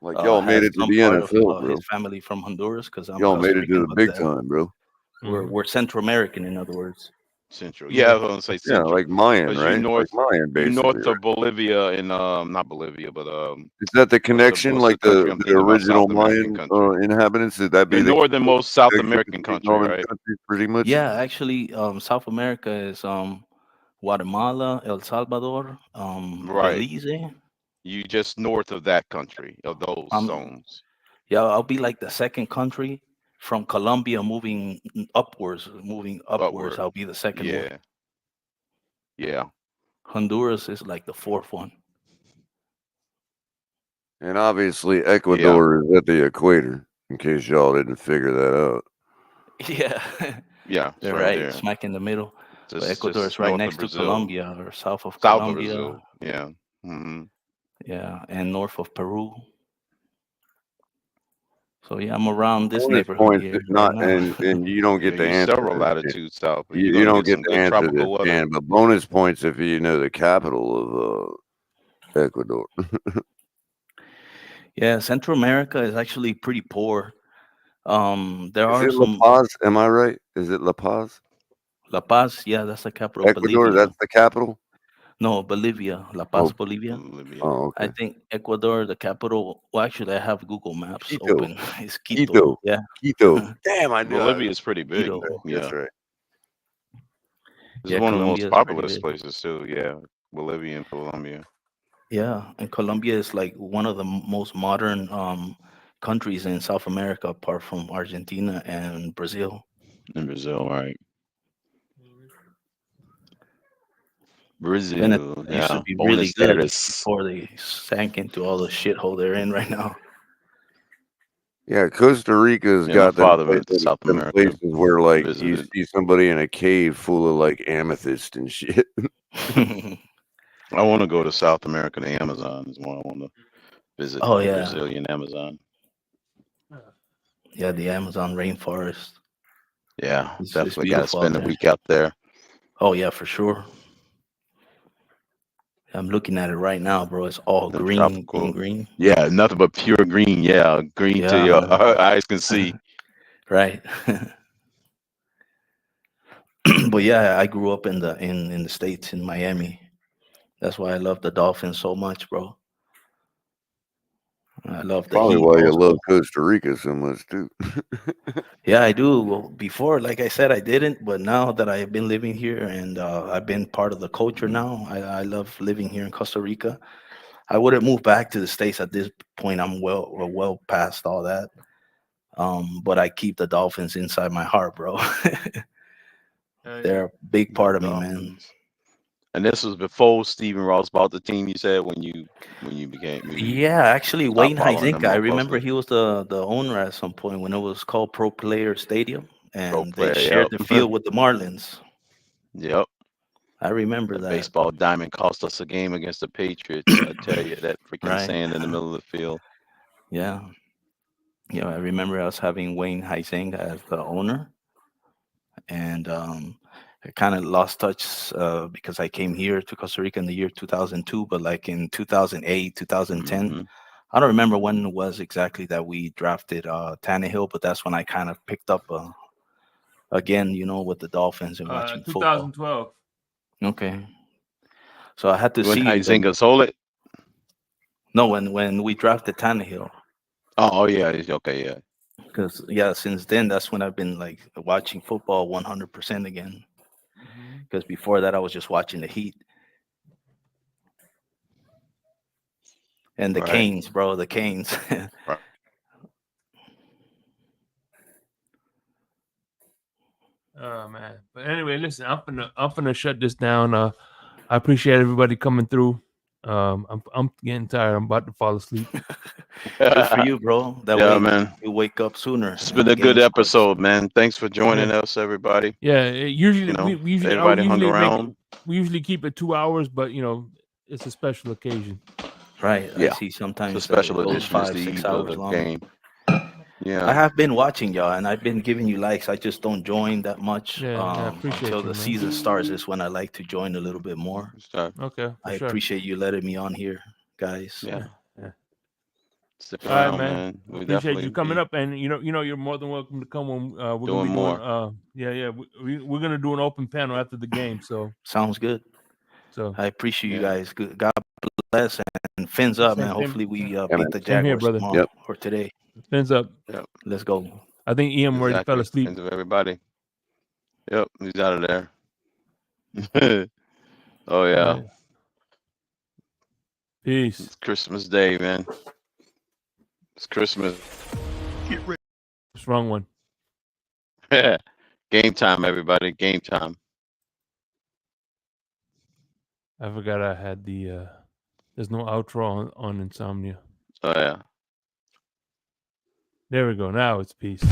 like y'all made it to the NFL, bro. His family from Honduras because y'all made it to the big time, bro. We're Central American, in other words. Central, yeah, I was gonna say Central. Yeah, like Mayan, right? Like Mayan, basically. You're north of Bolivia and not Bolivia, but is that the connection? Like the original Mayan inhabitants? Did that be the northernmost South American country, right? Pretty much. Yeah, actually, South America is Guatemala, El Salvador, Belize. You just north of that country, of those zones. Yeah, I'll be like the second country from Colombia moving upwards. I'll be the second one. Yeah. Honduras is like the fourth one. And obviously Ecuador is at the equator, in case y'all didn't figure that out. Yeah. They're right smack in the middle. So Ecuador is right next to Colombia or south of Colombia. Brazil. Yeah. Mm-hmm. Yeah, and north of Peru. So yeah, I'm around this neighborhood here. And you don't get the answer. Several latitudes south. You don't get the answer to this, but bonus points if you know the capital of Ecuador. Yeah, Central America is actually pretty poor. There are some. La Paz? Am I right? Is it La Paz? La Paz, yeah, that's the capital. Ecuador, Bolivia. That's the capital. No, Bolivia, La Paz, Bolivia. Oh, okay. I think Ecuador, the capital. Well, actually, I have Google Maps open. It's Quito. Yeah, Quito. Damn, I know. Bolivia is pretty big. Yeah, that's right. It's one of the most populous places too. Yeah, Bolivia and Colombia. Yeah, and Colombia is like one of the most modern countries in South America, apart from Argentina and Brazil. In Brazil, right? Brazil, used to be really good before they sank into all the shithole they're in right now. Yeah, Costa Rica's got them places where like you see somebody in a cave full of like amethyst and shit. I want to go to South America, the Amazon is one I want to visit. Oh the yeah, Brazilian Amazon. Yeah, the Amazon rainforest. Yeah, definitely got to spend a week out there. Oh yeah, for sure. I'm looking at it right now, bro. It's all green, green. Yeah, nothing but pure green. Yeah, green to your eyes can see. Right. But yeah, I grew up in the States, in Miami. That's why I love the Dolphins so much, bro. I love the Probably why you love Costa Rica so much too. Yeah, I do. Well, before, like I said, I didn't, but now that I've been living here and I've been part of the culture now, I love living here in Costa Rica. I wouldn't move back to the States at this point. I'm well past all that. But I keep the Dolphins inside my heart, bro. They're a big part of me, man. And this was before Stephen Ross bought the team. You said when you became. Yeah, actually, Wayne Huizenga. I remember he was the owner at some point when it was called Pro Player Stadium, and they shared the field with the Marlins. Yep, I remember that. Baseball diamond cost us a game against the Patriots. I tell you, that freaking sand in the middle of the field. Yeah, I remember us having Wayne Huizenga as the owner, and I kind of lost touch because I came here to Costa Rica in the year 2002, but like in 2008, 2010, I don't remember when it was exactly that we drafted Tannehill, but that's when I kind of picked up again, you know, with the Dolphins and watching 2012. Football. Okay. So I had to when see Huizenga sold it. No, when we drafted Tannehill. Oh yeah, okay, yeah. Because since then that's when I've been like watching football 100% again. Because before that I was just watching the Heat and the Canes, bro. The Canes. Right. Oh man. But anyway, listen, I'm finna shut this down. I appreciate everybody coming through. I'm getting tired. I'm about to fall asleep. Good for you, bro. That way man. you wake up sooner. It's been a good episode, man. Thanks for joining us, everybody. Yeah, usually we usually keep it 2 hours, but you know, it's a special occasion. Right. Yeah. I see sometimes it's a special it goes edition. 5-6 hours long. Game. Yeah. I have been watching y'all and I've been giving you likes. I just don't join that much. I appreciate until you, the man. season starts is when I like to join a little bit more. Okay. I appreciate you letting me on here, guys. Yeah. Stick around, man. We appreciate you coming up, and you know you're more than welcome to come when we're gonna be more. We're gonna do an open panel after the game. So sounds good. So I appreciate you guys. God bless and fins up, man. Hopefully we beat the Jaguars tomorrow or today. Fins up. Yep. Let's go. I think Ian already fell asleep. Fins of everybody. Yep, he's out of there. Oh yeah. Peace. It's Christmas Day, man. It's Christmas. Get ready. What's wrong one? Game time, everybody. Game time. I forgot I had the there's no outro on Insomnia. Oh yeah. There we go. Now it's peace.